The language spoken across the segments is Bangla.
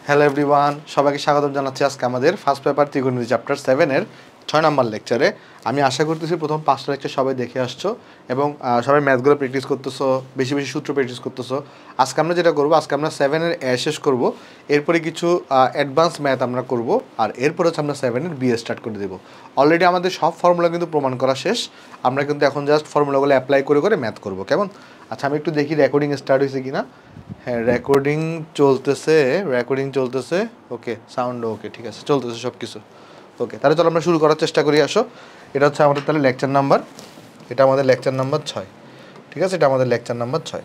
হ্যালো এভরিওয়ান, সবাইকে স্বাগতম জানাচ্ছি আজকে আমাদের ফার্স্ট পেপার ত্রিকোণমিতি চ্যাপ্টার 7 এর 6 নম্বর লেকচারে। আমি আশা করতেছি প্রথম 5টা লেকচার সবাই দেখে আসছো এবং সবাই ম্যাথগুলো প্র্যাকটিস করতেছো, বেশি বেশি সূত্র প্র্যাকটিস করতেছো। আজকে আমরা যেটা করবো, আজকে আমরা 7 এর এ শেষ করব, এরপরে কিছু অ্যাডভান্স ম্যাথ আমরা করব, আর এরপরে হচ্ছে আমরা 7 এর বি স্টার্ট করে দেবো। অলরেডি আমাদের সব ফর্মুলা কিন্তু প্রমাণ করা শেষ, আমরা কিন্তু এখন জাস্ট ফর্মুলাগুলো অ্যাপ্লাই করে করে ম্যাথ করবো, কেমন? আচ্ছা, আমি একটু দেখি রেকর্ডিং স্টার্ট হয়েছে কি না। হ্যাঁ, রেকর্ডিং চলতেছে। ওকে, সাউন্ড ওকে, ঠিক আছে, চলতেছে সব কিছু ওকে। তাহলে চলো আমরা শুরু করার চেষ্টা করি। আসো, এটা হচ্ছে আমাদের তাহলে লেকচার নাম্বার, এটা আমাদের লেকচার নাম্বার 6, ঠিক আছে, এটা আমাদের লেকচার নাম্বার 6।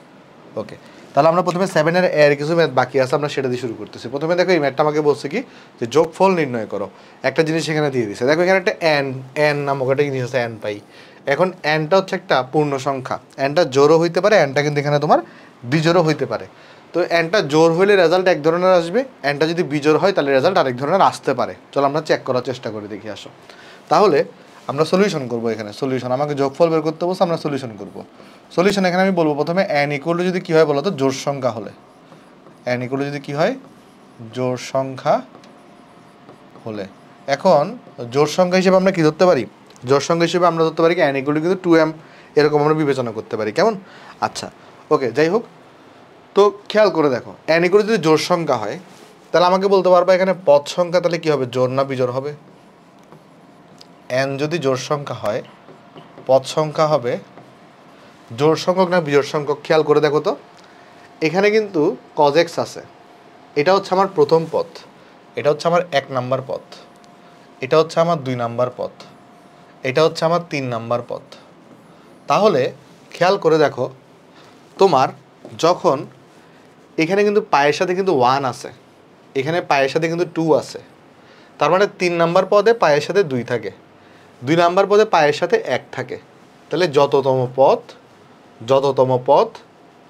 ওকে, তাহলে আমরা প্রথমে 7 এর কিছু ম্যাথ বাকি আছে, আমরা সেটা দিয়ে শুরু করতেছি। প্রথমে দেখো, এই ম্যাথটা আমাকে বলছে কি যে যোগফল নির্ণয় করো, একটা জিনিস এখানে দিয়ে দিচ্ছে। দেখো এখানে একটা এন নামক একটা জিনিস আছে, এন পাই। এখন এনটা হচ্ছে একটা পূর্ণ সংখ্যা, এনটা জোরও হইতে পারে, এনটা কিন্তু এখানে তোমার বিজোড়ও হইতে পারে। তো এনটা জোর হইলে রেজাল্ট এক ধরনের আসবে, এনটা যদি বিজোড় হয় তাহলে রেজাল্ট আরেক ধরনের আসতে পারে। চলো আমরা চেক করার চেষ্টা করি, দেখি। আসো, তাহলে আমরা সলিউশন করবো। এখানে সলিউশন আমাকে যোগফল বের করতে বলছে, আমরা সলিউশন করবো। সলিউশন এখানে আমি বলবো প্রথমে এন ইকুয়াল টু যদি কী হয় বলো তো, জোড় সংখ্যা হলে। এন ইকুয়াল টু যদি কী হয়, জোড় সংখ্যা হলে। এখন জোড় সংখ্যা হিসেবে আমরা কী ধরতে পারি? জোড় সংখ্যা হিসেবে আমরা ধরতে পারি কি এন ইকুয়াল টু কিন্তু 2m, এরকম আমরা বিবেচনা করতে পারি, কেমন? আচ্ছা, ওকে, যাই হোক। তো খেয়াল করে দেখো, এন ইকুয়াল যদি জোড় সংখ্যা হয় তাহলে আমাকে বলতে পারবা এখানে পদ সংখ্যা তাহলে কী হবে, জোড় না বিজোড় হবে? এন যদি জোড় সংখ্যা হয়, পদ সংখ্যা হবে জোড় সংখ্যক না বিজোড় সংখ্যক? খেয়াল করে দেখো তো, এখানে কিন্তু cos x আছে, এটা হচ্ছে আমার প্রথম পদ, এটা হচ্ছে আমার 1 নাম্বার পদ, এটা হচ্ছে আমার 2 নাম্বার পদ, এটা হচ্ছে আমার 3 নাম্বার পদ। তাহলে খেয়াল করে দেখো, তোমার যখন এখানে কিন্তু পায়ের সাথে কিন্তু 1 আছে, এখানে পায়ের সাথে কিন্তু 2 আছে, তার মানে 3 নাম্বার পদে পায়ের সাথে 2 থাকে, 2 নাম্বার পদে পায়ের সাথে 1 থাকে। তাহলে যততম পদ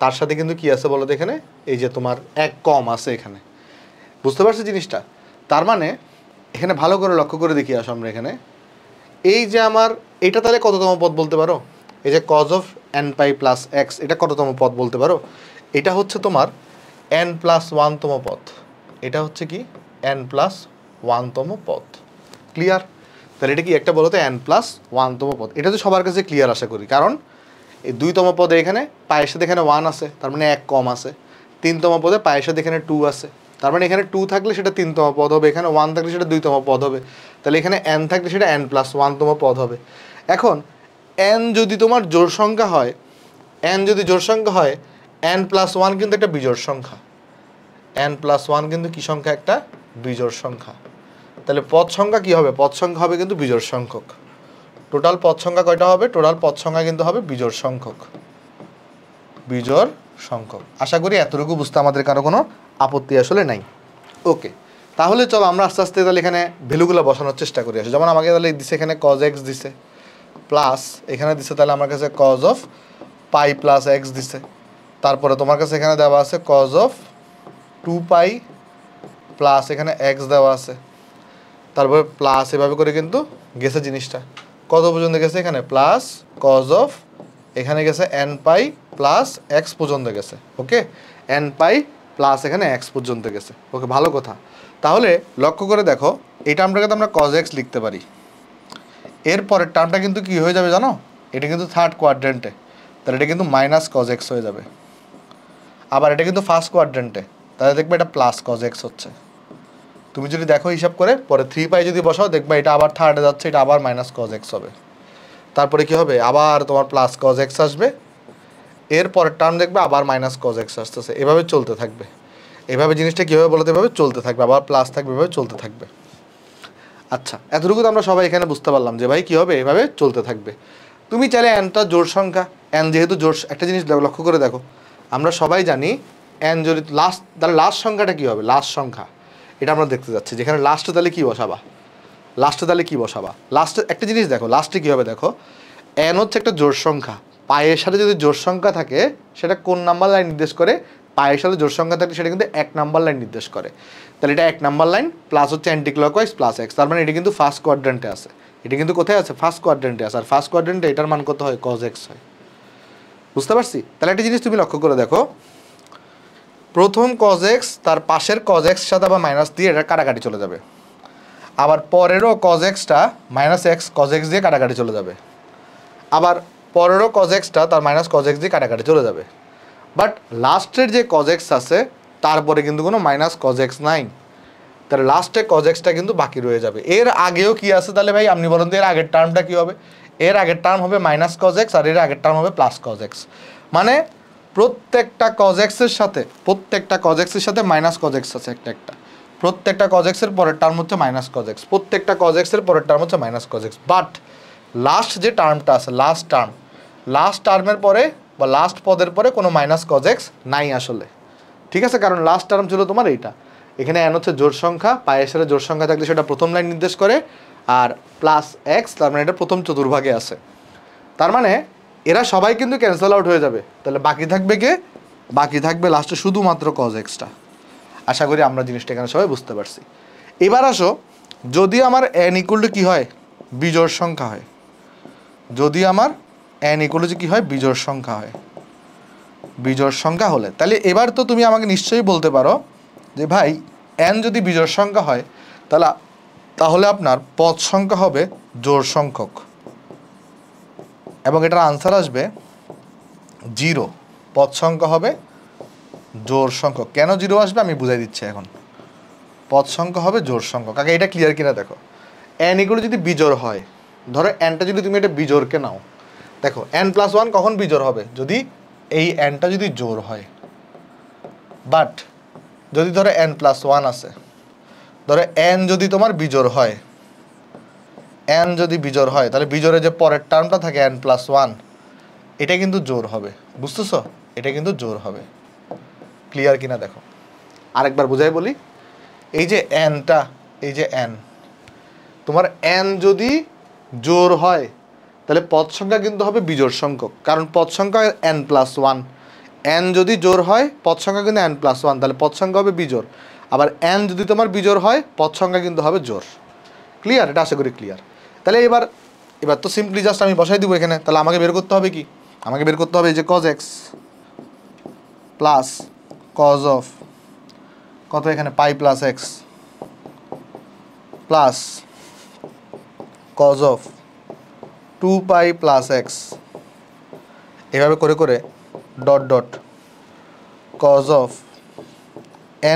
তার সাথে কিন্তু কি আছে বলো তো, এখানে এই যে তোমার 1 কম আছে এখানে। বুঝতে পারছো জিনিসটা? তার মানে এখানে ভালো করে লক্ষ্য করে দেখি। আসো আমরা এখানে এই যে আমার এটা তাহলে কততম পদ বলতে পারো? এই যে cos of n pi plus x, এটা কততম পদ বলতে পারো? এটা হচ্ছে তোমার n প্লাস 1তম পদ, এটা হচ্ছে কি n প্লাস 1তম পদ। ক্লিয়ার? তাহলে এটা কি একটা বলো তো, n প্লাস 1তম পদ। এটা তো সবার কাছে ক্লিয়ার আশা করি, কারণ এই 2তম পদে এখানে পায়ের সাথে এখানে 1 আছে, তার মানে 1 কম আছে। 3তম পদে পায়ের সাথে এখানে 2 আছে, তার মানে এখানে 2 থাকলে সেটা 3তম পদ হবে, এখানে 1 থাকলে সেটা 2তম পদ হবে। তাহলে এখানে n থাকলে সেটা n প্লাস 1তম পদ হবে। এখন n যদি তোমার জোড় সংখ্যা হয়, n প্লাস 1 কিন্তু একটা বিজোড় সংখ্যা, n প্লাস 1 কিন্তু কি সংখ্যা? একটা বিজোড় সংখ্যা। তাহলে পদ সংখ্যা কি হবে? পদ সংখ্যা হবে কিন্তু বিজোড় সংখ্যক। টোটাল পদ সংখ্যা কয়টা হবে? টোটাল পদ সংখ্যা কিন্তু হবে বিজোড় সংখ্যক। আশা করি এতটুকু বুঝতে আমাদের কারো কোনো আপত্তি আসলে নাই। ওকে, তাহলে চলো আমরা আস্তে আস্তে তাহলে এখানে ভ্যালুগুলো বসানোর চেষ্টা করি। আসো, যেমন আমাকে তাহলে দিছে এখানে cos x দিছে, প্লাস এখানে দিছে তাহলে আমার কাছে cos of pi plus x দিছে, তারপরে তোমার কাছে এখানে দেওয়া আছে cos of 2 পাই প্লাস এখানে এক্স দেওয়া আছে, তারপরে প্লাস এভাবে করে কিন্তু গেছে জিনিসটা। কত পর্যন্ত গেছে? এখানে প্লাস cos of এখানে গেছে n পাই প্লাস এক্স পর্যন্ত গেছে। ওকে, n পাই প্লাস এখানে এক্স পর্যন্ত গেছে। ওকে, ভালো কথা। তাহলে লক্ষ্য করে দেখো, এই টার্মটাকে তো আমরা cos x লিখতে পারি। এরপরের টার্মটা কিন্তু কি হয়ে যাবে জানো? এটা কিন্তু থার্ড কোয়াড্রেন্টে, তাহলে এটা কিন্তু মাইনাস cos x হয়ে যাবে। আবার এটা কিন্তু ফার্স্ট কোয়াড্রেন্টে, তাহলে দেখবে এটা প্লাস cos x হচ্ছে। তুমি যদি দেখো হিসাব করে পরে 3 পাই যদি বসাও, দেখবে এটা আবার থার্ডে যাচ্ছে, এটা আবার মাইনাস cos x হবে। তারপরে কি হবে? আবার তোমার প্লাস cos x আসবে, এরপরের টার্ম দেখবে আবার মাইনাস cos x আসতেছে, এভাবে চলতে থাকবে। এভাবে জিনিসটা কীভাবে বলতে, এভাবে চলতে থাকবে, আবার প্লাস থাকবে, এভাবে চলতে থাকবে। আচ্ছা, এতটুকু তো আমরা সবাই এখানে বুঝতে পারলাম যে ভাই কী হবে, এভাবে চলতে থাকবে। তুমি চাইলে এনটা জোড় সংখ্যা, এন যেহেতু জোড়, একটা জিনিস লক্ষ্য করে দেখো, আমরা সবাই জানি এন যদি লাস্ট, তাহলে লাস্ট সংখ্যাটা কী হবে? লাস্ট সংখ্যা, এটা আমরা দেখতে যাচ্ছি, যেখানে লাস্টে তাহলে কী বসাবা? লাস্টে একটা জিনিস দেখো, লাস্টে কী হবে দেখো, এন হচ্ছে একটা জোড় সংখ্যা, পায়ের সাথে যদি জোড় সংখ্যা থাকে সেটা কোন নাম্বার লাইন নির্দেশ করে? পায়ের সাথে জোড় সংখ্যা থাকলে সেটা কিন্তু 1 নাম্বার লাইন নির্দেশ করে। তাহলে এটা 1 নাম্বার লাইন, প্লাস হচ্ছে অ্যান্টি ক্লকওয়াইজ প্লাস এক্স, তার মানে এটা কিন্তু ফার্স্ট কোয়াড্রেন্টে আছে। এটা কিন্তু কোথায় আছে? ফার্স্ট কোয়াড্রেন্টে আছে। আর ফার্স্ট কোয়াড্রেন্টে এটার মান কত হয়? cos x হয়। বুঝতে পারছি? তাহলে একটা জিনিস তুমি লক্ষ্য করে দেখো, প্রথম cos x তার পাশের cos x সাথে আবার মাইনাস দিয়ে এটা কাটাকাটি চলে যাবে, আবার পরেরও cos x টা মাইনাস x cos x দিয়ে কাটাকাটি চলে যাবে, আবার পরেরও cos x টা তার মাইনাস cos x দিয়ে কাটাকাটি চলে যাবে। বাট লাস্টের যে cos x আছে তারপরে কিন্তু কোনো মাইনাস cos x নাই, তাহলে লাস্টে cos x টা কিন্তু বাকি রয়ে যাবে। এর আগেও কি আছে তাহলে ভাই আপনি বলেন তো, এর আগের টার্মটা কি হবে? এর আগের টার্ম হবে মাইনাস cos x আর এর আগের টার্ম হবে প্লাস cos x। মানে প্রত্যেকটা cos x এর সাথে মাইনাস cos x আছে একটা, প্রত্যেকটা cos x এর পরের টার্ম হচ্ছে মাইনাস cos x, প্রত্যেকটা cos x এর পরের টার্ম হচ্ছে minus cos x। But last যে টার্মটা আছে, লাস্ট টার্মের পরে বা লাস্ট পদের পরে কোনো মাইনাস cos x নাই আসলে, ঠিক আছে? কারণ লাস্ট টার্ম ছিল তোমার এইটা, এখানে n হচ্ছে জোড় সংখ্যা, পায়ের সাথে জোড় সংখ্যা থাকলে সেটা প্রথম লাইন নির্দেশ করে, আর প্লাস x তার মানে এটা প্রথম চতুর্ভাগে আছে। তার মানে এরা সবাই কিন্তু ক্যান্সেল আউট হয়ে যাবে, তাহলে বাকি থাকবে কে? বাকি থাকবে লাস্টে শুধুমাত্র cos x টা। আশা করি আমরা জিনিসটা এখানে সবাই বুঝতে পারছি। এবার আসো, যদি আমার n ইকুয়াল টু কী হয়? বিজোড় সংখ্যা হয়। যদি আমার n ইকুয়াল টু কী হয়? বিজোড় সংখ্যা হয়। বিজোড় সংখ্যা হলে তাহলে এবার তো তুমি আমাকে নিশ্চয়ই বলতে পারো যে ভাই n যদি বিজোড় সংখ্যা হয় তাহলে আপনার পদ সংখ্যা হবে জোড় সংখ্যক, এবং এটার আনসার আসবে 0। পদ সংখ্যা হবে জোড় সংখ্যক। কেন 0 আসবে আমি বুঝাই দিচ্ছি এখন। পদ সংখ্যা হবে জোড় সংখ্যক। আগে এটা ক্লিয়ার কিনা দেখো, n এগুলো যদি বিজোড় হয়, ধরো nটা যদি তুমি এটা বিজোড়কে নাও, দেখো n+1 কখন বিজোড় হবে? যদি এই nটা যদি জোড় হয়। বাট যদি ধরো n+1 আছে, ধরো n যদি তোমার বিজোড় হয়, n যদি বিজোড় হয় তাহলে বিজোড়ে যে পরের টার্মটা থাকে n+1, এটা কিন্তু জোড় হবে। বুঝতেছো? এটা কিন্তু জোড় হবে। ক্লিয়ার কিনা দেখো, আরেকবার বুঝাই বলি। এই যে nটা, এই যে n, তোমার n যদি জোড় হয় তাহলে পদ সংখ্যা কিন্তু হবে বিজোড় সংখ্যক, কারণ পদ সংখ্যা n+1। n যদি জোড় হয় পদ সংখ্যা কিন্তু n+1, তাহলে পদ সংখ্যা হবে বিজোড়। আবার n যদি তোমার বিজোড় হয় পদ সংখ্যা কিন্তু হবে জোড়। ক্লিয়ার? এটা আশা করি ক্লিয়ার। তাহলে এবার তো সিম্পলি জাস্ট আমি বসাই দিব এখানে। তাহলে আমাকে বের করতে হবে কি? আমাকে বের করতে হবে এই যে cos x plus cos of কত এখানে pi plus x plus cos of 2π plus x, এভাবে করে করে dot dot cos of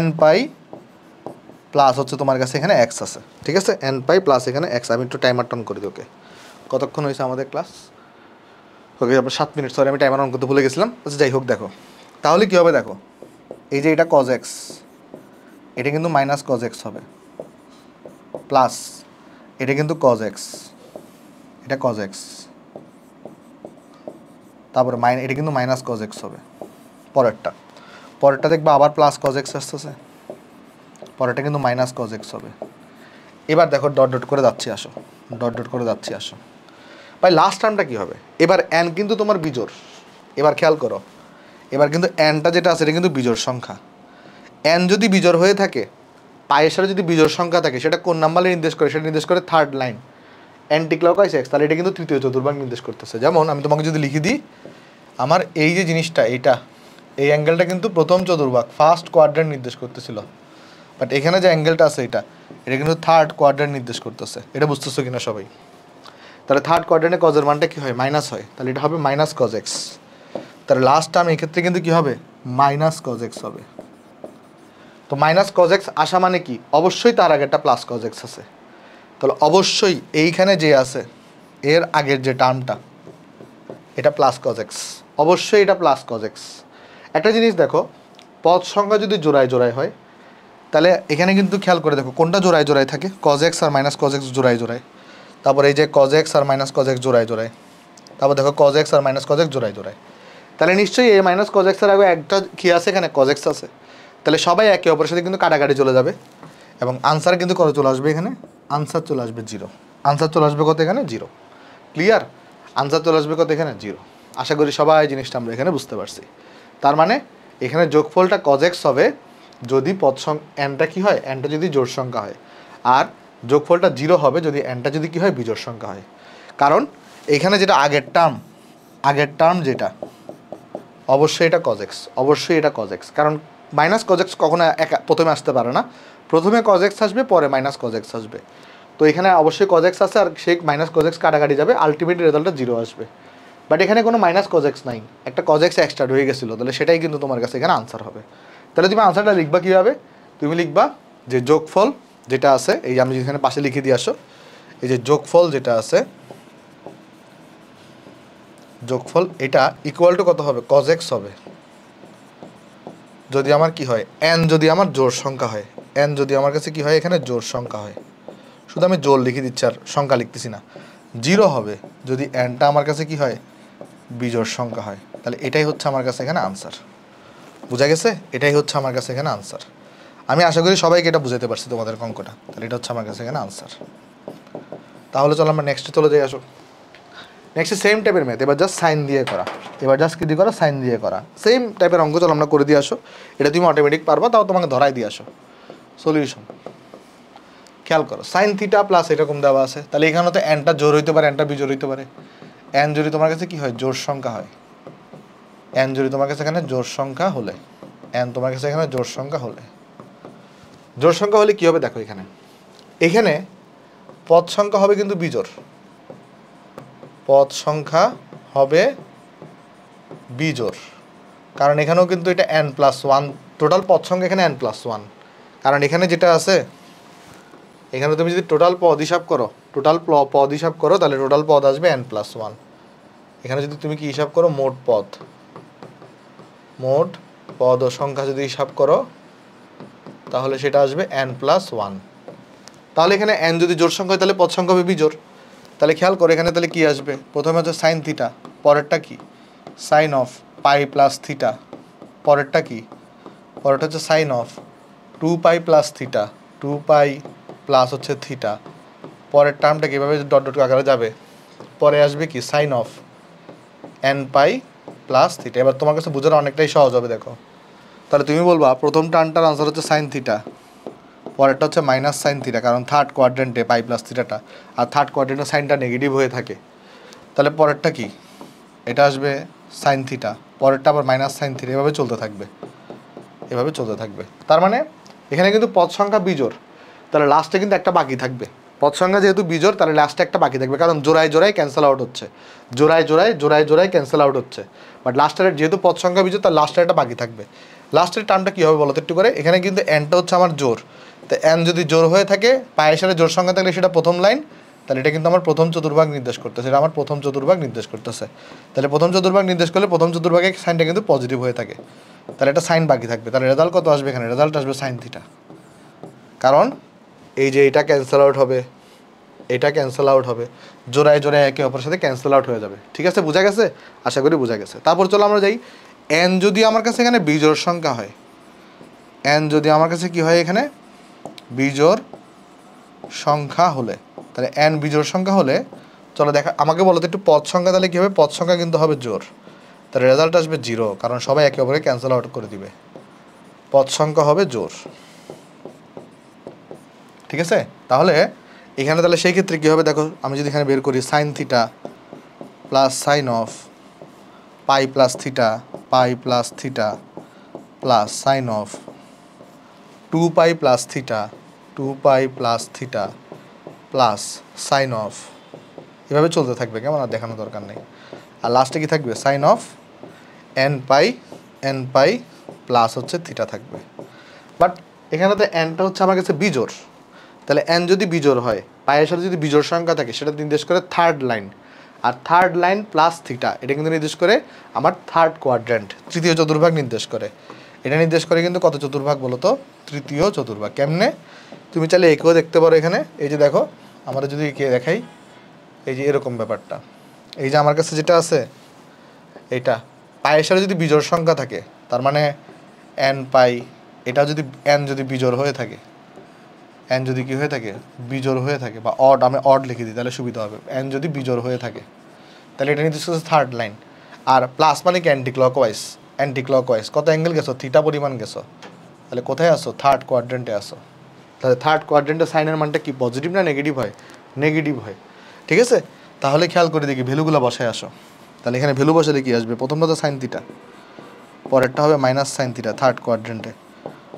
nπ plus হচ্ছে তোমার কাছে এখানে এক্স আছে, ঠিক আছে? nπ প্লাস এখানে এক্স। আমি একটু টাইমার টন করি ওকে। কতক্ষণ হয়েছে আমাদের ক্লাস? ওকে, আপনার 7 মিনিট। সরি, আমি টাইমার অন করতে ভুলে গেছিলাম। আচ্ছা যাই হোক, দেখো তাহলে কী হবে দেখো, এই যে এটা cos x, এটা কিন্তু মাইনাস cos x হবে, প্লাস এটা কিন্তু cos x, এটা cos x, তারপরে এটা কিন্তু মাইনাস cos x হবে। পরেরটা দেখবা আবার প্লাস cos x আসতেছে, পরেরটা কিন্তু মাইনাস cos x হবে। এবার দেখো ডট ডট করে যাচ্ছি, আসো ডট ডট করে যাচ্ছি, আসো ভাই লাস্ট টার্মটা কী হবে? এবার n কিন্তু তোমার বিজোড়। এবার খেয়াল করো, এবার কিন্তু nটা যেটা আছে এটা কিন্তু বিজোড় সংখ্যা। n যদি বিজোড় হয়ে থাকে, পায়ের সাথে যদি বিজোড় সংখ্যা থাকে, সেটা কোন নাম্বারে নির্দেশ করে? সেটা নির্দেশ করে থার্ড লাইন অ্যান্টিক্লকওয়াইজ x। তাহলে এটা কিন্তু তৃতীয় চতুর্ভাগ নির্দেশ করতেছে। যেমন আমি তোমাকে যদি লিখে দিই, আমার এই যে জিনিসটা, এই অ্যাঙ্গেলটা কিন্তু প্রথম চতুর্ভাগ ফার্স্ট কোয়াড্রেন্ট নির্দেশ করতেছিল, বাট এখানে যে অ্যাঙ্গেলটা আছে এটা কিন্তু থার্ড কোয়াড্রেন্ট নির্দেশ করতেছে। এটা বুঝতেছো কিনা সবাই? তাহলে থার্ড কোয়াড্রেন্টে কজের মানটা কী হয়? মাইনাস হয়। তাহলে এটা হবে মাইনাস cos x। তাহলে লাস্ট টার্ম এক্ষেত্রে কিন্তু কী হবে? মাইনাস cos x হবে। তো মাইনাস cos x আসা মানে কি? অবশ্যই তার আগে একটা প্লাস cos x আছে। তাহলে অবশ্যই এইখানে যে আছে এর আগের যে টার্মটা এটা প্লাস cos x, অবশ্যই এটা প্লাস cos x। একটা জিনিস দেখো, পদ সংখ্যা যদি জোড়ায় জোড়ায় হয় তাহলে এখানে কিন্তু খেয়াল করে দেখো কোনটা জোড়ায় জোড়ায় থাকে? cos x আর মাইনাস cos x জোড়ায় জোড়ায়। তারপর এই যে cos x আর মাইনাস cos x জোড়ায় জোড়ায়। তারপর দেখো cos x আর মাইনাস cos x জোড়ায় জোড়ায়। তাহলে নিশ্চয়ই এই মাইনাস cos x এর আগে একটা কী আছে? এখানে cos x আছে। তাহলে সবাই একে অপরের সাথে কিন্তু কাটাকাটি চলে যাবে, এবং আনসার কিন্তু কত চলে আসবে? এখানে আনসার চলে আসবে 0। আনসার চলে আসবে কত? এখানে 0। ক্লিয়ার? আনসার চলে আসবে কত? এখানে 0। আশা করি সবাই জিনিসটা আমরা এখানে বুঝতে পারছি। তার মানে এখানে যোগফলটা cos x হবে যদি nটা কী হয়? nটা যদি জোড় সংখ্যা হয়, আর যোগফলটা 0 হবে যদি nটা যদি কী হয়? বিজোড় সংখ্যা হয়। কারণ এখানে যেটা আগের টার্ম যেটা, অবশ্যই এটা cos x, অবশ্যই এটা cos x। কারণ মাইনাস কজ এক্স কখনো প্রথমে আসতে পারে না, প্রথমে কজ এক্স আসবে পরে মাইনাস কজ এক্স আসবে। তো এখানে অবশ্যই কজ এক্স আছে আর সেই মাইনাস কজ এক্স কাটাকাটি যাবে, আলটিমেট রেজাল্টটা 0 আসবে। বাট এখানে কোনো মাইনাস কজ এক্স নাই, একটা কজ এক্স এক্সট্রা হয়ে গেছিলো, তাহলে সেটাই কিন্তু তোমার কাছে এখানে আনসার হবে। তাহলে তুমি আনসারটা লিখবা কীভাবে, তুমি লিখবা যে যোগফল যেটা আছে, এই যে আমি যেখানে পাশে লিখে দিয়ে আসো, এই যে যোগফল যেটা আছে, যোগফল এটা ইকুয়াল টু কত হবে, কজ এক্স হবে যদি আমার কি হয় এন, যদি আমার জোড় সংখ্যা হয়, এন যদি আমার কাছে কি হয় এখানে জোড় সংখ্যা হয়, শুধু আমি জোড় লিখে দিচ্ছি আর সংখ্যা লিখতেছি না। 0 হবে যদি এনটা আমার কাছে কি হয় বিজোড় সংখ্যা হয়। তাহলে এটাই হচ্ছে আমার কাছে এখানে আনসার। বোঝা গেছে? এটাই হচ্ছে আমার কাছে এখানে আনসার। আমি আশা করি সবাইকে এটা বুঝাতে পারছি তোমাদের অঙ্কটা। তাহলে এটা হচ্ছে আমার কাছে এখানে আনসার। তাহলে চলো আমরা নেক্সটে চলে যাই। আসো নেক্সট সেম টাইপের ম্যাথ, এবার জাস্ট সাইন দিয়ে করা, এবার জাস্ট কী দিয়ে করা, সাইন দিয়ে করা, সেম টাইপের অঙ্ক চলো আমরা করে দিয়ে আসো। এটা তুমি অটোমেটিক পারবা, তাও তোমাকে ধরাই দিয়ে আসো। সলিউশন খেয়াল করো, সাইন থিটা প্লাস এরকম দেওয়া আছে, তাহলে এখানে তো এনটা জোর হইতে পারে, এনটা বিজোড় হইতে পারে। এন যদি তোমার কাছে কি হয় জোড় সংখ্যা হয়, এন যদি তোমার কাছে এখানে জোড় সংখ্যা হলে, এন তোমার কাছে এখানে জোড় সংখ্যা হলে, জোড় সংখ্যা হলে কী হবে দেখো, এখানে এখানে পদ সংখ্যা হবে কিন্তু বিজোড়, পদ সংখ্যা হবে বিজোড়, কারণ এখানেও কিন্তু এটা n+1, টোটাল পদ সংখ্যা এখানে n+1, কারণ এখানে যেটা আছে এখানে তুমি যদি টোটাল পদ হিসাব করো, টোটাল পদ হিসাব করো, তাহলে টোটাল পদ আসবে n+1। এখানে যদি তুমি কি হিসাব করো, মোট পদ, মোট পদ ও সংখ্যা যদি হিসাব করো, তাহলে সেটা আসবে n+1। তাহলে এখানে n যদি জোড় সংখ্যা হয় তাহলে পদ সংখ্যা হবে বিজোড়। তাহলে খেয়াল করো এখানে তাহলে কি আসবে, প্রথমে হচ্ছে সাইন থিটা, পরেরটা কি sine of pi plus theta, পরেরটা কি, পরেরটা হচ্ছে sine of 2π plus theta, 2π plus হচ্ছে থিটা, পরের টার্মটা কীভাবে ডট ডট আকারে যাবে, পরে আসবে কি sine of nπ plus theta. এবার তোমার কাছে বোঝানো অনেকটাই সহজ হবে। দেখো তাহলে তুমি বলবা প্রথম টার্মটার আনসার হচ্ছে সাইন থিটা, পরেরটা হচ্ছে মাইনাস সাইন থিটা, কারণ থার্ড কোয়াড্রেন্টে পাই প্লাস থিটাটা, আর থার্ড কোয়াড্রেন্টে সাইনটা নেগেটিভ হয়ে থাকে। তাহলে পরেরটা কি, এটা আসবে সাইন থিটা, পরেরটা আবার মাইনাস সাইন থিটা, এভাবে চলতে থাকবে, এভাবে চলতে থাকবে। তার মানে এখানে কিন্তু পদ সংখ্যা বিজোড়, তাহলে লাস্টে কিন্তু একটা বাকি থাকবে। পদ সংখ্যা যেহেতু বিজোড় তাহলে লাস্টে একটা বাকি থাকবে, কারণ জোড়ায় জোড়ায় ক্যান্সেল আউট হচ্ছে, জোড়ায় জোড়ায় জোড়ায় জোড়ায় ক্যান্সেল আউট হচ্ছে। বাট লাস্টের যেহেতু পদ সংখ্যা বিজোড় তার লাস্টের একটা বাকি থাকবে। লাস্টের টার্মটা কী হবে বলো তো একটু করে, এখানে কিন্তু এনটা হচ্ছে আমার জোর, তো এন যদি জোর হয়ে থাকে, পায়ের সাথে জোর সংখ্যা থাকলে সেটা প্রথম লাইন, তাহলে এটা কিন্তু আমার প্রথম চতুর্ভাগ নির্দেশ করতেছে, এটা আমার প্রথম চতুর্ভাগ নির্দেশ করতেছে। তাহলে প্রথম চতুর্ভাগ নির্দেশ করলে প্রথম চতুর্ভাগে সাইনটা কিন্তু পজিটিভ হয়ে থাকে, তাহলে এটা সাইন বাকি থাকবে। তাহলে রেজাল্ট কত আসবে, এখানে রেজাল্ট আসবে সাইন থিটা, কারণ এই যে এটা ক্যান্সেল আউট হবে, এটা ক্যান্সেল আউট হবে, জোড়ায় জোড়ায় একে অপরের সাথে ক্যান্সেল আউট হয়ে যাবে। ঠিক আছে, বোঝা গেছে? আশা করি বোঝা গেছে। তারপর চলো আমরা যাই, এন যদি আমার কাছে এখানে বিজোড় সংখ্যা হয়, এন যদি আমার কাছে কি হয় এখানে বিজোড় সংখ্যা হলে, তাহলে এন বিজোড় সংখ্যা হলে চলো দেখা, আমাকে বলো তো একটু পদ সংখ্যা তাহলে কী হবে, পদ সংখ্যা কিন্তু হবে জোর, তাহলে রেজাল্ট আসবে 0, কারণ সবাই একে অপরে ক্যান্সেল আউট করে দিবে, পদ সংখ্যা হবে জোর। ঠিক আছে, তাহলে এখানে তাহলে সেই ক্ষেত্রে কী হবে দেখো, আমি যদি এখানে বের করি sine theta plus sine of pi plus theta, pi plus theta plus sine of 2π plus theta, 2π plus theta plus sine of, এভাবে চলতে থাকবে, কেমন, আর দেখানো দরকার নেই। আর লাস্টে কি থাকবে, সাইন অফ nπ প্লাস হচ্ছে থিটা থাকবে। বাট এখানে তো এনটা হচ্ছে আমার কাছে বিজোড়, তাহলে এন যদি বিজোড় হয়, পায়ের সাথে যদি বিজোড় সংখ্যা থাকে, সেটা নির্দেশ করে থার্ড লাইন, আর থার্ড লাইন প্লাস থিটা এটা কিন্তু নির্দেশ করে আমার থার্ড কোয়াড্রেন্ট, তৃতীয় চতুর্ভাগ নির্দেশ করে। এটা নির্দেশ করে কিন্তু কত চতুর্ভাগ বলো তো, তৃতীয় চতুর্ভাগ। কেমনে, তুমি চাইলে একেও দেখতে পারো এখানে, এই যে দেখো আমরা যদি একে দেখাই, এই যে এরকম ব্যাপারটা, এই যে আমার কাছে যেটা আছে এটা পায়ের সাথে যদি বিজোড় সংখ্যা থাকে, তার মানে nπ, এটা যদি এন যদি বিজোড় হয়ে থাকে, এন যদি কী হয়ে থাকে বিজোড় হয়ে থাকে, বা অড, আমি অড লিখে দিই তাহলে সুবিধা হবে, এন যদি বিজোড় হয়ে থাকে তাহলে এটা নির্দেশ করছে থার্ড লাইন। আর প্লাস মানে কি অ্যান্টি ক্লকওয়াইজ, অ্যান্টি ক্লকওয়াইজ কত অ্যাঙ্গেল গেছো, থিটা পরিমাণ গেছো, তাহলে কোথায় আসো, থার্ড কোয়াড্রেন্টে আসো। তাহলে থার্ড কোয়াড্রেন্টে সাইনের মানটা কি পজিটিভ না নেগেটিভ হয়, নেগেটিভ হয়। ঠিক আছে, তাহলে খেয়াল করে দেখি ভ্যালুগুলো বসায় আসো। তাহলে এখানে ভ্যালু বসালে কি আসবে, প্রথমটা তো সাইন থিটা, পরেরটা হবে মাইনাস সাইন থিটা থার্ড কোয়াড্রেন্টে,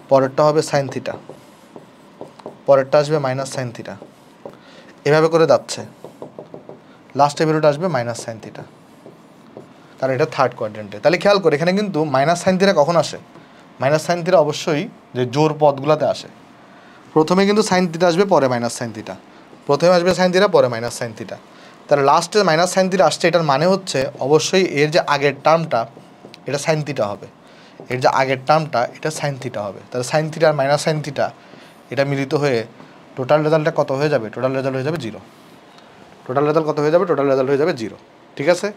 পরেরটা হবে সাইন থিটা, পরেরটা আসবে মাইনাস সাইন থিটা, এভাবে করে যাচ্ছে, লাস্টের ভ্যালুটা আসবে মাইনাস সাইন থিটা, কারণ এটা থার্ড কোয়াড্রেন্টে। তাহলে খেয়াল করে এখানে কিন্তু মাইনাস সাইন থিটা কখন আসে? মাইনাস সাইন থিটা অবশ্যই যে জোর পদগুলোতে আসে। প্রথমে কিন্তু সাইন থিটা আসবে, পরে মাইনাস সাইন থিটা, প্রথমে আসবে সাইন থিটা, পরে মাইনাস সাইন থিটা। তাহলে লাস্টে মাইনাস সাইন থিটা আসছে, এটার মানে হচ্ছে অবশ্যই এর যে আগের টার্মটা এটা সাইন থিটা হবে, এর যে আগের টার্মটা এটা সাইন থিটা হবে। তাহলে সাইন থিটা আর মাইনাস সাইন থিটা এটা মিলিত হয়ে টোটাল রেজাল্টটা কত হয়ে যাবে? টোটাল রেজাল্ট হয়ে যাবে 0। টোটাল রেজাল্ট কত হয়ে যাবে? টোটাল রেজাল্ট হয়ে যাবে 0। ঠিক আছে,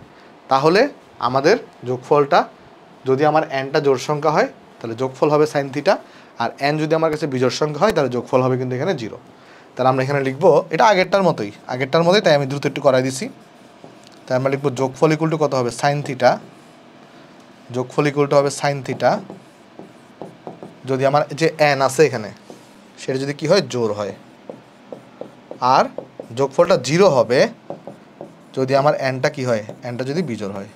তাহলে আমাদের যোগফলটা যদি আমার এনটা জোড় সংখ্যা হয় তাহলে যোগফল হবে সাইন থিটা, আর এন যদি আমার কাছে বিজোড় সংখ্যা হয় তাহলে যোগফল হবে কিন্তু এখানে 0। তাহলে আমরা এখানে লিখবো এটা আগেরটার মতোই, তাই আমি দ্রুত একটু করাই দিছি। তাই আমরা লিখবো যোগফল ইকুয়াল টু কত হবে? সাইন থিটা, যোগফল ইকুয়াল টু হবে সাইন থিটা যদি আমার যে এন আছে এখানে সেটা যদি কি হয়? জোড় হয়। আর যোগফলটা 0 হবে যদি আমার এনটা কি হয়? এনটা যদি বিজোড় হয়,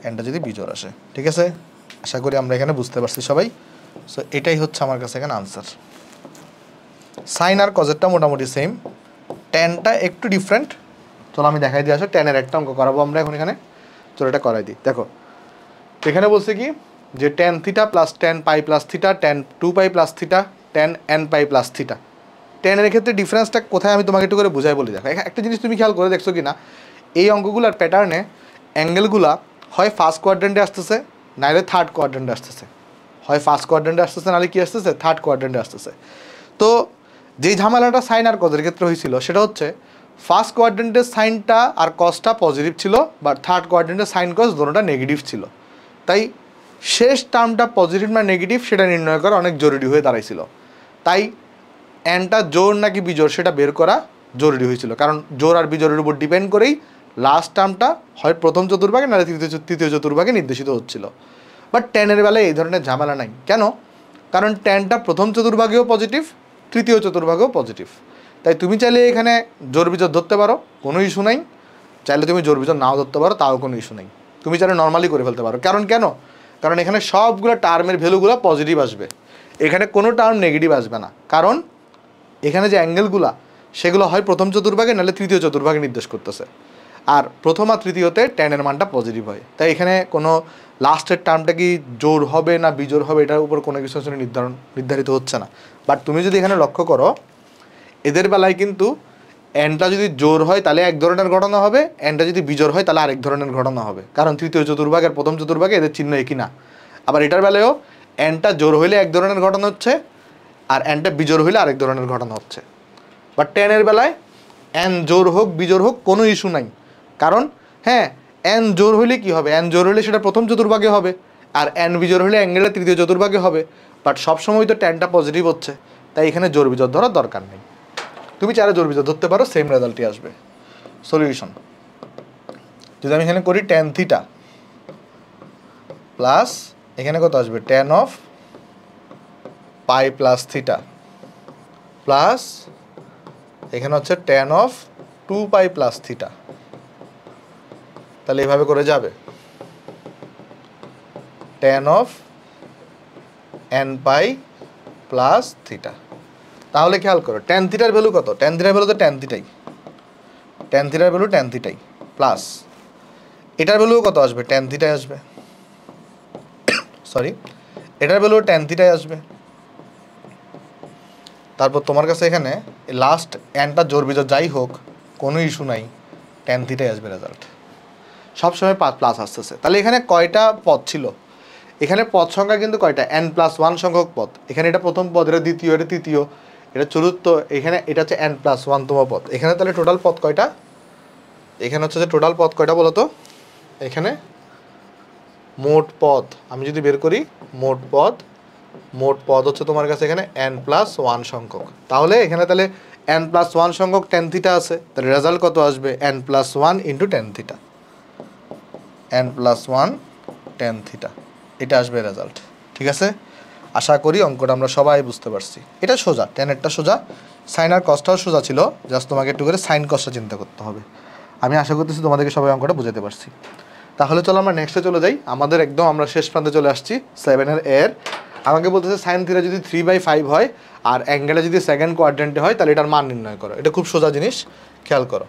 এনটা যদি বিজোড় আসে। ঠিক আছে, আশা করি আমরা এখানে বুঝতে পারছি সবাই। সো এটাই হচ্ছে আমার কাছে এখানে আনসার। সাইন আর কজেরটা মোটামুটি সেম, ট্যানটা একটু ডিফারেন্ট। চলো আমি দেখাই দিয়ে আসো, ট্যানের একটা অঙ্ক করাবো আমরা এখন এখানে। চলো এটা করাই দিই। দেখো এখানে বলছে কি যে tan theta plus tan pi plus theta, tan 2 pi plus theta, tan n pi plus theta. ট্যানের ক্ষেত্রে ডিফারেন্সটা কোথায় আমি তোমাকে একটু করে বুঝাই বলি। দেখো একটা জিনিস তুমি খেয়াল করে দেখছো কি না, এই অঙ্কগুলোর প্যাটার্নে অ্যাঙ্গেলগুলা হয় ফার্স্ট কোয়াড্রেন্টে আসতেছে নাহলে থার্ড কোয়াড্রেন্টে আসতেছে, হয় ফার্স্ট কোয়াড্রেন্টে আসতেছে নাহলে কি আসতেছে? থার্ড কোয়াড্রেন্টে আসতেছে। তো যেই ঝামেলাটা সাইন আর কজের ক্ষেত্রে হয়েছিল সেটা হচ্ছে ফার্স্ট কোয়াড্রেন্টের সাইনটা আর কজটা পজিটিভ ছিল, বাট থার্ড কোয়াড্রেন্টের সাইন কজ দুটোটা নেগেটিভ ছিল। তাই শেষ টার্মটা পজিটিভ না নেগেটিভ সেটা নির্ণয় করা অনেক জরুরি হয়ে দাঁড়াইছিল। তাই এনটা জোড় নাকি বিজোড় সেটা বের করা জরুরি হয়েছিল, কারণ জোড় আর বিজোড়ের উপর ডিপেন্ড করেই লাস্ট টার্মটা হয় প্রথম চতুর্ভাগে নাহলে তৃতীয় চতুর্ভাগে নির্দেশিত হচ্ছিল। বাট টেনের বেলায় এই ধরনের ঝামেলা নাই। কেন? কারণ টেনটা প্রথম চতুর্ভাগেও পজিটিভ, তৃতীয় চতুর্ভাগেও পজিটিভ। তাই তুমি চাইলে এখানে জোড় বিজোড় ধরতে পারো, কোনো ইস্যু নাই। চাইলে তুমি জোড় বিজোড় নাও ধরতে পারো, তাও কোনো ইস্যু নেই। তুমি চাইলে নর্মালি করে ফেলতে পারো। কারণ এখানে সবগুলো টার্মের ভ্যালুগুলো পজিটিভ আসবে, এখানে কোনো টার্ম নেগেটিভ আসবে না। কারণ এখানে যে অ্যাঙ্গেলগুলো সেগুলো হয় প্রথম চতুর্ভাগে নাহলে তৃতীয় চতুর্ভাগে নির্দেশ করতেছে, আর প্রথম আর তৃতীয়তে ট্যানের মানটা পজিটিভ হয়। তাই এখানে কোনো লাস্টের টার্মটা কি জোড় হবে না বিজোড় হবে এটার উপর কোনো কিছু আসলে নির্ধারিত হচ্ছে না। বাট তুমি যদি এখানে লক্ষ্য করো এদের বেলায় কিন্তু এনটা যদি জোড় হয় তাহলে এক ধরনের ঘটনা হবে, এনটা যদি বিজোড় হয় তাহলে আরেক ধরনের ঘটনা হবে, কারণ তৃতীয় চতুর্ভাগ আর প্রথম চতুর্ভাগে এদের চিহ্ন একই না। আবার এটার বেলায়ও এনটা জোড় হইলে এক ধরনের ঘটনা হচ্ছে আর এনটা বিজোড় হইলে আরেক ধরনের ঘটনা হচ্ছে। বাট টেনের বেলায় এন জোড় হোক বিজোড় হোক কোনো ইস্যু নাই। কারণ হ্যাঁ, এন জোড় হইলে কি হবে? এন জোড় হইলে সেটা প্রথম চতুর্ভাগে হবে, আর এন বিজোড় হলে অ্যাঙ্গেলটা তৃতীয় চতুর্ভাগে হবে। বাট সবসময় তো টেনটা পজিটিভ হচ্ছে, তাই এখানে জোড় বিজোড় ধরার দরকার নেই। তুমি চাইলে জোড় বিজোড় ধরতে পারো, সেম রেজাল্টই আসবে। সলিউশন যদি আমি এখানে করি ট্যান থিটা প্লাস এখানে কত আসবে? Tan of pi plus theta plus এখানে হচ্ছে tan of 2 pi plus theta. তাহলে এইভাবে করে যাবে tan of N pi plus theta. তাহলে খেয়াল করো ট্যান থিটার ভ্যালু কত? ট্যান থিটার ভ্যালু তো ট্যান থিটাই, ট্যান থিটার ভ্যালু ট্যান থিটাই প্লাস এটার ভ্যালু কত আসবে? ট্যান থিটাই আসবে, সরি এটার ভ্যালু ট্যান থিটাই আসবে। তারপর তোমার কাছে এখানে লাস্ট এনটা জোর বিজোড় যাই হোক কোনো ইস্যু নাই, ট্যান থিটাই আসবে রেজাল্ট। সবসময় প্লাস আসতেছে। তাহলে এখানে কয়টা পদ ছিল? এখানে পদ সংখ্যা কিন্তু কয়টা? n+1 সংখ্যক পদ। এখানে এটা প্রথম পদ, এটা দ্বিতীয়, এটা তৃতীয়, এটা চতুর্থ, এখানে এটা হচ্ছে n+1তম পদ। এখানে তাহলে টোটাল পদ কয়টা? এখানে হচ্ছে যে টোটাল পদ কয়টা বলো তো? এখানে মোট পদ আমি যদি বের করি, মোট পদ হচ্ছে তোমার কাছে এখানে n+1 সংখ্যক। তাহলে এখানে তাহলে n+1 সংখ্যক ট্যান থিটা আছে, তাহলে রেজাল্ট কত আসবে? n+1 × tan theta, n+1 tan theta, এটা আসবে রেজাল্ট। ঠিক আছে, আশা করি অঙ্কটা আমরা সবাই বুঝতে পারছি। এটা সোজা, ট্যানেরটা সোজা, সাইন আর কসটাও সোজা ছিল, জাস্ট তোমাকে একটু করে সাইন কসটা চিন্তা করতে হবে। আমি আশা করতেছি তোমাদেরকে সবাই অঙ্কটা বুঝাতে পারছি। তাহলে চলো আমরা নেক্সটে চলে যাই। আমাদের একদম আমরা শেষ প্রান্তে চলে আসছি 7 এর আমাকে বলতেছে সাইন থিটা যদি 3/5 হয় আর অ্যাঙ্গেলটা যদি সেকেন্ড কোয়াড্রেন্টে হয় তাহলে এটার মান নির্ণয় করো। এটা খুব সোজা জিনিস, খেয়াল করো।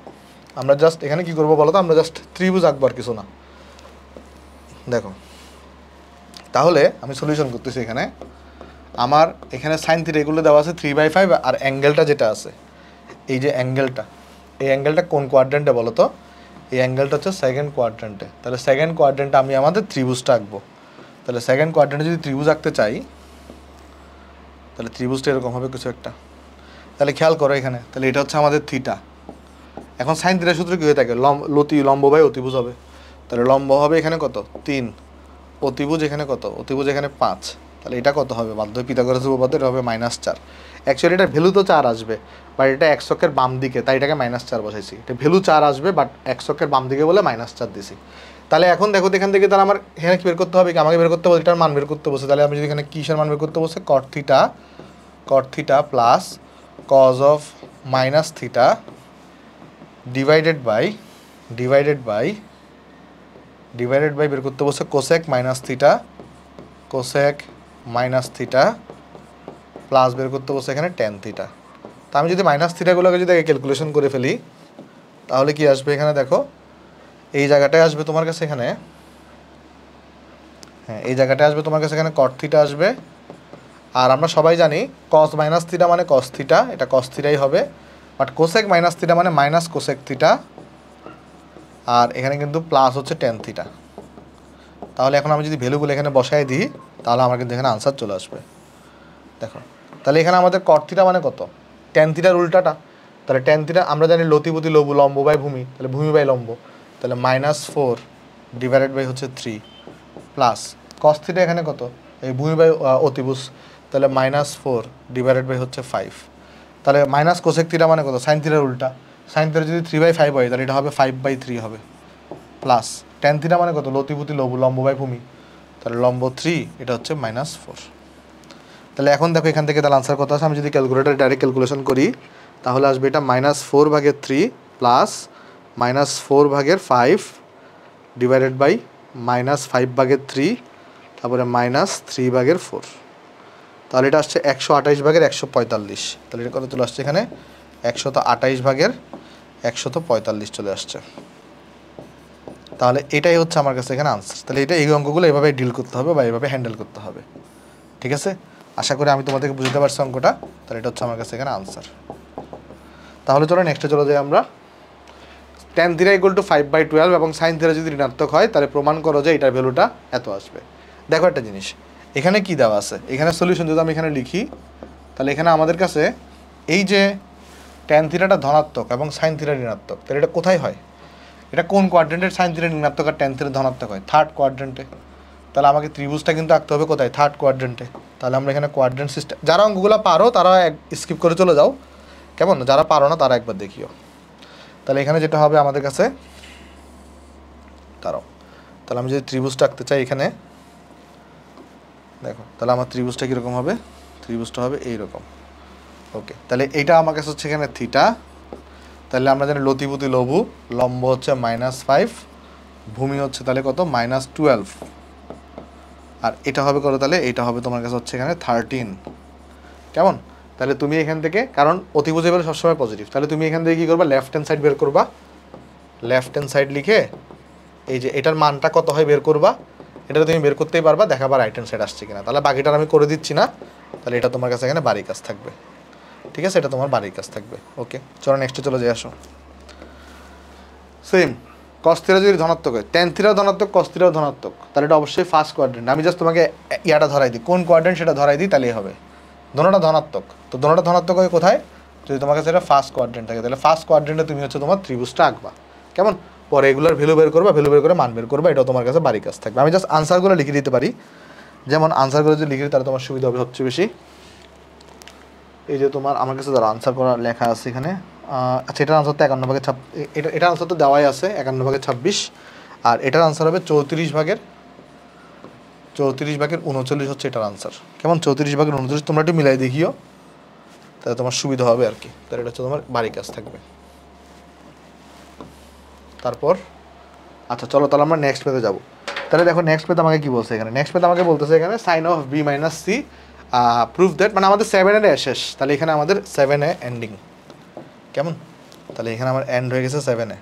আমরা জাস্ট এখানে কি করবো বলো তো, আমরা জাস্ট ত্রিভুজ আঁকবো আর কিছু না। দেখো তাহলে আমি সলিউশন করতেছি। এখানে আমার এখানে সাইন থিটা এগুলো দেওয়া আছে 3/5 আর অ্যাঙ্গেলটা যেটা আছে, এই যে অ্যাঙ্গেলটা, এই অ্যাঙ্গেলটা কোন কোয়াড্রেন্টে বলো তো? এই অ্যাঙ্গেলটা হচ্ছে সেকেন্ড কোয়াড্রেন্টে। তাহলে সেকেন্ড কোয়াড্রেন্টে আমি আমাদের ত্রিভুজটা আঁকবো। তাহলে সেকেন্ড কোয়াড্রেন্টে যদি ত্রিভুজ আঁকতে চাই তাহলে ত্রিভুজটা এরকম হবে কিছু একটা। তাহলে খেয়াল করো এখানে, তাহলে এটা হচ্ছে আমাদের থিটা। এখন সাইন থিটার সূত্র কী হয়ে থাকে? লম্ব বাই অতিভুজ হবে। তাহলে লম্ব হবে এখানে কত? 3, অতিভুজ এখানে কত? অতিভুজ এখানে 5। তাহলে এটা কত হবে? বাধ্য পিথাগোরাসের উপপাদ্য, এটা হবে -4। অ্যাকচুয়ালি এটার ভ্যালু তো 4 আসবে, বাট এটা এক অক্ষের বাম দিকে, তাই এটাকে -4 বসাইছি। এটা ভ্যালু 4 আসবে, বাট এক অক্ষের বাম দিকে বলে -4 দিছি। তাহলে এখন দেখো এখান থেকে তাহলে আমার এখানে কি বের করতে হবে? কি আমাকে বের করতে হবে? এটার মান বের করতে বসে। তাহলে আমি যদি এখানে কিসের মান বের করতে বসে, cot theta plus cos of -theta divided by বের করতে বসে কোসেক থিটা প্লাস বের করতে বসে এখানে ট্যান থিটা। তা আমি যদি মাইনাস থিটাগুলোকে যদি ক্যালকুলেশন করে ফেলি তাহলে কি আসবে? এখানে দেখো এই জায়গাটায় আসবে তোমার কাছে এখানে, হ্যাঁ এই জায়গাটায় আসবে তোমার কাছে এখানে cot থিটা আসবে। আর আমরা সবাই জানি cos থিটা মানে cos থিটা, এটা cos থিটাই হবে। বাট কোসেক থিটা মানে মাইনাস কোসেক থিটা, আর এখানে কিন্তু প্লাস হচ্ছে ট্যান থিটা। তাহলে এখন আমি যদি ভ্যালুগুলো এখানে বসাই দিই তাহলে আমার কিন্তু এখানে আনসার চলে আসবে। দেখো তাহলে এখানে আমাদের cot থিটা মানে কত? ট্যান থিটার উল্টাটা। তাহলে ট্যান থিটা আমরা জানি লতিপতি লঘু, লম্ব বাই ভূমি, তাহলে ভূমি বাই লম্ব। তাহলে -4 ডিভাইডেড বাই হচ্ছে 3 প্লাস cos থিটা এখানে কত? এই ভূমি বাই অতিভুজ, তাহলে -4 ডিভাইডেড বাই হচ্ছে 5। তাহলে মাইনাস কোসেক থিটা মানে কত? সাইন থিটার উল্টা। সাইন থিটা যদি 3/5 হয় তাহলে এটা হবে 5/3 হবে, প্লাস ট্যান থিটা মানে কত? লতিপতি লঘু, লম্ব বাই ভূমি, তাহলে লম্ব 3, এটা হচ্ছে -4। তাহলে এখন দেখো এখান থেকে তাহলে আনসার কত আছে? আমি যদি ক্যালকুলেটার ডাইরেক্ট ক্যালকুলেশন করি তাহলে আসবে এটা -4/3 প্লাস -4/5 ডিভাইডেড বাই -5/3 তারপরে -3/4। তাহলে এটা আসছে 128/145। তাহলে এটা কত চলে আসছে? এখানে 128/145 চলে আসছে। তাহলে এটাই হচ্ছে আমার কাছে এখানে আনসার। তাহলে এটা এই অঙ্কগুলো এভাবে ডিল করতে হবে বা এভাবে হ্যান্ডেল করতে হবে, ঠিক আছে? আশা করি আমি তোমাদেরকে বুঝতে পারছি অঙ্কটা। তাহলে এটা হচ্ছে আমার কাছে এখানে আনসার। তাহলে চলো নেক্সটে চলে যাই আমরা। tan থিটা = 5/12 এবং সাইন থিটা যদি ঋণাত্মক হয় তাহলে প্রমাণ করো যে এটার ভ্যালুটা এত আসবে। দেখো একটা জিনিস এখানে কি দেওয়া আছে, এখানে সলিউশন যদি আমি এখানে লিখি তাহলে এখানে আমাদের কাছে এই যে tan থিটাটা ধনাত্মক এবং সাইন থিটা ঋণাত্মক, তাহলে এটা কোথায় হয়? এটা কোন কোয়াড্রেন্টের সাইন থিটা ঋণাত্মক আর tan থিটা ধনাত্মক হয়? থার্ড কোয়াড্রেন্টে। তাহলে আমাকে ত্রিভুজটা কিন্তু আঁকতে হবে কোথায়? থার্ড কোয়াড্রেন্টে। তাহলে আমরা এখানে কোয়াড্রেন্ট সিস্টেম, যারা অঙ্কগুলো পারো তারা স্কিপ করে চলে যাও, কেমন? যারা পারো না তারা একবার দেখিও। তাহলে এখানে যেটা হবে আমাদের কাছে, তাহলে আমি যদি ত্রিভুজটা আঁকতে চাই এখানে, দেখো তাহলে আমার ত্রিভুজটা কীরকম হবে? ত্রিভুজটা হবে এইরকম। ওকে, তাহলে এইটা আমার কাছে হচ্ছে এখানে থিটা। তাহলে আমরা জানি লতিপতি লঘু, লম্ব হচ্ছে -5, ভূমি হচ্ছে তাহলে কত? -12। আর এটা হবে কত? তাহলে এটা হবে তোমার কাছে হচ্ছে এখানে 13, কেমন? তাহলে তুমি এখান থেকে, কারণ অতিভুজে বের সবসময় পজিটিভ, তাহলে তুমি এখান থেকে কী করবা? লেফট হ্যান্ড সাইড বের করবা। লেফট হ্যান্ড সাইড লিখে এই যে এটার মানটা কত হয় বের করবা। এটা তুমি বের করতেই পারবা, দেখাবা রাইট হ্যান্ড সাইড আসছে কিনা। তাহলে বাকিটা আমি করে দিচ্ছি না, তাহলে এটা তোমার কাছে এখানে বাড়ির কাজ থাকবে, ঠিক আছে? এটা তোমার বাড়ির কাজ থাকবে। ওকে, চলো নেক্সটে চলে যাই, আসো। সেম cos থিটা যদি ধনাত্মক হয়, tan থিটাও ধনাত্মক, cos থিটাও ধনাত্মক, তাহলে এটা অবশ্যই ফার্স্ট কোয়াড্রেন্ট। আমি জাস্ট তোমাকে ইয়াটা ধরাই দিই, কোন কোয়াড্রেন্ট সেটা ধরাই দিই, তাহলেই হবে। দোনোটা ধনাত্মক, তো দোনোটা ধনাত্মক হয় কোথায়? যদি তোমার কাছে এটা ফার্স্ট কোয়াড্রেন্ট থাকে, তাহলে ফার্স্ট কোয়াড্রেন্টে তুমি হচ্ছে তোমার ত্রিভুজটা আঁকবা, কেমন? পরে এগুলোর ভ্যালু বের করবা, ভ্যালু বের করে মান বের করবা, এটাও তোমার কাছে বাড়ি কাজ থাকবে। আমি জাস্ট আনসারগুলো লিখে দিতে পারি, যেমন আনসারগুলো যদি লিখে দিই তাহলে তোমার সুবিধা হবে সবচেয়ে বেশি। এই যে তোমার আমার কাছে ধরো আনসার করা লেখা আছে এখানে, আচ্ছা এটার আনসার তো 51/26, এটার আনসার তো দেওয়াই আছে 51/26, আর এটার আনসার হবে 34/39 হচ্ছে এটার আনসার, কেমন? 34/39 তোমরা একটু মিলাই দেখিও, তাহলে তোমার সুবিধা হবে আর কি। তাহলে এটা হচ্ছে তোমার বাড়ি কাজ থাকবে। তারপর আচ্ছা চলো তাহলে আমরা নেক্সট পেজে যাবো। তাহলে দেখো নেক্সট পেতে আমাকে কি বলছে এখানে, নেক্সট পেতে আমাকে বলতেছে এখানে sine of B minus C proof that, মানে আমাদের 7 এর শেষ, তাহলে এখানে আমাদের 7 এ এন্ডিং, কেমন? তাহলে এখানে আমার এন্ড হয়ে গেছে 7 এ।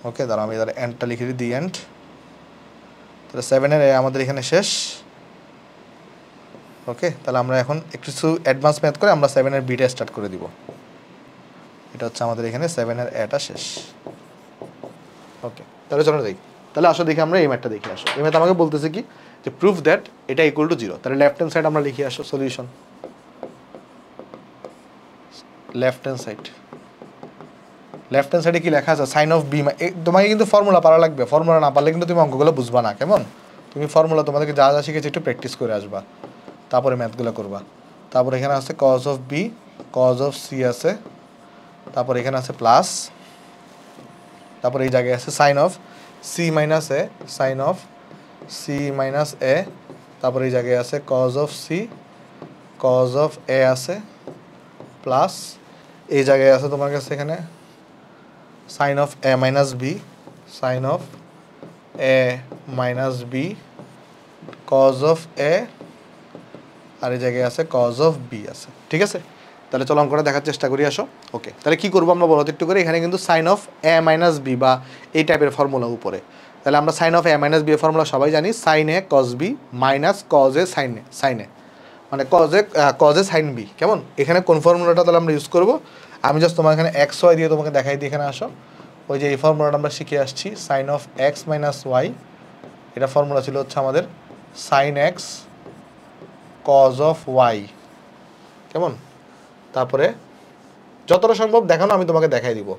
ওকে, দাঁড়া আমি এবার এন্ডটা লিখে দিই, দি এন্ড। তাহলে 7 এর আমাদের এখানে শেষ। ওকে, তাহলে আমরা এখন একটু অ্যাডভান্স ম্যাথ করে আমরা 7 এর বিটা স্টার্ট করে দিব। এটা হচ্ছে আমাদের এখানে 7 এর এটা শেষ। ওকে, তাহলে চলো দেখি, তাহলে আসো দেখি আমরা এই ম্যাথটা দেখি। আসো এই ম্যাথ আমাকে বলতেছে কি যে প্রুফ দ্যাট এটা ইকুয়াল টু 0। তাহলে লেফট হ্যান্ড সাইড আমরা লিখি, আসো solution left hand side. Left hand সাইডে কি লেখা আছে, সাইন অফ বি। তোমাকে কিন্তু ফর্মুলা পারা লাগবে, ফর্মুলা না পারলে কিন্তু তুমি অঙ্কগুলো বুঝবা না, কেমন? তুমি ফর্মুলা তোমাদেরকে যা যা শিখেছি একটু প্র্যাকটিস করে আসবা, তারপরে ম্যাথগুলো করবা। তারপর এখানে আছে cos of b, cos of c আছে, তারপর এখানে আছে প্লাস, তারপর এই জায়গায় আছে sine of c minus a, sine of c minus a, তারপর এই জায়গায় আছে cos of c, cos of a আছে, প্লাস এই জায়গায় আছে তোমার কাছে এখানে sine of A minus b, sine of A minus b, cos of a, আর এই জায়গায় আছে কজ অফ বি আছে। ঠিক আছে, তাহলে চলো অঙ্কটা দেখার চেষ্টা করি, আসো। ওকে, তাহলে কী করবো আমরা বলো একটু করে। এখানে কিন্তু sine of A minus b বা এই টাইপের ফর্মুলা উপরে, তাহলে আমরা sine of A minus B এর ফর্মুলা সবাই জানি, sine A cos B minus cos A sine A, sine a মানে কজ এ সাইন বি, কেমন? এখানে কোন ফর্মুলাটা তাহলে আমরা ইউজ করবো, আমি জাস্ট তোমার এখানে এক্স ওয়াই দিয়ে তোমাকে দেখাই দিই। এখানে আসো, ওই যে এই ফর্মুলাটা আমরা শিখে আসছি, sine of X minus Y, এটা ফর্মুলা ছিল হচ্ছে আমাদের sine X cos of Y, কেমন? তারপরে যতটা সম্ভব দেখানো আমি তোমাকে দেখাই দিব,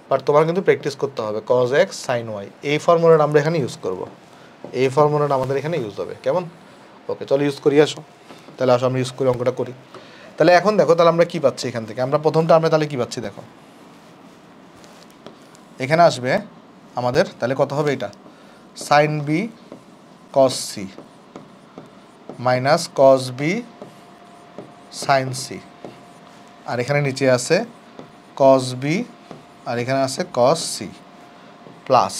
বাট তোমার কিন্তু প্র্যাকটিস করতে হবে। কজ এক্স সাইন ওয়াই, এই ফর্মুলাটা আমরা এখানে ইউজ করব, এই ফর্মুলাটা আমাদের এখানে ইউজ হবে, কেমন? ওকে, চলো ইউজ করি, আসো। তাহলে আসো আমরা ইউজ করি, অঙ্কটা করি। তাহলে এখন দেখো, তাহলে আমরা কী পাচ্ছি এখান থেকে, আমরা প্রথমটা আমরা তাহলে কী পাচ্ছি দেখো, এখানে আসবে আমাদের, তাহলে কত হবে এটা, sine b cos c minus cos b sine c, আর এখানে নিচে আছে কস বি, আর এখানে আছে কস সি প্লাস,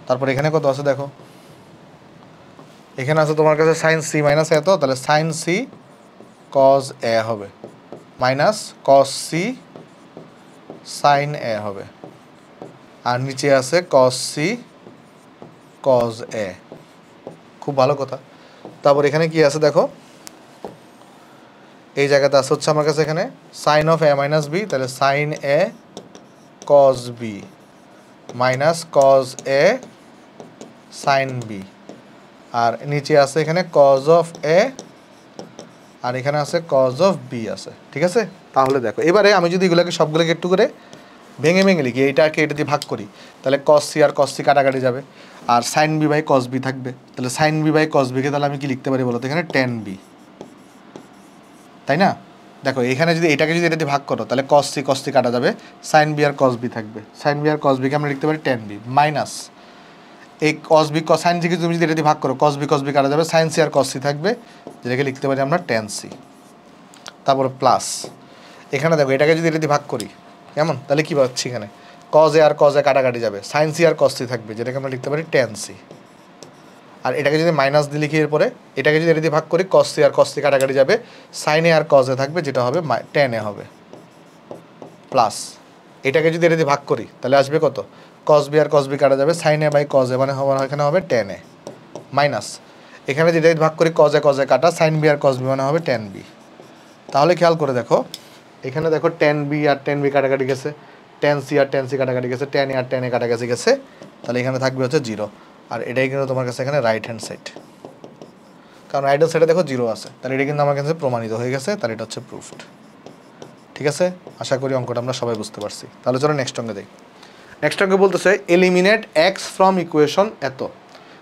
তারপর এখানে কত আছে দেখো, এখানে আছে তোমার কাছে সাইন সি মাইনাস এত, তাহলে সাইন সি কজ এ হবে মাইনাস কস সি সাইন এ হবে, আর নিচে আছে কস সি কজ এ। খুব ভালো কথা। তারপর এখানে কি আছে দেখো, এই জায়গাতে আছে হচ্ছে আমার কাছে এখানে sine of A minus b, তাহলে সাইন এ কজ বি মাইনাস কজ এ সাইন বি, আর নিচে আছে এখানে কজ অফ এ, আর এখানে আছে কজ অফ বি আছে। ঠিক আছে, তাহলে দেখো এবারে আমি যদি এগুলোকে সবগুলোকে একটু করে ভেঙে ভেঙে লিখি, এইটাকে এটা দিয়ে ভাগ করি, তাহলে কস সি আর কস সি কাটাকাটি যাবে, আর sine b by cos b থাকবে, তাহলে সাইন বি বাই কস বিকে তাহলে আমি কি লিখতে পারি বলো তো, এখানে টেন বি, তাই না? দেখো এখানে যদি এটাকে যদি এটা দিয়ে ভাগ করো, তাহলে কস সি কাটা যাবে, সাইন বি আর কস বি থাকবে, সাইন বি আর কস বিকে আমরা লিখতে পারি টেন বি মাইনাস এই কস বি সাইন সিকে তুমি যদি এটা দিয়ে ভাগ করো, কস বি কাটা যাবে, সাইন সি আর কস সি থাকবে, যেটাকে লিখতে পারি আমরা টেন সি, তারপরে প্লাস এখানে দেখো এটাকে যদি এটা দিয়ে ভাগ করি, কেমন? তাহলে কী পাচ্ছি এখানে, কজ এ আর কজ এ কাটাকাটি যাবে, সাইন সি আর কস সি থাকবে, যেটাকে আমরা লিখতে পারি টেন সি, আর এটাকে যদি মাইনাস দিয়ে লিখি এরপরে এটাকে যদি এটা দিয়ে ভাগ করি, কস সি আর কস সি কাটাকাটি যাবে, সাইন এ আর কজ এ থাকবে, যেটা হবে টেন এ হবে, প্লাস এটাকে যদি এটা দিয়ে ভাগ করি তাহলে আসবে কত, কস বি আর কস বি কাটা যাবে, sine A by cos A মানে এখানে হবে টেন এ, মাইনাস এখানে যদি ভাগ করি কজ এ কাটা, সাইন বি আর কস বি মানে হবে টেন বি। তাহলে খেয়াল করে দেখো এখানে দেখো টেন বি আর টেন বি কাটাকাটি গেছে, টেন সি আর টেন সি কাটাকাটি গেছে, টেন এ আর টেন এ কাটাকাটি গেছে, তাহলে এখানে থাকবে হচ্ছে 0, আর এটাই কিন্তু তোমার কাছে এখানে রাইট হ্যান্ড সাইড, কারণ রাইট হ্যান্ড সাইডে দেখো 0 আছে, তাহলে এটা কিন্তু আমার কাছে প্রমাণিত হয়ে গেছে, তাহলে এটা হচ্ছে প্রুফড। ঠিক আছে, আশা করি অঙ্কটা আমরা সবাই বুঝতে পারছি। তাহলে চলো নেক্সট অঙ্কে দেখি। নেক্সট অঙ্কে বলতেছে এলিমিনেট এক্স ফ্রম ইকুয়েশন এত,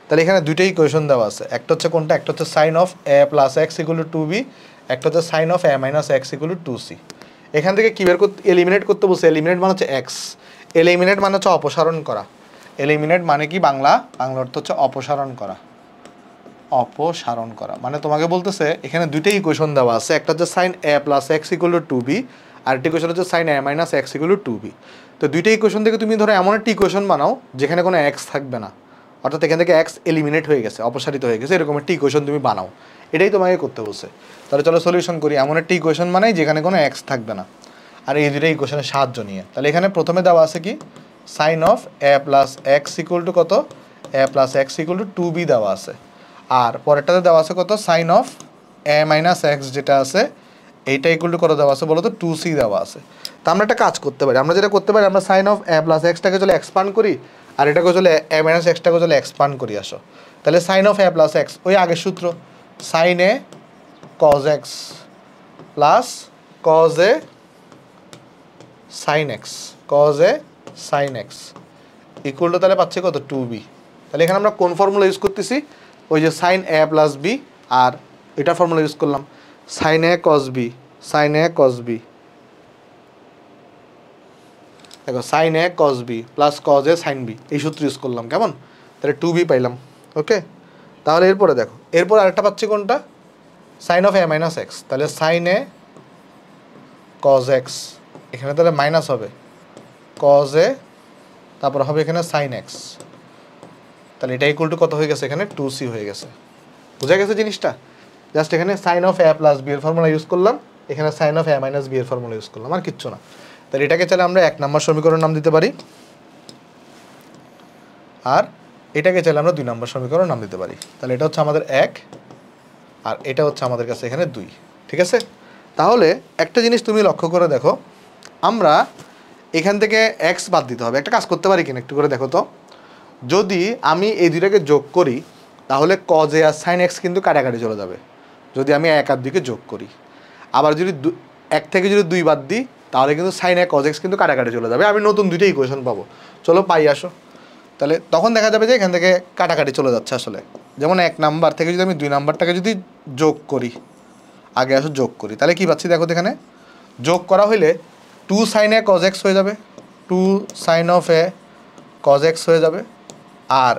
তাহলে এখানে দুইটাই ইকুয়েশন দেওয়া আছে, একটা হচ্ছে কোনটা, একটা হচ্ছে sine of A plus x equal to 2b, একটা হচ্ছে sine of A minus X equal to 2c। এখান থেকে কী বের করতে, এলিমিনেট করতে বলছে, এলিমিনেট মানে হচ্ছে এক্স, এলিমিনেট মানে হচ্ছে অপসারণ করা, এলিমিনেট মানে কি বাংলা অর্থ হচ্ছে অপসারণ করা, মানে তোমাকে বলতেছে এখানে দুইটাই ইকুয়েশন দেওয়া আছে, একটা হচ্ছে sine A plus x equal to 2b, আরেকটি ইকুয়েশন হচ্ছে sine A minus X equal to 2b। তো দুইটা ইকুয়েশন থেকে তুমি ধরো এমন একটা ইকুয়েশন বানাও যেখানে কোনো এক্স থাকবে না, অর্থাৎ এখান থেকে এক্স এলিমিনেট হয়ে গেছে, অপসারিত হয়ে গেছে, এরকম একটা ইকুয়েশন তুমি বানাও। এটাই তোমাকে করতে বলছে। তাহলে চলো সলিউশন করি। এমন একটা ইকুয়েশন বানাই যেখানে কোনো এক্স থাকবে না, আর এই দুইটা ইকুয়েশনের সাহায্য নিয়ে। তাহলে এখানে প্রথমে দেওয়া আছে কি sine of A plus x equal to কত, a plus x equal to 2b দেওয়া আছে। আর পরেরটাতে দেওয়া আছে কত, sine of A minus x যেটা আছে এইটা ইকুয়াল টু কত দেওয়া আছে বলো তো, 2c দেওয়া আছে। তা আমরা একটা কাজ করতে পারি, আমরা যেটা করতে পারি, আমরা সাইন অফ এ প্লাস এক্সটাকে চলে এক্সপান্ড করি, আর এটাকে চলে এ মাইনাস এক্সটাকে চলে এক্সপান্ড করি। আসো তাহলে sine of A plus X ওই আগের সূত্র, sine A cos x plus cos A sine X, cos A sine X equal to তাহলে পাচ্ছি কত, 2b। তাহলে এখানে আমরা কোন ফর্মুলা ইউজ করতেছি, ওই যে সাইন এ প্লাস বি, আর এটা ফর্মুলা ইউজ করলাম সাইন এ কজ বি, সাইন এ কজ বি, দেখো সাইন এ কজ বি প্লাস কজ এ সাইন বি, এই সূত্র ইউজ করলাম। কেমন, তাহলে 2b পাইলাম। ওকে, তাহলে এরপরে দেখো, এরপর আরেকটা পাচ্ছি কোনটা, sine of A minus X, তাহলে সাইন এ কজ এক্স, এখানে তাহলে মাইনাস হবে কজ এ, তারপর হবে এখানে সাইন এক্স, তাহলে এটা ইকুয়াল টু কত হয়ে গেছে, এখানে 2c হয়ে গেছে। বুঝা গেছে জিনিসটা? জাস্ট এখানে sine of A plus B এর ফর্মুলা ইউজ করলাম, এখানে sine of A minus B এর ফর্মুলা ইউজ করলাম, আর কিচ্ছু না। তাহলে এটাকে চাইলে আমরা 1 নম্বর সমীকরণ নাম দিতে পারি, আর এটাকে চাইলে আমরা 2 নম্বর সমীকরণ নাম দিতে পারি। তাহলে এটা হচ্ছে আমাদের 1, আর এটা হচ্ছে আমাদের কাছে এখানে 2। ঠিক আছে, তাহলে একটা জিনিস তুমি লক্ষ্য করে দেখো, আমরা এখান থেকে এক্স বাদ দিতে হবে। একটা কাজ করতে পারি কিনা একটু করে দেখো তো, যদি আমি এই দুইটাকে যোগ করি তাহলে কজ এ আর সাইন এক্স কিন্তু কাটাকাটি চলে যাবে, যদি আমি 1 আর 2কে যোগ করি। আবার যদি 1 থেকে যদি 2 বাদ দিই তাহলে কিন্তু সাইন এ কজ এক্স কিন্তু কাটাকাটি চলে যাবে, আমি নতুন দুইটা ইকুয়েশন পাবো। চলো পাই আসো, তাহলে তখন দেখা যাবে যে এখান থেকে কাটাকাটি চলে যাচ্ছে আসলে। যেমন 1 নাম্বার থেকে যদি আমি 2 নাম্বারটাকে যদি যোগ করি, আগে আসো যোগ করি, তাহলে কি পাচ্ছি দেখো, এখানে যোগ করা হইলে 2 সাইন এ কজ এক্স হয়ে যাবে, 2 sine of A cos X হয়ে যাবে, আর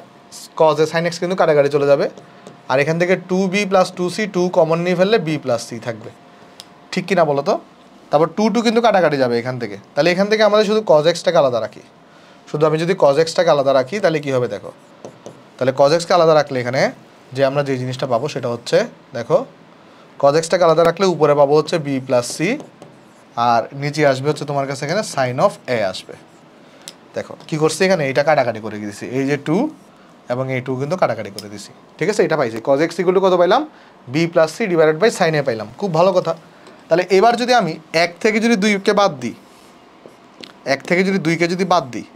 কজ এ সাইন এক্স কিন্তু কাটাকাটি চলে যাবে, আর এখান থেকে 2b প্লাস 2c 2 কমন নিয়ে ফেললে b প্লাস c থাকবে। ঠিক কিনা বলো তো? তারপর 2 কিন্তু কাটাকাটি যাবে এখান থেকে, তাহলে এখান থেকে আমাদের শুধু কজ এক্সটাকে আলাদা রাখি, শুধু আমি যদি কজ এক্সটাকে আলাদা রাখি তাহলে কি হবে দেখো, তাহলে কজ এক্সকে আলাদা রাখলে এখানে যে আমরা যে জিনিসটা পাবো সেটা হচ্ছে, দেখো কজ এক্সটাকে আলাদা রাখলে উপরে পাবো হচ্ছে b প্লাস c, আর নিচে আসবে হচ্ছে তোমার কাছে এখানে সাইন অফ এ আসবে। দেখো কি করছি, এখানে এইটা কাটাকাটি করে দিয়েছি, এই যে 2 এবং এই 2 কিন্তু কাটাকাটি করে দিয়েছি। ঠিক আছে, এটা পাইছি কজ এক্স ইকুয়াল টু কত পাইলাম, b plus c divided by sine a পাইলাম। খুব ভালো কথা। তাহলে এবার যদি আমি 1 থেকে যদি 2কে বাদ দিই, 1 থেকে যদি 2কে যদি বাদ দিই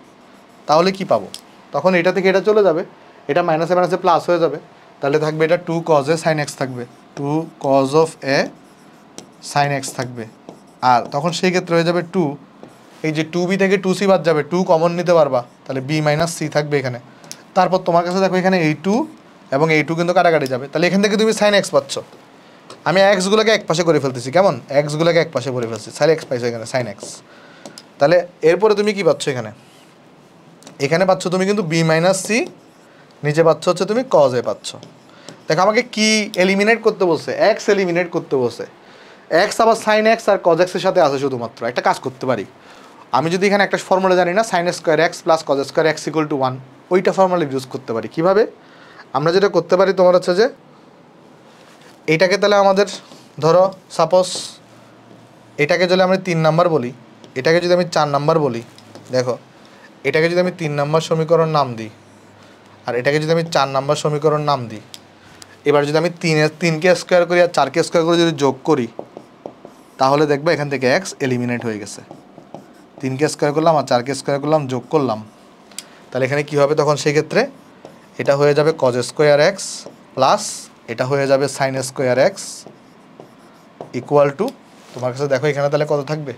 তাহলে কি পাবো, তখন এটা থেকে এটা চলে যাবে, এটা মাইনাসে মাইনাসে প্লাস হয়ে যাবে, তাহলে থাকবে এটা 2 কজ এ সাইন এক্স থাকবে, 2 cos of A sine X থাকবে, আর তখন সেই ক্ষেত্রে হয়ে যাবে 2, এই যে 2b থেকে 2c বাদ যাবে, 2 কমন নিতে পারবা, তাহলে b মাইনাস c থাকবে এখানে। তারপর তোমার কাছে দেখো এখানে এই 2 এবং এই 2 কিন্তু কাটাকাটি যাবে, তাহলে এখান থেকে তুমি সাইন এক্স পাচ্ছ। আমি এক্সগুলোকে এক পাশে করে ফেলতেছি, কেমন, এক্সগুলোকে এক পাশে করে ফেলছি, সাইন এক্স পাইছো এখানে সাইন এক্স। তাহলে এরপরে তুমি কি পাচ্ছ, এখানে এখানে পাচ্ছ তুমি কিন্তু b মাইনাস c, নিচে পাচ্ছ হচ্ছে তুমি কজ এ পাচ্ছ। দেখো আমাকে কি এলিমিনেট করতে বলছে, এক্স এলিমিনেট করতে বলছে, এক্স আবার সাইন এক্স আর কজ এক্সের সাথে আছে শুধুমাত্র। একটা কাজ করতে পারি, আমি যদি এখানে একটা ফর্মুলা জানি না, sine square x plus cos square x equal to 1, ওইটা ফর্মুলা ইউজ করতে পারি। কীভাবে, আমরা যেটা করতে পারি তোমার হচ্ছে যে এইটাকে তাহলে আমাদের ধরো সাপোজ এটাকে যদি আমরা 3 নাম্বার বলি, এটাকে যদি আমি 4 নাম্বার বলি, দেখো এটাকে যদি আমি 3 নাম্বার সমীকরণ নাম দিই, আর এটাকে যদি আমি 4 নাম্বার সমীকরণ নাম দিই, এবার যদি আমি 3কে স্কোয়ার করি আর 4কে স্কোয়ার করে যদি যোগ করি তাহলে দেখবে এখান থেকে এক্স এলিমিনেট হয়ে গেছে। 3কে স্কোয়ার করলাম আর 4কে স্কোয়ার করলাম, যোগ করলাম, তাহলে এখানে কী হবে তখন, সেই ক্ষেত্রে এটা হয়ে যাবে কজ স্কোয়ার এক্স প্লাস এটা হয়ে যাবে sine square x equal two, তোমার কাছে দেখো এখানে তাহলে কত থাকবে,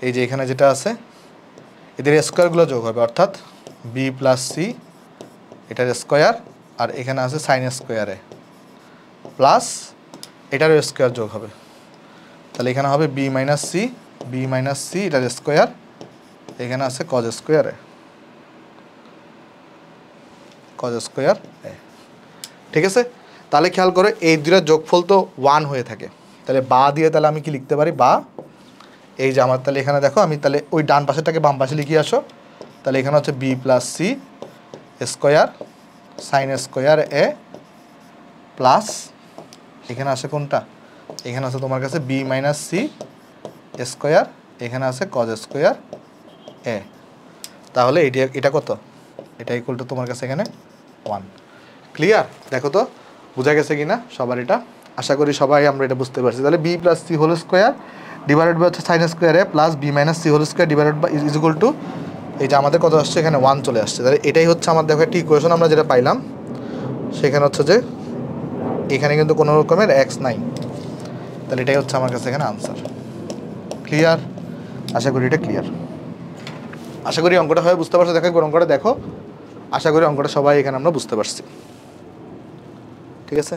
এই যে এখানে যেটা আছে এদের স্কোয়ারগুলো যোগ হবে, অর্থাৎ b প্লাস c এটার স্কোয়ার, আর এখানে আছে সাইন স্কোয়ারে প্লাস এটারও স্কোয়ার যোগ হবে, তাহলে এখানে হবে b মাইনাস c এটার স্কোয়ার, এখানে আছে কজ স্কোয়ারে, কজ স্কোয়ার এ। ঠিক আছে, তাহলে খেয়াল করো এই দুটার যোগফল তো 1 হয়ে থাকে, তাহলে বা দিয়ে তাহলে আমি কি লিখতে পারি, বা এই যে আমার তাহলে এখানে দেখো আমি তাহলে ওই ডান পাশেরটাকে বাম পাশে লিখে আসো, তাহলে এখানে হচ্ছে b plus c square sine square a plus এখানে আছে কোনটা, এখানে আছে তোমার কাছে বি মাইনাস সি স্কোয়ার, এখানে আছে কজ স্কোয়ার এ। তাহলে এটা কত, এটা ইকুয়াল টু তোমার কাছে এখানে 1। ক্লিয়ার? দেখো তো বোঝা গেছে কিনা সবার এটা, আশা করি সবাই আমরা এটা বুঝতে পারছি। তাহলে b plus c whole square divided by হচ্ছে sine square a plus b minus c whole square divided by is equal to, এই যে আমাদের কত আসছে এখানে 1 চলে আসছে। তাহলে এটাই হচ্ছে আমার দেখো একটা ইকুয়েশন আমরা যেটা পাইলাম, সেখানে হচ্ছে যে এখানে কিন্তু কোনো রকমের এক্স নাই, তাহলে এটাই হচ্ছে আমার কাছে এখানে আনসার। ক্লিয়ার? আশা করি এটা ক্লিয়ার, আশা করি অঙ্কটা হয় বুঝতে পারছো। দেখো একবার অঙ্কটা দেখো, আশা করি অঙ্কটা সবাই এখানে আমরা বুঝতে পারছি। ঠিক আছে?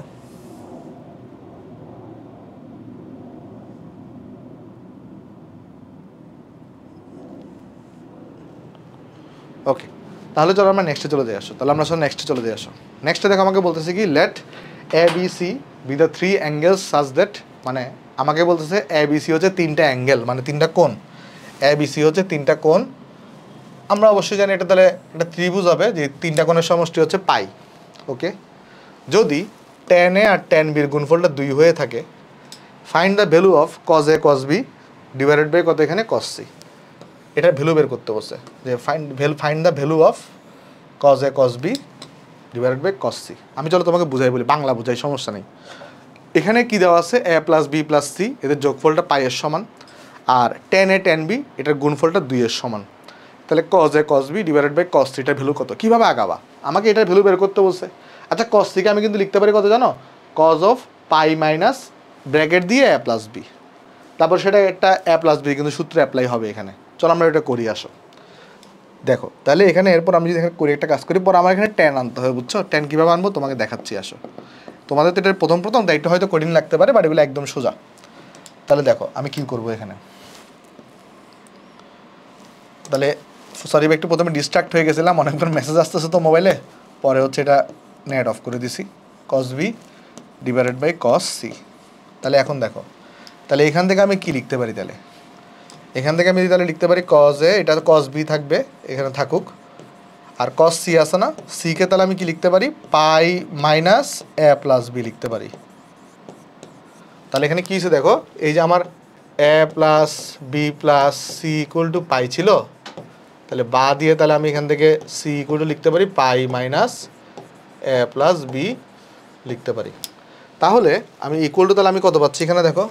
ওকে, তাহলে চলো আমরা নেক্সটে চলে যাই আসো। তাহলে আমরা সব নেক্সটে চলে যাই আসো। নেক্সটে দেখো আমাকে বলতেছে কি, let A B C be the 3 angles such that, মানে আমাকে বলতেছে এ বি সি হচ্ছে 3টা অ্যাঙ্গেল, মানে 3টা কোণ। এ বি সি হচ্ছে 3টা কোণ। আমরা অবশ্যই জানি এটা তাহলে একটা ত্রিভুজ হবে, যে 3টা কোণের সমষ্টি হচ্ছে পাই। ওকে, যদি tan এ আর tan বির গুণফলটা 2 হয়ে থাকে, find the value of cos a cos b divided by কত এখানে cos c। এটার ভ্যালু বের করতে বলছে, যে find the value of cos a cos b divided by cos c। আমি চলো তোমাকে বুঝাই বলি, বাংলা বুঝাই, সমস্যা নেই। এখানে কি দেওয়া আছে, a plus B plus C, এদের যোগফলটা পাইয়ের সমান, আর tan a tan b এটার গুণফলটা 2 এর সমান। তাহলে cos a cos b divided by cos c এটার ভ্যালু কত, কীভাবে আগাবা, আমাকে এটার ভ্যালু বের করতে বলছে। আচ্ছা cos c কে আমি কিন্তু লিখতে পারি কত জানো, cos of pi minus bracket দিয়ে a প্লাস বি, তারপর সেটা একটা a প্লাস বি কিন্তু সূত্রে অ্যাপ্লাই হবে এখানে। চলো আমরা এটা করি আসো। দেখো তাহলে এখানে এরপর আমি যদি এখানে করি একটা কাজ করি, পর আমার এখানে ট্যান আনতে হবে, বুঝছো? ট্যান কীভাবে আনবো তোমাকে দেখাচ্ছি আসো। তোমাদের তো এটার প্রথম দায়িত্ব হয়তো কঠিন লাগতে পারে, বাট এগুলো একদম সোজা। তাহলে দেখো আমি কি করবো এখানে, তাহলে সরি একটু প্রথমে ডিস্ট্রাক্ট হয়ে গেছিলাম, অনেকবার মেসেজ আসতেছে তো মোবাইলে, পরে হচ্ছে এটা নেট অফ করে দিছি। cos b divided by cos c। তাহলে এখন দেখো, তাহলে এখান থেকে আমি কি লিখতে পারি, তাহলে এখান থেকে আমি তাহলে লিখতে পারি cos a, এটা cos b থাকবে এখানে থাকুক, আর cos c আছে না, c কে তাহলে আমি কি লিখতে পারি, পাই মাইনাস a প্লাস বি লিখতে পারি। তাহলে এখানে কী হয়েছে দেখো, এই যে আমার a plus B plus c equal to pi ছিল, তাহলে বা দিয়ে তাহলে আমি এখান থেকে সি ইকুয়াল টু লিখতে পারি পাই মাইনাস এ প্লাস বি লিখতে পারি। তাহলে আমি ইকুয়াল টু তাহলে আমি কত পাচ্ছি এখানে দেখো,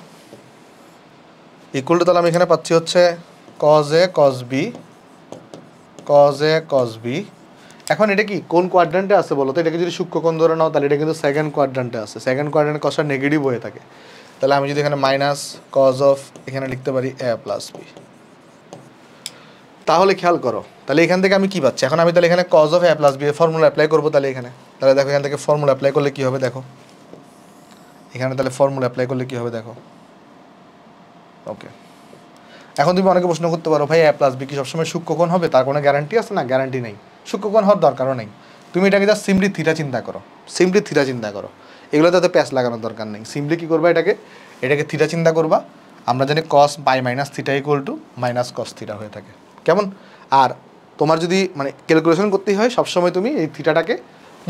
ইকুয়াল টু তাহলে আমি এখানে পাচ্ছি হচ্ছে cos a cos b cos a cos b। এখন এটা কি কোন কোয়াড্রেন্টে আছে বলো তো? এটাকে যদি সূক্ষ্মকোণ ধরে নাও তাহলে এটা কিন্তু সেকেন্ড কোয়াড্রেন্টে আছে, সেকেন্ড কোয়াড্রেন্টে কসটা নেগেটিভ হয়ে থাকে। তাহলে আমি যদি এখানে মাইনাস cos অফ এখানে লিখতে পারি a প্লাস বি। তাহলে খেয়াল করো, তাহলে এখান থেকে আমি কি পাচ্ছি, এখন আমি তাহলে এখানে cos of a plus B এর ফর্মুলা অ্যাপ্লাই করবো। তাহলে এখানে তাহলে দেখো এখান থেকে ফর্মুলা অ্যাপ্লাই করলে কী হবে দেখো, এখানে তাহলে ফর্মুলা অ্যাপ্লাই করলে কী হবে দেখো। ওকে, এখন তুমি অনেকে প্রশ্ন করতে পারো, ভাই a প্লাস বি কি সবসময় সূক্ষ্মকোণ হবে? তার কোনো গ্যারান্টি আছে না? গ্যারান্টি নেই, সূক্ষ্মকোণ হওয়ার দরকারও নেই। তুমি এটাকে জাস্ট সিম্পলি থিটা চিন্তা করো, সিম্পলি থিটা চিন্তা করো, এগুলো তাতে প্যাচ লাগানোর দরকার নেই। সিম্পলি কী করবা, এটাকে থিটা চিন্তা করবা। আমরা জানি cos pi minus theta equal to minus cos theta হয়ে থাকে, কেমন? আর তোমার যদি মানে ক্যালকুলেশন করতেই হয়, সবসময় তুমি এই থিটাটাকে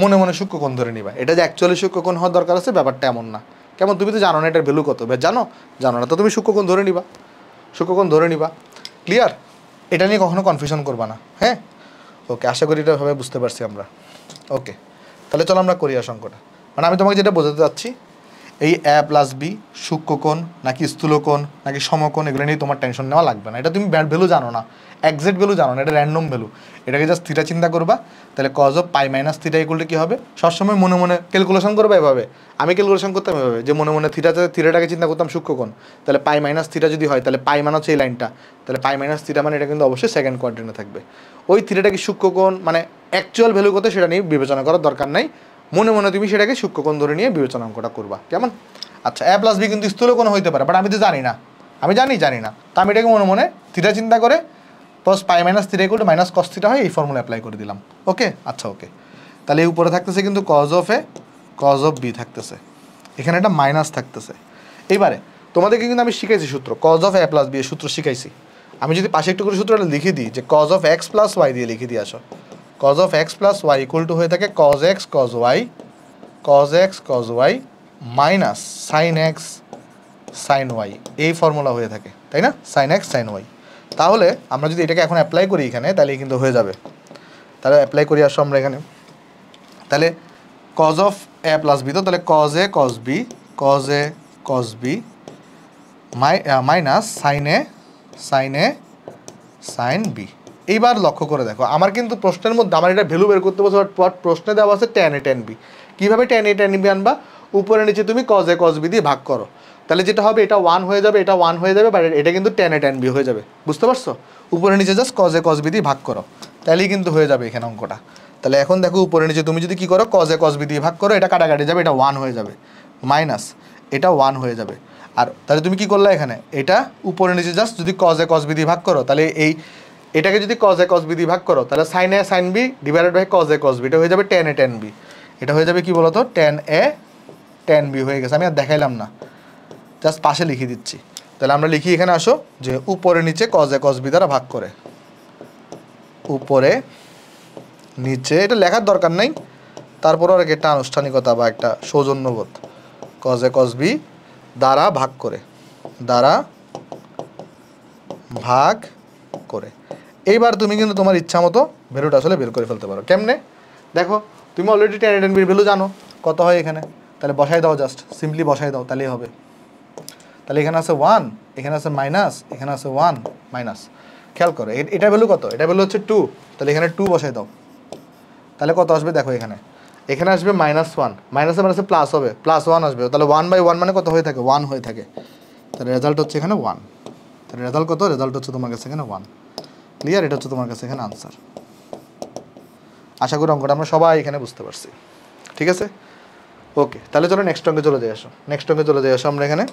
মনে মনে সূক্ষ্মকোণ ধরে নিবা। এটা যে অ্যাকচুয়ালি সূক্ষ্মকোণ হওয়ার দরকার আছে ব্যাপারটা এমন না। কেমন? তুমি তো জানো না এটার ভ্যালু কত, জানো না তো তুমি সূক্ষ্মকোণ ধরে নিবা, সূক্ষ্মকোণ ধরে নিবা। ক্লিয়ার? এটা নিয়ে কখনো কনফিউশন করবা না, হ্যাঁ? ওকে, আশা করি এটা ভাবে বুঝতে পারছি আমরা। ওকে, তাহলে চলো আমরা করি অঙ্কটা। মানে আমি তোমাকে যেটা বোঝাতে চাচ্ছি, এই a প্লাস বি সূক্ষ্মকোণ নাকি স্থূলকোণ নাকি সমকোণ, এগুলো নিয়ে তোমার টেনশন নেওয়া লাগবে না। এটা তুমি ভ্যালু জানো না, এক্সাক্ট ভ্যালু জানো না, এটা র্যান্ডম ভ্যালু। এটাকে জাস্ট থিটা চিন্তা করবা, তাহলে cos of pi minus theta equal to কী হবে, সবসময় মনে মনে ক্যালকুলেশন করবে এভাবে। আমি ক্যালকুলেশন করতাম এভাবে, যে মনে মনে থিটাটাকে চিন্তা করতাম সূক্ষ্মকোণ, তাহলে পাই মাইনাস থিটা যদি হয়, তাহলে পাই মানে হচ্ছে এই লাইনটা, তাহলে পাই মাইনাস থিটা মানে এটা কিন্তু অবশ্যই সেকেন্ড কোয়াড্রেন্টে থাকবে। ওই থিটাটা কি সূক্ষ্মকোণ মানে অ্যাকচুয়াল ভ্যালু কত সেটা নিয়ে বিবেচনা করার দরকার নাই, মনে মনে তুমি সেটাকে সূক্ষ্মকোণ ধরে নিয়ে বিবেচনা অঙ্কটা করবা, কেমন? আচ্ছা, a প্লাস বি কিন্তু স্থূলকোণ হইতে পারে, বাট আমি তো জানি না, আমি জানি না, তো আমি এটাকে মনে মনে থিটা চিন্তা করে cos pi minus theta equal to minus cos theta হয়, এই ফর্মুলা অ্যাপ্লাই করে দিলাম। ওকে, আচ্ছা ওকে, তাহলে এই উপরে থাকতেছে কিন্তু cos of a cos of b থাকতেছে, এখানে একটা মাইনাস থাকতেছে। এইবারে তোমাদেরকে কিন্তু আমি শিখাইছি সূত্র cos of A plus B এর সূত্র শিখাইছি। আমি যদি পাশে একটু করে সূত্রটা লিখে দিই যে cos of X plus Y দিয়ে লিখে দিয়ে আসো, cos of X plus Y equal to হয়ে থাকে cos X cos Y minus sine X sine Y, এই ফর্মুলা হয়ে থাকে, তাই না? Sine X sine Y. তাহলে আমরা যদি এটাকে এখন অ্যাপ্লাই করি এখানে, তাহলে কিন্তু হয়ে যাবে। তাহলে অ্যাপ্লাই করি আসো আমরা এখানে, তাহলে cos of A plus B, তো তাহলে কজ এ cos B minus sine B. এইবার লক্ষ্য করে দেখো, আমার কিন্তু প্রশ্নের মধ্যে আমার এটা ভ্যালু বের করতে বলছে, বাট প্রশ্নে দেওয়া আছে ট্যান এ ট্যান বি। কীভাবে ট্যান এ ট্যান বি আনবা? উপরে নিচে তুমি কজ এ কজ বি দিয়ে ভাগ করো, তাহলে যেটা হবে এটা 1 হয়ে যাবে, এটা 1 হয়ে যাবে, বাট এটা কিন্তু ট্যান এ ট্যান বি হয়ে যাবে। বুঝতে পারছো? উপরে নিচে জাস্ট কজ এ কজ বি দিয়ে ভাগ করো, তাহলেই কিন্তু হয়ে যাবে এখানে অঙ্কটা। তাহলে এখন দেখো উপরে নিচে তুমি যদি কী করো, কজ এ কজ বি দিয়ে ভাগ করো, এটা কাটাকাটি যাবে, এটা 1 হয়ে যাবে, মাইনাস এটা 1 হয়ে যাবে। আর তাহলে তুমি কী করলে এখানে, এটা উপরে নিচে জাস্ট যদি কজ এ কজ বি দিয়ে ভাগ করো, তাহলে এটাকে যদি কজ এ কজ বি দিয়ে ভাগ করো, তাহলে sine A sine B divided by cos A cos B, এটা হয়ে যাবে ট্যান এ ট্যান বি। এটা হয়ে যাবে কি বলো তো, ট্যান এ ট্যান বি হয়ে গেছে। আমি আর দেখাইলাম না, জাস্ট পাশে লিখে দিচ্ছি। তাহলে আমরা লিখি এখানে আসো যে উপরে নিচে কজ এ কজ বি দ্বারা ভাগ করে, উপরে নিচে, এটা লেখার দরকার নাই, তারপরও আর একটা আনুষ্ঠানিকতা বা একটা সৌজন্যবোধ, কজ এ কজ বি দ্বারা ভাগ করে, এইবার তুমি কিন্তু তোমার ইচ্ছা মতো ভ্যালুটা আসলে বের করে ফেলতে পারো। কেমনে দেখো, তুমি অলরেডি ট্যান এ ট্যান বির ভ্যালু জানো কত হয় এখানে, তাহলে বসাই দাও, জাস্ট সিম্পলি বসাই দাও, তাহলেই হবে। তাহলে এখানে আছে 1, এখানে আছে মাইনাস, এখানে আছে 1 মাইনাস। খেয়াল করো এটা ভ্যালু কত, এটা ভ্যালু হচ্ছে 2, তাহলে এখানে 2 বসাই দাও, তাহলে কত আসবে দেখো, এখানে আসবে -1, মাইনাসে মাইনাসে প্লাস হবে, +1 আসবে, তাহলে 1/1 মানে কত হয়ে থাকে, 1 হয়ে থাকে। তাহলে রেজাল্ট হচ্ছে এখানে 1। তাহলে রেজাল্ট কত, রেজাল্ট হচ্ছে তোমার কাছে এখানে 1। ক্লিয়ার? এটা হচ্ছে তোমার কাছে এখানে আনসার। আশা করি অঙ্কটা আমরা সবাই এখানে বুঝতে পারছি, ঠিক আছে? ওকে, তাহলে চলো নেক্সট অঙ্কে চলে যাই আসো, আমরা এখানে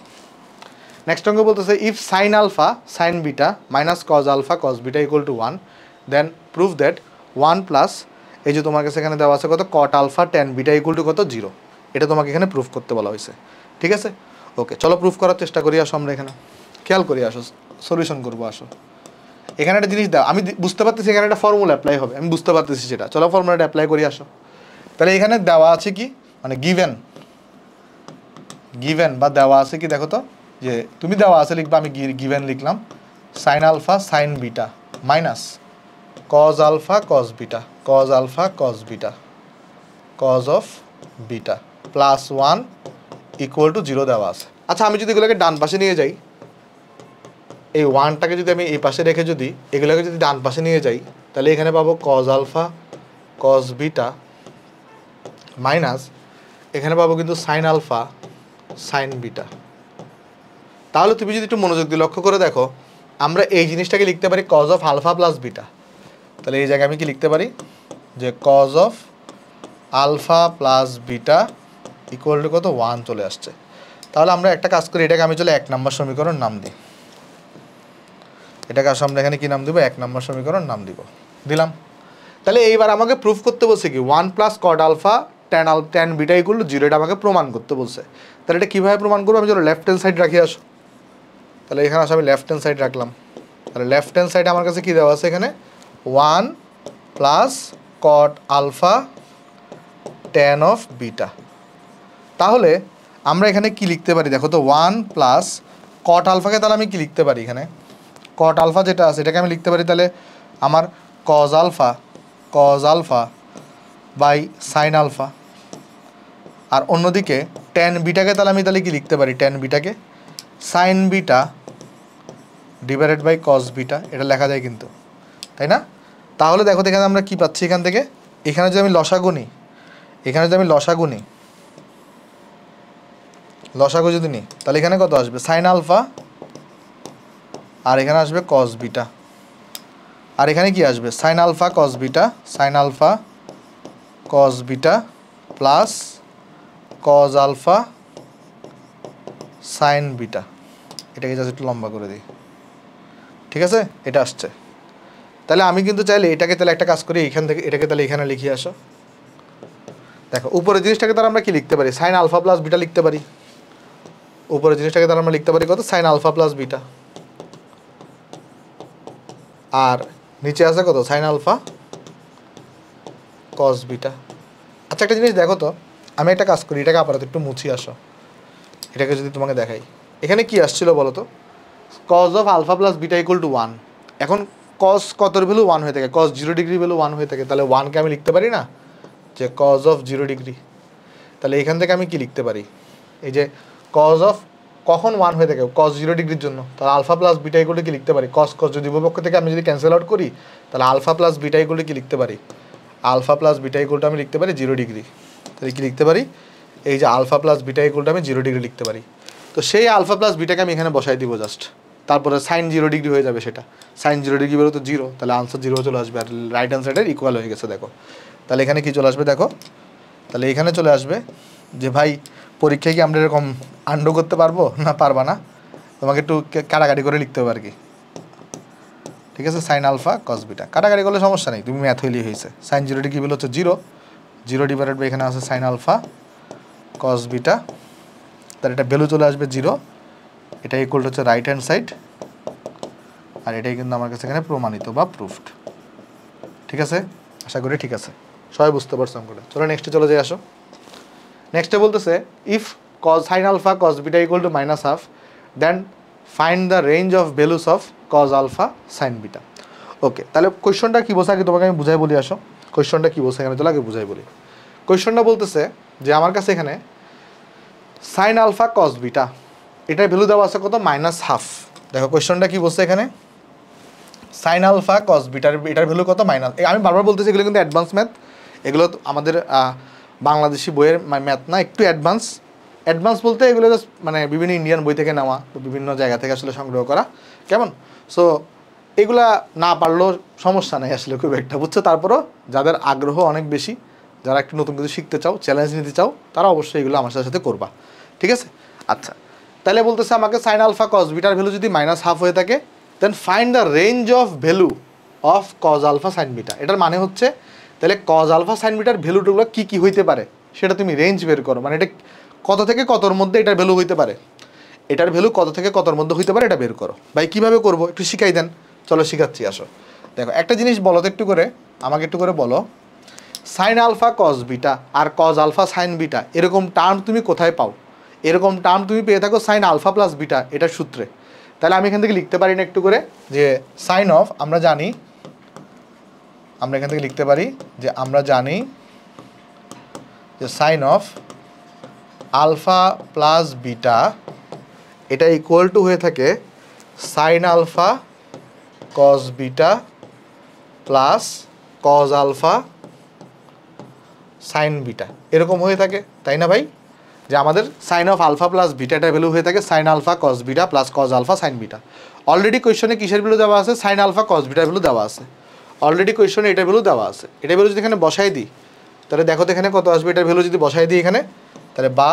নেক্সট অঙ্ক বলতেছে if sine alpha sine beta minus cos alpha cos beta equal to 1, then prove that 1 plus, এই যে তোমার কাছে এখানে দেওয়া আছে কত, cot alpha tan beta equal to কত, 0। এটা তোমাকে এখানে প্রুফ করতে বলা হয়েছে, ঠিক আছে? ওকে, চলো প্রুফ করার চেষ্টা করি আসো আমরা এখানে, খেয়াল করি আসো, সলিউশন করবো আসো। এখানে একটা জিনিস দাও, আমি বুঝতে পারতেছি এখানে একটা ফর্মুলা অ্যাপ্লাই হবে, আমি বুঝতে পারতেছি সেটা, চলো ফর্মুলাটা অ্যাপ্লাই করি আসো। তাহলে এখানে দেওয়া আছে কি, মানে গিভেন বা দেওয়া আছে কি দেখো তো, যে তুমি দেওয়া আছে লিখবা, আমি গিভেন লিখলাম, sine alpha sine beta minus cos alpha cos beta cos of beta plus 1 equal to 0 দেওয়া আছে। আচ্ছা, আমি যদি এগুলোকে ডান পাশে নিয়ে যাই, এই 1টাকে যদি আমি এই পাশে রেখে যদি এগুলোকে যদি ডান পাশে নিয়ে যাই, তাহলে এখানে পাবো cos alpha cos beta minus এখানে পাবো কিন্তু সাইন আলফা সাইন বিটা। তাহলে তুমি যদি একটু মনোযোগ দিয়ে লক্ষ্য করে দেখো, আমরা এই জিনিসটাকে লিখতে পারি cos of alpha plus beta. তাহলে এই জায়গায় আমি কি লিখতে পারি, যে cos of alpha plus beta equal to কত, 1 চলে আসছে। তাহলে আমরা একটা কাজ করি, এটাকে আমি চলে 1 নম্বর সমীকরণ নাম দিই, এটাকে আসলে আমরা এখানে কি নাম দিব, 1 নম্বর সমীকরণ নাম দিলাম। তাহলে এইবার আমাকে প্রুফ করতে বলছে কি 1 plus cot alpha tan beta equal to 0, এটা আমাকে প্রমাণ করতে বলছে। তাহলে এটা কীভাবে প্রমাণ করবো, আমি চলো লেফট হ্যান্ড সাইড রাখি আসো। তাহলে এখানে আসো আমি লেফট হ্যান্ড সাইড রাখলাম, তাহলে লেফট হ্যান্ড সাইডে আমার কাছে কী দেওয়া আছে, এখানে 1 plus cot alpha tan of beta. তাহলে আমরা এখানে কি লিখতে পারি দেখো তো, 1 প্লাস কট আলফাকে, তাহলে আমি কি লিখতে পারি, এখানে কট আলফা যেটা আছে এটাকে আমি লিখতে পারি, তাহলে আমার cos alpha by sine alpha, আর অন্যদিকে ট্যান বিটাকে তাহলে কি লিখতে পারি, ট্যান বিটাকে sine beta divided by cos beta, এটা লেখা যায় কিন্তু, তাই না? তাহলে দেখো এখানে আমরা কি পাচ্ছি, এখান থেকে এখানে যদি আমি লসাগু নিই, লসাগু যদি নিই, তাহলে এখানে কত আসবে, সাইন আলফা, আর এখানে আসবে কজ বিটা, আর এখানে কি আসবে, sine alpha cos beta plus cos alpha sine beta. এটাকে জাস্ট একটু লম্বা করে দিই, ঠিক আছে? এটা আসছে। তাহলে আমি কিন্তু চাইলে এটাকে, তাহলে একটা কাজ করি, এখান থেকে এটাকে তাহলে এখানে লিখিয়ে আসো। দেখো উপরের জিনিসটাকে তাহলে আমরা কি লিখতে পারি, সাইন আলফা প্লাস বিটা লিখতে পারি, উপরের জিনিসটাকে তাহলে আমরা লিখতে পারি কত, সাইন আলফা প্লাস বিটা, আর নিচে আছে কত, সাইন আলফা কস বিটা। আচ্ছা একটা জিনিস দেখো তো, আমি একটা কাজ করি, এটাকে আপাতত একটু মুছি আসো, এটাকে যদি তোমাকে দেখাই, এখানে কি আসছিল বলো তো, cos of alpha plus beta equal to 1। এখন কজ কতর ভ্যালু 1 হয়ে থাকে, কজ 0 ডিগ্রি ভ্যালু 1 হয়ে থাকে, তাহলে 1কে আমি লিখতে পারি না যে কজ অফ 0 ডিগ্রি। তাহলে এখান থেকে আমি কি লিখতে পারি, এই যে কজ অফ কখন 1 হয়ে থাকে, কজ 0 ডিগ্রির জন্য, তাহলে alpha plus beta equal to কি লিখতে পারি, কজ কজ যদি উভয় পক্ষ থেকে আমি যদি ক্যান্সেল আউট করি, তাহলে alpha plus beta equal to কি লিখতে পারি, alpha plus beta equal to আমি লিখতে পারি 0 ডিগ্রি। তাহলে কি লিখতে পারি, এই যে alpha plus beta equal to আমি 0 ডিগ্রি লিখতে পারি। তো সেই আলফা প্লাস বিটাকে আমি এখানে বসাই দিব জাস্ট, তারপরে সাইন 0 ডিগ্রি হয়ে যাবে, সেটা সাইন 0 ডিগ্রি বেরো তো 0, তাহলে আনসার 0 চলে আসবে, আর রাইট হ্যান্ড সাইডের ইকুয়াল হয়ে গেছে। দেখো তাহলে এখানে কি চলে আসবে, দেখো তাহলে এখানে চলে আসবে যে ভাই পরীক্ষায় কি আমরা এরকম আন্ডো করতে পারবো না পারবা না, তোমাকে একটু কাটাকাটি করে লিখতে হবে আর কি, ঠিক আছে। সাইন আলফা কস বিটা কাটাকাটি করলে সমস্যা নেই, তুমি ম্যাথ হইলেই হয়েছে। সাইন 0 ডিগ্রি বেরো হচ্ছে 0, 0 ডিভাইডেড বাই এখানে আছে সাইন আলফা কস বিটা, তার এটা ভ্যালু চলে আসবে 0, এটা ইকুয়াল হচ্ছে রাইট হ্যান্ড সাইড, আর এটাই কিন্তু আমার কাছে এখানে প্রমাণিত বা প্রুফড। ঠিক আছে, আশা করি ঠিক আছে, সবাই বুঝতে পারছো অঙ্কটা। চলো নেক্সটে চলে যাই আসো। নেক্সটে বলতেছে if cos sine alpha cos beta equal to -1/2 then find the range of values of cos alpha sine beta. Okay, তাহলে কোয়েশ্চনটা কী বোঝা আগে তোমাকে আমি বুঝাই বলি আসো, কোয়েশ্চনটা কী বোঝা আমি তোলা আগে বুঝাই বলি। কোয়েশ্চনটা বলতেছে যে আমার কাছে এখানে সাইন আলফা কস বিটা এটার ভ্যালু দেওয়া আছে কত, -1/2। দেখো কোয়েশ্চনটা কী বলছে এখানে, সাইন আলফা কস বিটার এটার ভ্যালু কত, মাইনাস। আমি বারবার বলতেছি এগুলো কিন্তু অ্যাডভান্স ম্যাথ, এগুলো আমাদের বাংলাদেশি বইয়ের ম্যাথ না, একটু অ্যাডভান্স বলতে এগুলো জাস্ট মানে বিভিন্ন ইন্ডিয়ান বই থেকে নেওয়া, বিভিন্ন জায়গা থেকে আসলে সংগ্রহ করা, কেমন। সো এগুলা না পারলেও সমস্যা নেই আসলে খুব একটা, বুঝছো। তারপরও যাদের আগ্রহ অনেক বেশি, যারা একটু নতুন কিছু শিখতে চাও, চ্যালেঞ্জ নিতে চাও, তারা অবশ্যই এগুলো আমার সাথে করবা, ঠিক আছে। আচ্ছা তাহলে বলতেছে আমাকে সাইন আলফা কস বিটার ভ্যালু যদি -1/2 হয়ে থাকে then find the range of value of cos alpha sine beta. এটার মানে হচ্ছে তাহলে কজ আলফা সাইন বিটার ভ্যালুগুলো কী কী হইতে পারে সেটা তুমি রেঞ্জ বের করো, মানে এটা কত থেকে কতর মধ্যে এটার ভ্যালু হইতে পারে, এটার ভ্যালু কত থেকে কতর মধ্যে হইতে পারে এটা বের করো। ভাই কীভাবে করবো একটু শিখাই দেন, চলো শিখাচ্ছি আসো। দেখো একটা জিনিস বলো তো একটু করে, আমাকে একটু করে বলো, সাইন আলফা কজ বিটা আর কজ আলফা সাইন বিটা এরকম টার্ম তুমি কোথায় পাও, এরকম টার্ম তুমি পেয়ে থাকো সাইন আলফা প্লাস বিটা এটার সূত্রে। তাহলে আমি এখান থেকে লিখতে পারি না একটু করে যে সাইন অফ, আমরা জানি, আমরা এখান থেকে লিখতে পারি যে আমরা জানি যে sine of alpha plus beta এটা ইকুয়াল টু হয়ে থাকে sine alpha cos beta plus cos alpha sine beta, এরকম হয়ে থাকে, তাই না ভাই? যে আমাদের সাইন অফ আলফা প্লাস বিটাটার ভ্যালু হয়ে থাকে sine alpha cos beta plus cos alpha sine beta. Already কোয়েশনে কিসের ভ্যালু দেওয়া আছে, সাইন আলফা কজ বিটার ভ্যালু দেওয়া আছে, অলরেডি কোয়েশনে এটার ভ্যালু দেওয়া আছে। এটার ভ্যালু যদি এখানে বসাই দিই তাহলে দেখো তো এখানে কত আসবে, এটার ভ্যালু যদি বসাই দিই এখানে, তাহলে বা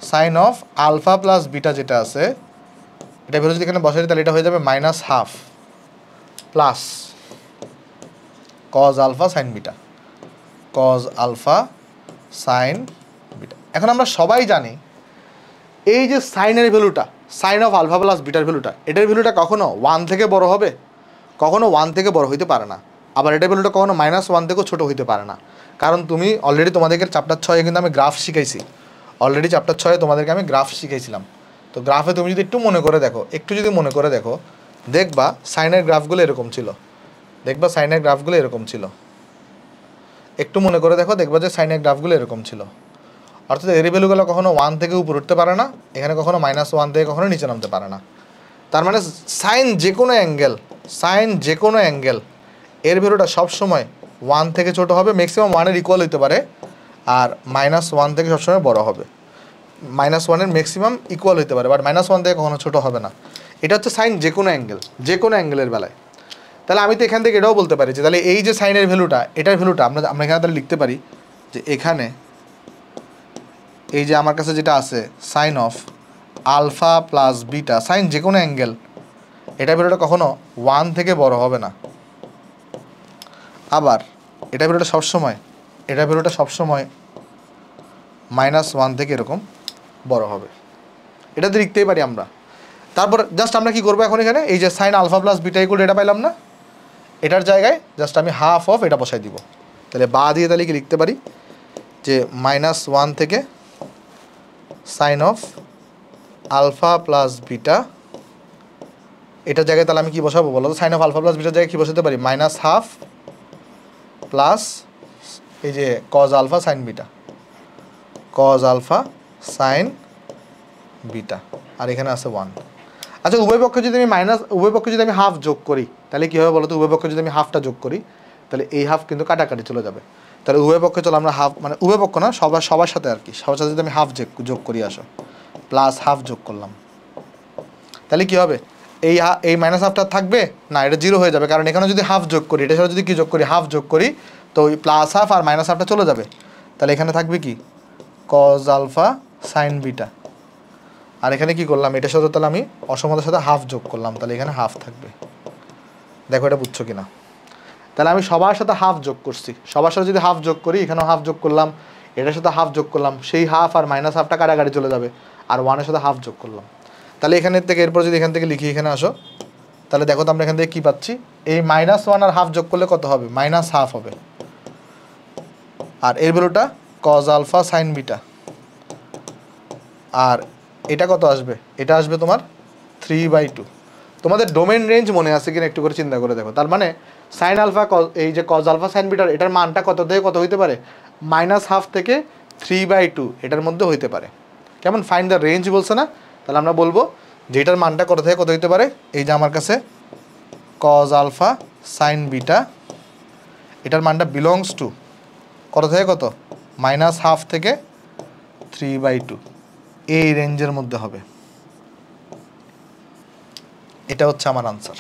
sine of alpha plus beta যেটা আছে এটার ভ্যালু যদি এখানে বসাই দিই তাহলে এটা হয়ে যাবে -1/2 plus cos alpha sine beta, cos alpha sine beta. এখন আমরা সবাই জানি এই যে সাইনের ভ্যালুটা, সাইন অফ আলফা প্লাস বিটার ভ্যালুটা, এটার ভ্যালুটা কখনো 1 থেকে বড় হবে, কখনো 1 থেকে বড় হইতে পারে না, আবার এটার ভ্যালুটা কখনো -1 থেকেও ছোটো হইতে পারে না। কারণ তুমি অলরেডি তোমাদেরকে চ্যাপ্টার 6 কিন্তু আমি গ্রাফ শিখাইছি, অলরেডি চ্যাপ্টার 6 তোমাদেরকে আমি গ্রাফ শিখাইছিলাম। তো গ্রাফে তুমি যদি একটু মনে করে দেখো, একটু যদি মনে করে দেখো, দেখবা সাইনের গ্রাফগুলো এরকম ছিল, দেখবা সাইনের গ্রাফগুলো এরকম ছিল, একটু মনে করে দেখো, দেখবা যে সাইনের গ্রাফগুলো এরকম ছিল। অর্থাৎ এর ভ্যালুগুলো কখনো 1 থেকে উপরে উঠতে পারে না, এখানে কখনো -1 থেকে কখনো নিচে নামতে পারে না। তার মানে সাইন যে কোনো অ্যাঙ্গেল এর ভ্যালুটা সবসময় 1 থেকে ছোটো হবে, ম্যাক্সিমাম 1-এর ইকুয়াল হতে পারে, আর -1 থেকে সবসময় বড় হবে, -1-এর ম্যাক্সিমাম ইকুয়াল হতে পারে, বাট -1 থেকে কখনো ছোটো হবে না। এটা হচ্ছে সাইন যে কোনো অ্যাঙ্গেলের বেলায়। তাহলে আমি তো এখান থেকে এটাও বলতে পারি যে তাহলে এই যে সাইনের ভ্যালুটা, এটার ভ্যালুটা আমরা এখানে তাহলে লিখতে পারি যে এখানে এই যে আমার কাছে যেটা আছে sine of alpha plus beta, sine যে কোনো অ্যাঙ্গেল, এটার ভ্যালুটা কখনো 1 থেকে বড় হবে না, আবার এটার ভ্যালুটা সবসময় -1 থেকে এরকম বড় হবে। এটা তো লিখতেই পারি আমরা। তারপর জাস্ট আমরা কি করবো এখন এখানে, এই যে sine alpha plus beta equal এটা পাইলাম না, এটার জায়গায় জাস্ট আমি হাফ অফ এটা বসাই দিব। তাহলে বা দিয়ে তাহলে কি লিখতে পারি যে -1 থেকে sine of alpha plus beta, এটার জায়গায় তাহলে আমি কি বসাবো বলো তো? সাইন অফ আলফা প্লাস বিটার জায়গায় কি বসাতে পারি? -1/2 প্লাস এই যে cos alpha sine beta, cos alpha sine beta, আর এখানে আছে 1। আচ্ছা উভয় পক্ষে যদি আমি হাফ যোগ করি তাহলে কী হবে বলো তো? উভয় পক্ষে যদি আমি হাফটা যোগ করি তাহলে এই হাফ কিন্তু কাটাকাটি চলে যাবে। তাহলে উভয় পক্ষে চলো আমরা হাফ, মানে উভয় পক্ষ না, সবার সাথে আর কি, সবার সাথে যদি আমি হাফ যোগ করি, আসো প্লাস হাফ যোগ করলাম, তাহলে কী হবে? এই মাইনাস হাফটা থাকবে না, এটা 0 হয়ে যাবে, কারণ এখানে যদি হাফ যোগ করি, এটার সাথে যদি কি যোগ করি, হাফ যোগ করি, তো ওই প্লাস হাফ আর মাইনাস হাফটা চলে যাবে। তাহলে এখানে থাকবে কি কজ আলফা সাইন বিটা, আর এখানে কি করলাম, এটার সাথে তাহলে আমি অসমতার সাথে হাফ যোগ করলাম, তাহলে এখানে হাফ থাকবে। দেখো এটা বুঝছো কিনা? তাহলে আমি সবার সাথে হাফ যোগ করছি, সবার সাথে যদি হাফ যোগ করি, এখানেও হাফ যোগ করলাম, এটার সাথে হাফ যোগ করলাম, সেই হাফ আর মাইনাস হাফটা কাটাকাটি চলে যাবে, আর 1-এর সাথে হাফ যোগ করলাম। তাহলে এখানের থেকে এরপর যদি এখান থেকে লিখি, এখানে আসো, তাহলে দেখো তো আমরা এখান থেকে কী পাচ্ছি? এই -1 আর হাফ যোগ করলে কত হবে? -1/2 হবে, আর এর ভ্যালুটা কজ আলফা সাইন বিটা, আর এটা কত আসবে? এটা আসবে তোমার 3/2। তোমাদের ডোমেন রেঞ্জ মনে আছে কিনা একটু করে চিন্তা করে দেখো। তার মানে সাইন আলফা, এই যে কজ আলফা সাইন বিটার, এটার মানটা কত থেকে কত হইতে পারে? -1/2 থেকে 3/2 এটার মধ্যে হইতে পারে। কেমন? ফাইন্ড দ্য রেঞ্জ বলছে না? তাহলে আমরা বলবো যে এটার মানটা কত থেকে কত হইতে পারে? এই যে আমার কাছে কজ আলফা সাইন বিটা, এটার মানটা বিলংস টু কত থেকে কত? -1/2 থেকে 3/2, এই রেঞ্জের মধ্যে হবে। এটা হচ্ছে আমার আনসার,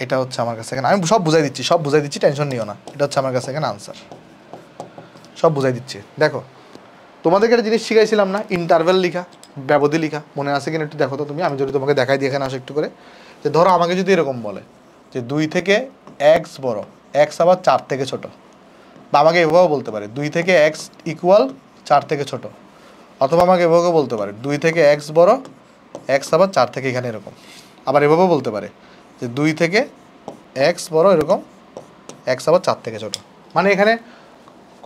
এটা হচ্ছে আমার কাছে এখানে, আমি সব বুঝাই দিচ্ছি, টেনশন নিও না। এটা হচ্ছে আমার কাছে এখানে আনসার, সব বুঝাই দিচ্ছি। দেখো তোমাদেরকে একটা জিনিস শিখাইছিলাম না, ইন্টারভেল লিখা, ব্যবধি লিখা, মনে আছে কিনা একটু দেখো তো তুমি। আমি যদি তোমাকে দেখাই দিই, এখানে আসো একটু করে, যে ধরো আমাকে যদি এরকম বলে যে 2 থেকে x বড়, x আবার 4 থেকে ছোট, বা আমাকে এভাবেও বলতে পারে 2 থেকে x ইকুয়াল 4 থেকে ছোট, অথবা আমাকে এভাবেও বলতে পারে 2 থেকে x বড়, x আবার 4 থেকে, এখানে এরকম। আবার এভাবেও বলতে পারে যে 2 থেকে x বড় এরকম, x আবার 4 থেকে ছোট। মানে এখানে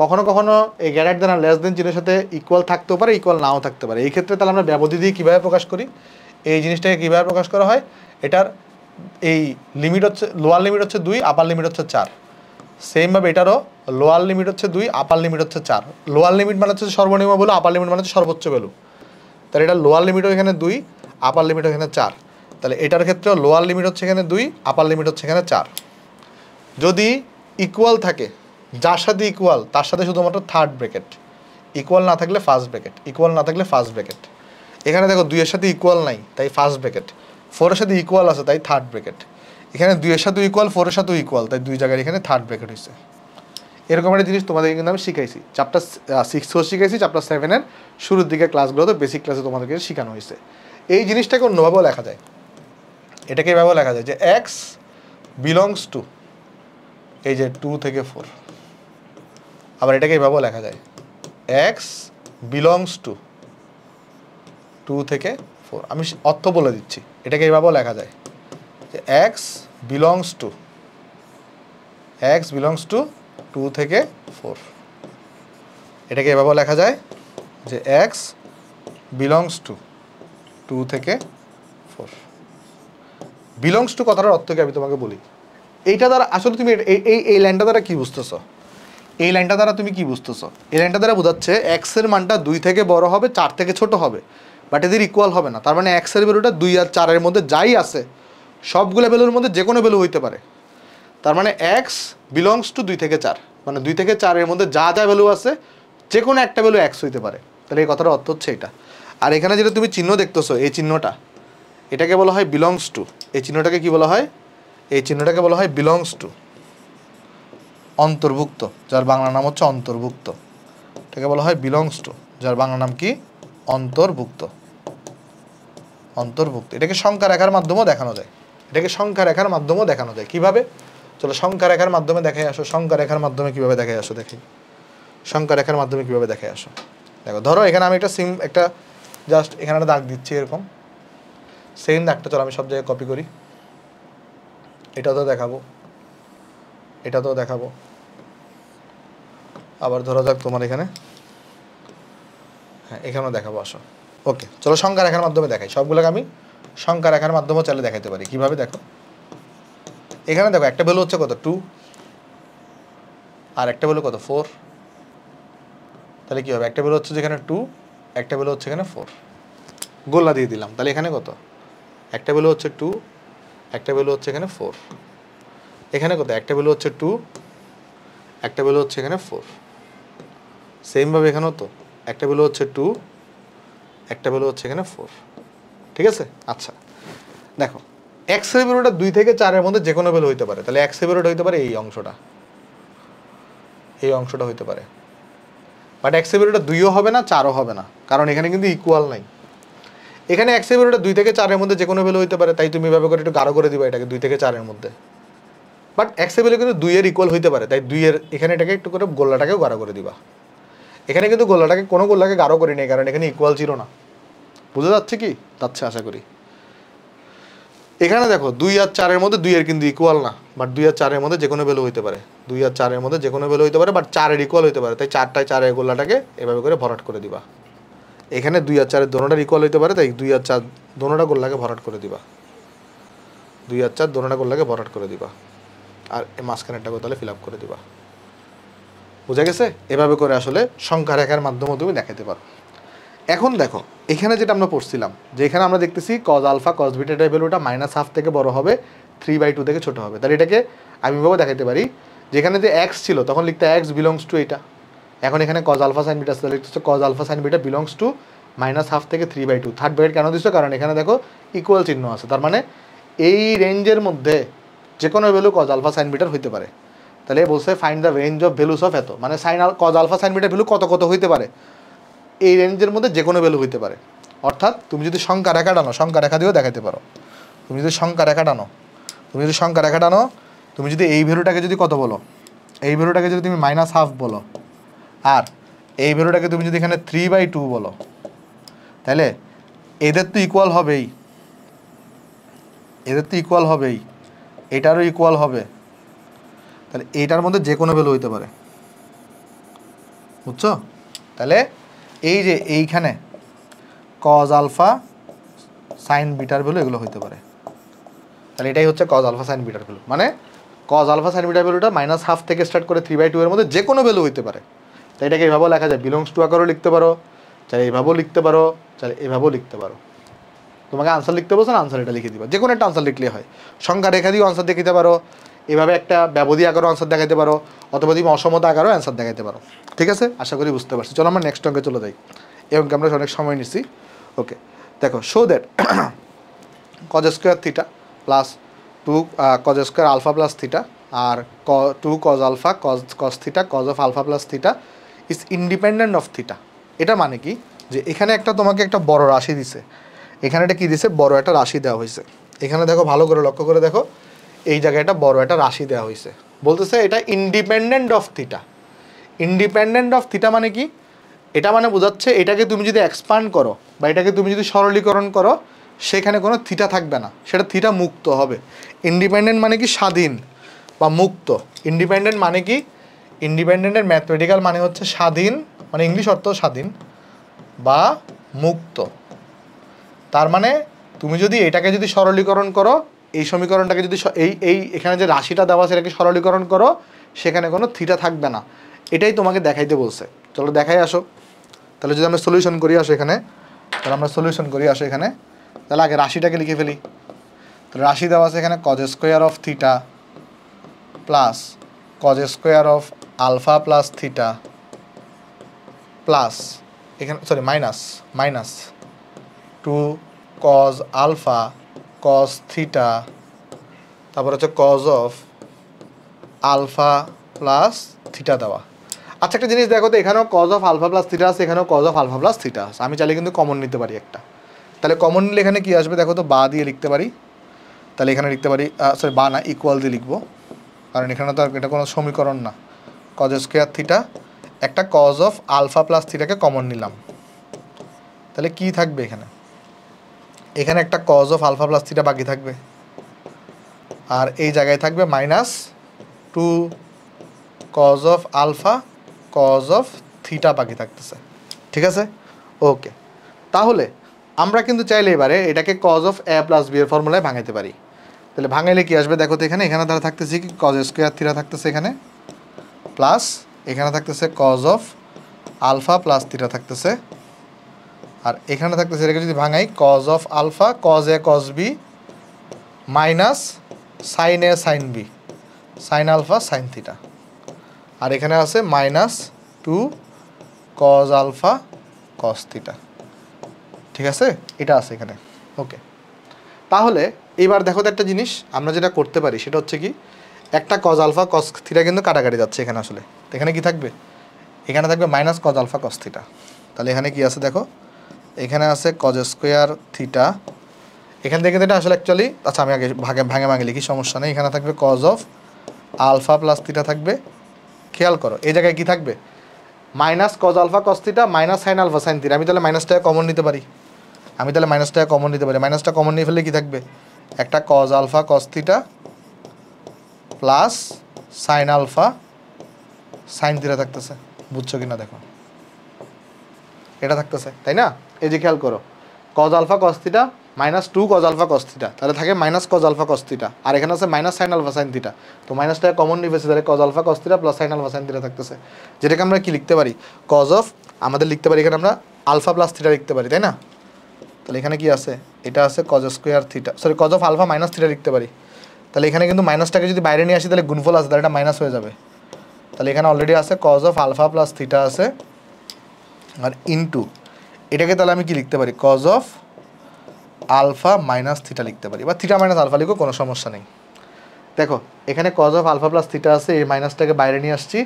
কখনো কখনো এই গ্রেটার দেন আর লেস দেন চিহ্নের সাথে ইকুয়াল থাকতেও পারে, ইকুয়াল নাও থাকতে পারে। এই ক্ষেত্রে তাহলে আমরা ব্যবধি দিয়ে কীভাবে প্রকাশ করি? এই জিনিসটাকে কীভাবে প্রকাশ করা হয়? এটার এই লিমিট হচ্ছে, লোয়ার লিমিট হচ্ছে 2, আপার লিমিট হচ্ছে 4। সেমভাবে এটারও লোয়ার লিমিট হচ্ছে 2, আপার লিমিট হচ্ছে 4। লোয়ার লিমিট মানে হচ্ছে সর্বনিম্ন ভ্যালু, আপার লিমিট মানে হচ্ছে সর্বোচ্চ ভ্যালু। তাহলে এটা লোয়ার লিমিটও এখানে 2, আপার লিমিটও এখানে 4। তাহলে এটার ক্ষেত্রেও লোয়ার লিমিট হচ্ছে এখানে 2, আপার লিমিট হচ্ছে এখানে 4। যদি ইকুয়াল থাকে, যার সাথে ইকুয়াল তার সাথে শুধুমাত্র থার্ড ব্র্যাকেট, ইকুয়াল না থাকলে ফার্স্ট ব্র্যাকেট, ইকুয়াল না থাকলে ফার্স্ট ব্র্যাকেট। এখানে দেখো 2 এর সাথে ইকুয়াল নাই তাই ফার্স্ট ব্র্যাকেট, 4 এর সাথে ইকুয়াল আছে তাই থার্ড ব্র্যাকেট। এখানে 2 এর সাথে ইকুয়াল, 4 এর সাথেও ইকুয়াল, তাই 2 জায়গায় এখানে থার্ড ব্র্যাকেট হয়েছে। এরকম একটা জিনিস তোমাদেরকে কিন্তু আমি শিখাইছি, চ্যাপ্টার 6 শিখাইছি, চ্যাপ্টার 7-এর শুরুর দিকে ক্লাসগুলোতে, বেসিক ক্লাসে তোমাদেরকে শেখানো হয়েছে। এই জিনিসটাকে অন্যভাবেও লেখা যায়, এটাকে এভাবেও লেখা যায় যে x বিলংস টু এই যে 2 থেকে 4। আবার এটাকে এভাবেও লেখা যায় x বিলংস টু 2 থেকে 4। আমি অর্থ বলে দিচ্ছি, এটাকে এভাবেও লেখা যায় যে x বিলংস টু 2 থেকে 4। এটাকে এভাবেও লেখা যায় যে x বিলংস টু 2 থেকে 4। বিলংস টু কথাটার অর্থ কি আমি তোমাকে বলি। এইটা দ্বারা আসলে তুমি এই লাইনটা দ্বারা কি বুঝতেছো? এই লাইনটা দ্বারা তুমি কি বুঝতেছো? এই লাইনটা দ্বারা বোঝাচ্ছে x এর মানটা 2 থেকে বড় হবে, 4 থেকে ছোট হবে, বাট এদের ইকুয়াল হবে না। তার মানে x এর ভ্যালুটা 2 আর 4 এর মধ্যে যাই আছে সবগুলো ভ্যালুর মধ্যে যে কোনো ভ্যালু হইতে পারে। তার মানে x বিলংস টু 2 থেকে 4, মানে 2 থেকে 4 এর মধ্যে যা যা ভ্যালু আছে যে কোনো একটা ভ্যালু x হইতে পারে। তাহলে এই কথাটার অর্থ হচ্ছে এটা। আর এখানে যেটা তুমি চিহ্ন দেখতেছো, এই চিহ্নটা, এটাকে বলা হয় বিলংস টু। এই চিহ্নটাকে কি বলা হয়? এই চিহ্নটাকে বলা হয় বিলংস টু, অন্তর্ভুক্ত, যার বাংলা নাম হচ্ছে অন্তর্ভুক্ত। এটাকে বলা হয় বিলংস টু, যার বাংলা নাম কি? অন্তর্ভুক্ত। অন্তর্ভুক্ত। এটাকে সংখ্যা রেখার মাধ্যমেও দেখানো যায়, এটাকে সংখ্যা রেখার মাধ্যমেও দেখানো যায়। কিভাবে? চলো সংখ্যা রেখার মাধ্যমে দেখাই আসো। সংখ্যা রেখার মাধ্যমে কিভাবে দেখাই আসো দেখি। সংখ্যা রেখার মাধ্যমে কিভাবে দেখাই আসো। দেখো ধরো এখানে আমি একটা জাস্ট এখানে একটা দাগ দিচ্ছি এরকম, সেম দাগটা চলো আমি সব জায়গায় কপি করি, এটাতেও দেখাবো, এটাতেও দেখাবো, আবার ধরা যাক তোমার এখানে, হ্যাঁ এখানেও দেখাবো, আসো। ওকে, চলো সংখ্যা রেখার মাধ্যমে দেখাই, সবগুলোকে আমি সংখ্যা রেখার মাধ্যমে চাইলে দেখাতে পারি। কীভাবে দেখো, এখানে দেখো একটা ভ্যালু হচ্ছে কত 2, আর একটা ভ্যালু কত 4, তাহলে কী হবে, একটা ভ্যালু হচ্ছে যেখানে 2, একটা ভ্যালু হচ্ছে এখানে 4, গোল্লা দিয়ে দিলাম, তাহলে এখানে কত, একটা ভ্যালু হচ্ছে 2, একটা ভ্যালু হচ্ছে এখানে 4, এখানে কত, একটা ভ্যালু হচ্ছে 2, একটা ভ্যালু হচ্ছে এখানে 4, সেমভাবে এখানেও তো একটা ভ্যালু হচ্ছে 2, একটা ভ্যালু হচ্ছে এখানে 4, ঠিক আছে। আচ্ছা দেখো এক্সের ভ্যালুটা 2 থেকে 4-এর মধ্যে যে কোনো ভ্যালু হইতে পারে, তাহলে এক্সের ভ্যালুটা হইতে পারে এই অংশটা, এই অংশটা হইতে পারে, বাট এক্সের ভ্যালুটা 2ও হবে না 4ও হবে না, কারণ এখানে কিন্তু ইকুয়াল নাই। এখানে এক্সের ভ্যালুটা 2 থেকে 4-এর মধ্যে যে কোনো ভ্যালু হইতে পারে, তাই তুমি এভাবে করে একটু গাঢ় করে দিবা এটাকে 2 থেকে 4-এর মধ্যে, বাট এক্সের ভ্যালু কিন্তু 2-এর ইকুয়াল হইতে পারে, তাই 2-এর এখানে এটাকে একটু করে গোল্লাটাকেও গাঢ় করে দিবা। এখানে কিন্তু গোল্লাটাকে কোনো গোল্লাকে গাঢ় করি নেই, কারণ এখানে ইকুয়াল ছিল না, বুঝা যাচ্ছে কি, যাচ্ছে আশা করি। এখানে দেখো 2 আর 4-এর মধ্যে 2-এর কিন্তু ইকুয়াল না, বাট 2 আর 4-এর মধ্যে যে কোনো ভ্যালু হইতে পারে, 2 আর 4-এর মধ্যে যে কোনো ভ্যালু হইতে পারে, বাট 4-এর ইকুয়াল হইতে পারে, তাই 4টায় 4-এর গোল্লাটাকে এভাবে করে ভরাট করে দিবা। এখানে 2 আর 4-এর দোনোটার ইকুয়াল হইতে পারে, তাই 2 আর 4 দোনোটা গোল্লাকে ভরাট করে দিবা, 2 আর 4 দোনোটা গোল্লাকে ভরাট করে দিবা, আর এই মাঝখানেরটাকে তাহলে ফিল আপ করে দিবা। বুঝা গেছে? এভাবে করে আসলে সংখ্যা রেখার মাধ্যমে তুমি দেখাতে পারো। এখন দেখো এখানে যেটা আমরা পড়ছিলাম, যে এখানে আমরা দেখতেছি কজ আলফা কজ বিটা এর ভ্যালুটা -1/2 থেকে বড় হবে, 3/2 থেকে ছোট হবে, তাহলে এটাকে আমি ভাবে দেখাতে পারি, যেখানে যে এক্স ছিল তখন লিখতে এক্স বিলংস টু এটা, এখন এখানে কজ আলফা সাইন বিটা লিখতেছে cos alpha sine beta belongs to -1/2 থেকে 3/2, থার্ড ব্র্যাকেট কেন দিচ্ছ, কারণ এখানে দেখো ইকুয়াল চিহ্ন আছে, তার মানে এই রেঞ্জের মধ্যে যে কোনো ভ্যালু কজ আলফা সাইন বিটার হইতে পারে। তাহলে বলছে find the range of values of এত, মানে কজ আলফা সাইন বিটার ভ্যালু কত কত হইতে পারে, এই রেঞ্জের মধ্যে যে কোনো ভ্যালু হইতে পারে। অর্থাৎ তুমি যদি সংখ্যা রেখা টানো, সংখ্যা রেখা দিয়েও দেখাতে পারো, তুমি যদি সংখ্যা রেখা টানো, তুমি যদি এই ভ্যালুটাকে যদি কত বলো, এই ভ্যালুটাকে যদি তুমি -1/2 বলো, আর এই ভ্যালুটাকে তুমি যদি এখানে 3/2 বলো, তাহলে এদের তো ইকুয়াল হবেই, এটারও ইকুয়াল হবে, তাহলে এইটার মধ্যে যে কোনো ভ্যালু হইতে পারে, বুঝছো? তাহলে এই যে এইখানে কজ আলফা সাইন বিটার ভ্যালু এগুলো হইতে পারে, তাহলে এটাই হচ্ছে কজ আলফা সাইন বিটার ভ্যালু, মানে কজ আলফা সাইন বিটার ভ্যালুটা -1/2 থেকে স্টার্ট করে 3/2 এর মধ্যে যে কোনো ভ্যালু হইতে পারে। তাই এটাকে এইভাবেও লেখা যায়, বিলংস টু আকারেও লিখতে পারো, চাইলে এইভাবেও লিখতে পারো, চাইলে এভাবেও লিখতে পারো। তোমাকে আনসার লিখতে বলছো না, আনসার এটা লিখে দিবা, যে কোনো একটা আনসার লিখলে হয়। সংখ্যা রেখা দিয়েও আনসার দেখাতে পারো, এভাবে একটা ব্যবধি আকারও আনসার দেখাতে পারো, অথবা তুমি অসমতা আকারও অ্যান্সার দেখাতে পারো। ঠিক আছে, আশা করি বুঝতে পারছি। চলো আমরা নেক্সট অঙ্কে চলে যাই, এই অঙ্কে আমরা অনেক সময় নিচ্ছি। ওকে দেখো, show that cos square theta plus 2 cos square alpha plus theta আর 2 cos alpha cos theta cos of alpha plus theta is independent of theta. এটা মানে কি, যে এখানে একটা তোমাকে একটা বড় রাশি দিছে, এখানে এটা কী দিছে, বড় একটা রাশি দেওয়া হয়েছে। এখানে দেখো, ভালো করে লক্ষ্য করে দেখো, এই জায়গায় একটা বড় একটা রাশি দেওয়া হয়েছে, বলতেছে এটা independent of theta. Independent of theta মানে কি, এটা মানে বোঝাচ্ছে এটাকে তুমি যদি এক্সপান্ড করো বা এটাকে তুমি যদি সরলীকরণ করো, সেখানে কোনো থিটা থাকবে না, সেটা থিটা মুক্ত হবে। ইন্ডিপেন্ডেন্ট মানে কি, স্বাধীন বা মুক্ত। ইন্ডিপেন্ডেন্ট মানে কি, ইন্ডিপেন্ডেন্টের ম্যাথমেটিক্যাল মানে হচ্ছে স্বাধীন, মানে ইংলিশ অর্থ স্বাধীন বা মুক্ত। তার মানে তুমি যদি এটাকে যদি সরলীকরণ করো, এই সমীকরণটাকে যদি এখানে যে রাশিটা দেওয়া আছে এটাকে সরলীকরণ করো, সেখানে কোনো থিটা থাকবে না, এটাই তোমাকে দেখাইতে বলছে। চলো দেখাই আসো। তাহলে যদি আমরা সলিউশন করি আসো এখানে, তাহলে আগে রাশিটাকে লিখে ফেলি। তাহলে রাশি দেওয়া আছে এখানে cos square of theta plus cos square of alpha plus theta plus এখানে minus 2 cos alpha cos theta, তারপর হচ্ছে cos of alpha plus theta দেওয়া। আচ্ছা একটা জিনিস দেখো তো, এখানেও cos of alpha plus theta আছে, এখানেও cos of alpha plus theta আছে। আমি চাইলে কিন্তু কমন নিতে পারি একটা, তাহলে কমন নিলে এখানে কী আসবে দেখো তো, বা দিয়ে লিখতে পারি। তাহলে এখানে লিখতে পারি, বা না, ইকুয়াল দিয়ে লিখবো, কারণ এখানে তো এটা কোনো সমীকরণ না। কজ স্কোয়ার থিটা, একটা কজ অফ আলফা প্লাস থিটাকে কমন নিলাম, তাহলে কি থাকবে এখানে? এখানে একটা cos of alpha plus theta বাকি থাকবে, আর এই জায়গায় থাকবে -2 cos of alpha cos of theta বাকি থাকতেছে। ঠিক আছে, ওকে। তাহলে আমরা কিন্তু চাইলে এবারে এটাকে cos of A plus B এর ফর্মুলায় ভাঙাইতে পারি। তাহলে ভাঙাইলে কি আসবে দেখো তো, এখানে দ্বারা থাকতেছে কি কজ স্কোয়ার থিটা থাকতেছে এখানে, প্লাস এখানে থাকতেছে cos of alpha plus theta থাকতেছে, আর এখানে থাকতেছে এটাকে যদি ভাঙাই cos of alpha cos A cos B minus sine A sine b sine alpha sine theta, আর এখানে আছে -2 কজ আলফা কজ থিটা। ঠিক আছে, এটা আছে এখানে, ওকে। তাহলে এবার দেখো তো একটা জিনিস আমরা যেটা করতে পারি সেটা হচ্ছে কি, একটা কজ আলফা কজ থিটা কিন্তু কাটাকাটি যাচ্ছে এখানে আসলে, তো এখানে কি থাকবে? এখানে থাকবে minus cos alpha cos theta. তাহলে এখানে কি আছে দেখো, এখানে আছে কজ স্কোয়ার থিটা, এখান থেকে এটা আসলে অ্যাকচুয়ালি, আচ্ছা আমি আগে ভাঙে লিখি, সমস্যা নেই। এখানে থাকবে cos of alpha plus theta থাকবে, খেয়াল করো এই জায়গায় কি থাকবে, minus cos alpha cos theta minus sine alpha sine theta. আমি তাহলে মাইনাসটাকে কমন নিতে পারি, মাইনাসটা কমন নিয়ে ফেললে কি থাকবে, একটা cos alpha cos theta plus sine alpha sine theta থাকতেছে। বুঝছো কিনা দেখো, এটা থাকতেছে তাই না? এই যে খেয়াল করো, cos alpha cos theta -2 cos alpha cos theta, তাহলে থাকে minus cos alpha cos theta, আর এখানে আছে minus sine alpha sine theta. তো মাইনাসটাকে কমন নিয়ে ফেলছে, তাহলে cos alpha cos theta plus sine alpha sine theta থাকতেছে, যেটাকে আমরা কি লিখতে পারি, কজ অফ, আমাদের লিখতে পারি এখানে আমরা আলফা প্লাস থিটা লিখতে পারি, তাই না? তাহলে এখানে কি আছে, এটা আছে cos square theta, sorry cos of alpha minus theta লিখতে পারি। তাহলে এখানে কিন্তু মাইনাসটাকে যদি বাইরে নিয়ে আসি তাহলে গুণফল আছে, তাহলে এটা মাইনাস হয়ে যাবে। তাহলে এখানে অলরেডি আছে cos of alpha plus theta আছে, আর ইনটু এটাকে তাহলে আমি কি লিখতে পারি, cos of alpha minus theta লিখতে পারি, বা থিটা মাইনাস আলফা লিখো, কোনো সমস্যা নেই। দেখো এখানে cos of alpha plus theta আছে, এই মাইনাসটাকে বাইরে নিয়ে আসছি,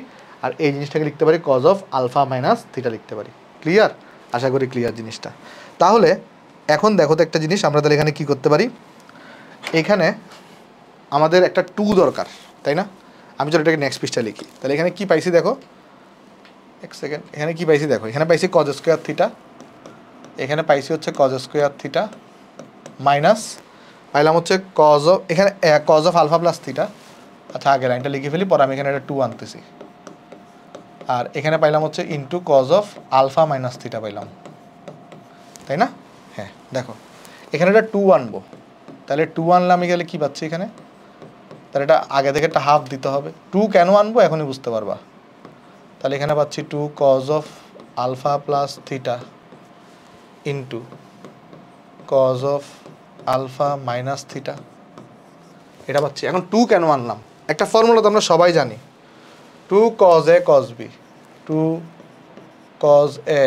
আর এই জিনিসটাকে লিখতে পারি cos of alpha minus theta লিখতে পারি। ক্লিয়ার? আশা করি ক্লিয়ার জিনিসটা। তাহলে এখন দেখো তো একটা জিনিস, আমরা তাহলে এখানে কী করতে পারি, এখানে আমাদের একটা 2 দরকার, তাই না? আমি চলো এটাকে নেক্সট পৃষ্ঠায় লিখি। তাহলে এখানে কি পাইছি দেখো, এক সেকেন্ড, এখানে কি পাইছি দেখো, এখানে পাইছি কজ স্কোয়ার থিটা, এখানে পাইছি হচ্ছে কজ স্কোয়ার থিটা মাইনাস পাইলাম হচ্ছে কজ অফ, এখানে cos of alpha plus theta, আচ্ছা আগে লাইনটা লিখে ফেলি, পরে আমি এখানে একটা 2 আনতেছি, আর এখানে পাইলাম হচ্ছে into cos of alpha minus theta পাইলাম, তাই না? হ্যাঁ দেখো এখানে একটা 2 আনবো, তাহলে 2 আনলে আমি গেলে কী পাচ্ছি এখানে, তাহলে এটা আগে থেকে একটা হাফ দিতে হবে। 2 কেন আনবো এখনই বুঝতে পারবা। তাহলে এখানে পাচ্ছি 2 cos of alpha plus theta into cos of alpha minus theta, এটা পাচ্ছি। এখন 2 কেন আনলাম, একটা ফর্মুলা তো আমরা সবাই জানি, 2 কজ এ কজ বি, 2 কজ এ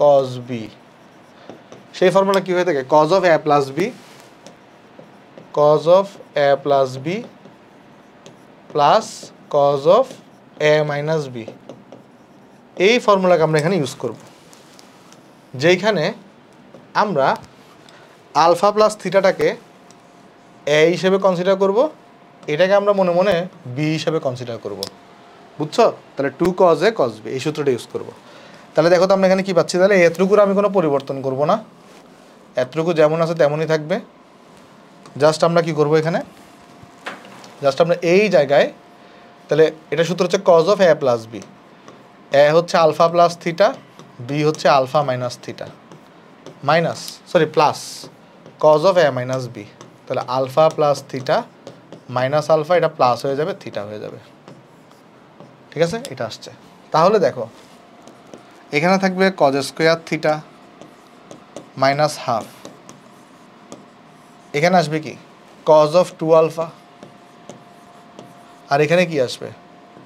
কজ বি, সেই ফর্মুলা কী হয়ে থাকে, cos of A plus B, cos of A plus B plus cos of A minus B. এই ফর্মুলাকে আমরা এখানে ইউজ করব, যেইখানে আমরা আলফা প্লাস থিটাটাকে এ হিসেবে কনসিডার করব, এটাকে আমরা মনে মনে বি হিসেবে কনসিডার করব। বুঝছো? তাহলে 2 কজ এ কজ বি, এই সূত্রটা ইউজ করব। তাহলে দেখো তো আমরা এখানে কী পাচ্ছি, তাহলে এতটুকুর আমি কোনো পরিবর্তন করব না, এতটুকু যেমন আছে তেমনই থাকবে। জাস্ট আমরা কি করব এখানে, জাস্ট আমরা এই জায়গায়, তাহলে এটা সূত্র হচ্ছে cos of A plus b, a হচ্ছে আলফা প্লাস থিটা, বি হচ্ছে alpha minus theta, minus sorry plus cos of A minus b, তাহলে alpha plus theta minus alpha, এটা প্লাস হয়ে যাবে, থিটা হয়ে যাবে। ঠিক আছে, এটা আসছে। তাহলে দেখো এখানে থাকবে cause square theta minus half, এখানে আসবে কি কজ অফ 2 আলফা, আর এখানে কি আসবে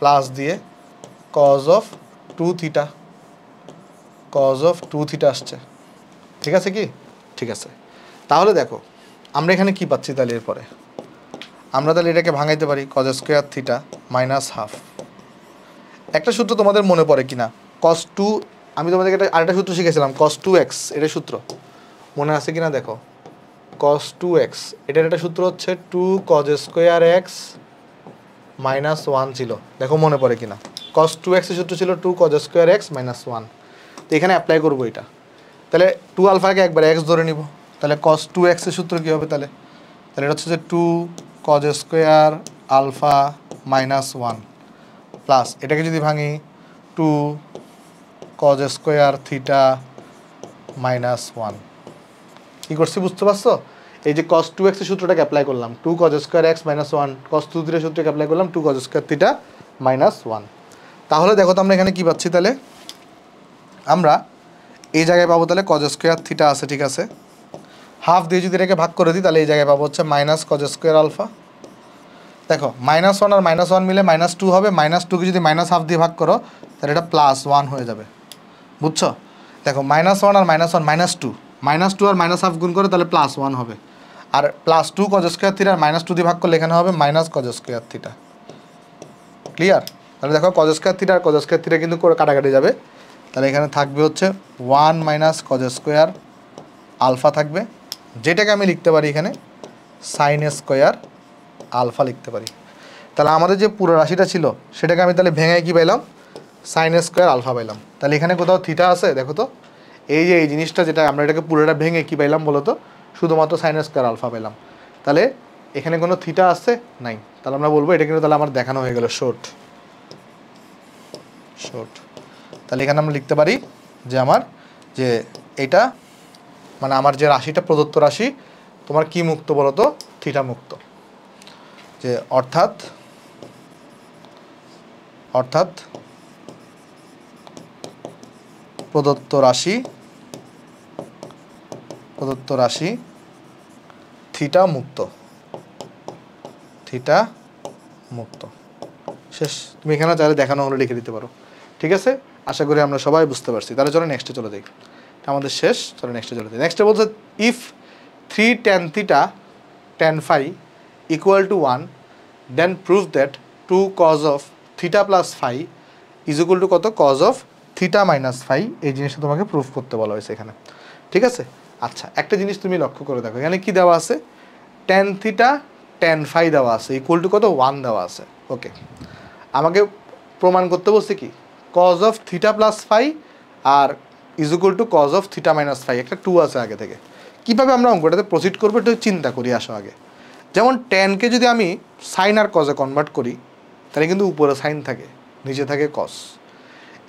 প্লাস দিয়ে cos of 2 theta, cos of 2 theta আসছে। ঠিক আছে কি? ঠিক আছে। তাহলে দেখো আমরা এখানে কি পাচ্ছি, তাহলে এরপরে আমরা তাহলে এটাকে ভাঙাইতে পারি, cause square theta minus half. একটা সূত্র তোমাদের মনে পড়ে কিনা, কস 2, আমি তোমাদেরকে আরেকটা সূত্র শিখেছিলাম, কস 2x, এটা সূত্র মনে আছে কিনা দেখো, কস 2x, এটার একটা সূত্র হচ্ছে 2 কজ স্কোয়ার এক্স মাইনাস 1 ছিল, দেখো মনে পড়ে কিনা। কস 2x এর সূত্র ছিল 2 কজ স্কোয়ার এক্স মাইনাস 1, তো এখানে অ্যাপ্লাই করবো এটা। তাহলে 2 আলফাকে একবার x ধরে নিব, তাহলে cos 2x এর সূত্র কী হবে তাহলে? তাহলে এটা হচ্ছে যে 2 cos square alpha minus 1 plus এটাকে যদি ভাঙি 2 cos স্কোয়ার থিটা মাইনাস 1। কী করছি বুঝতে পারছো? এই যে cos 2x এর সূত্রটাকে অ্যাপ্লাই করলাম, 2 cos square x minus 1, cos 2 থিটার সূত্রটাকে অ্যাপ্লাই করলাম 2 cos স্কোয়ার থিটা মাইনাস 1। তাহলে দেখো তো আমরা এখানে কী পাচ্ছি তাহলে? আমরা এই জায়গায় পাবো তাহলে cos স্কোয়ার থিটা আছে, ঠিক আছে, হাফ দিয়ে যদি এটাকে ভাগ করে দিই তাহলে এই জায়গায় পাবো হচ্ছে মাইনাস cos স্কোয়ার আলফা। দেখো -1 আর -1 মিলে -2 হবে, -2কে যদি -1/2 দিয়ে ভাগ করো তাহলে এটা +1 হয়ে যাবে, বুঝছো? দেখো -1 আর -1 -2, -2 আর -1/2 গুণ করে তাহলে +1 হবে, আর +2 cos স্কোয়ার থিটা আর -2 দিয়ে ভাগ করলে এখানে হবে cos স্কোয়ার থিটা। ক্লিয়ার? তাহলে দেখো cos স্কোয়ার থিটা আর cos স্কোয়ার থিটা কিন্তু কাটাকাটি যাবে, তাহলে এখানে থাকবে হচ্ছে 1 - cos স্কোয়ার আলফা থাকবে, যেটাকে আমি লিখতে পারি এখানে sin স্কোয়ার আলফা লিখতে পারি। তাহলে আমাদের যে পুরো রাশিটা ছিল সেটাকে আমি তাহলে ভেঙে কী পাইলাম? sin স্কোয়ার আলফা পাইলাম। তাহলে এখানে কোথাও থিটা আছে? দেখো তো, এই যে এই জিনিসটা যেটা আমরা এটাকে পুরোটা ভেঙে কী পাইলাম বলো তো? শুধুমাত্র sin স্কোয়ার আলফা পাইলাম। তাহলে এখানে কোনো থিটা আছে? নাই। তাহলে আমরা বলবো এটা কিন্তু তাহলে আমার দেখানো হয়ে গেল শর্ট। তাহলে এখানে আমরা লিখতে পারি যে আমার যে এটা মানে আমার যে রাশিটা প্রদত্ত রাশি তোমার কি মুক্ত বলো তো? থিটা মুক্ত। যে অর্থাৎ প্রদত্ত রাশি থিটা মুক্ত। শেষ। তুমি এখানে চাইলে দেখানো হলে লিখে দিতে পারো, ঠিক আছে? আশা করি আমরা সবাই বুঝতে পারছি। তাহলে চলো নেক্সটে চলে যাই, আমাদের শেষ। চলো নেক্সটে চলে যাই। নেক্সটে বলছে if 3 tan theta tan phi equal to 1 then prove that 2 cos of theta plus phi is equal to কত? cos of theta minus phi। এই জিনিসটা তোমাকে প্রুফ করতে বলা হয়েছে এখানে, ঠিক আছে? আচ্ছা, একটা জিনিস তুমি লক্ষ্য করে দেখো, এখানে কি দেওয়া আছে? tan theta tan phi দেওয়া আছে, ইকুয়াল টু কত? 1 দেওয়া আছে। ওকে, আমাকে প্রমাণ করতে বলছে কি? cos of theta plus phi আর is equal to cos of theta minus phi, একটা 2 আছে আগে থেকে। কীভাবে আমরা অঙ্কটাতে প্রসিড করবো একটু চিন্তা করি আসো আগে। যেমন ট্যানকে যদি আমি সাইন আর কজে কনভার্ট করি তাহলে কিন্তু উপরে সাইন থাকে, নিচে থাকে কস।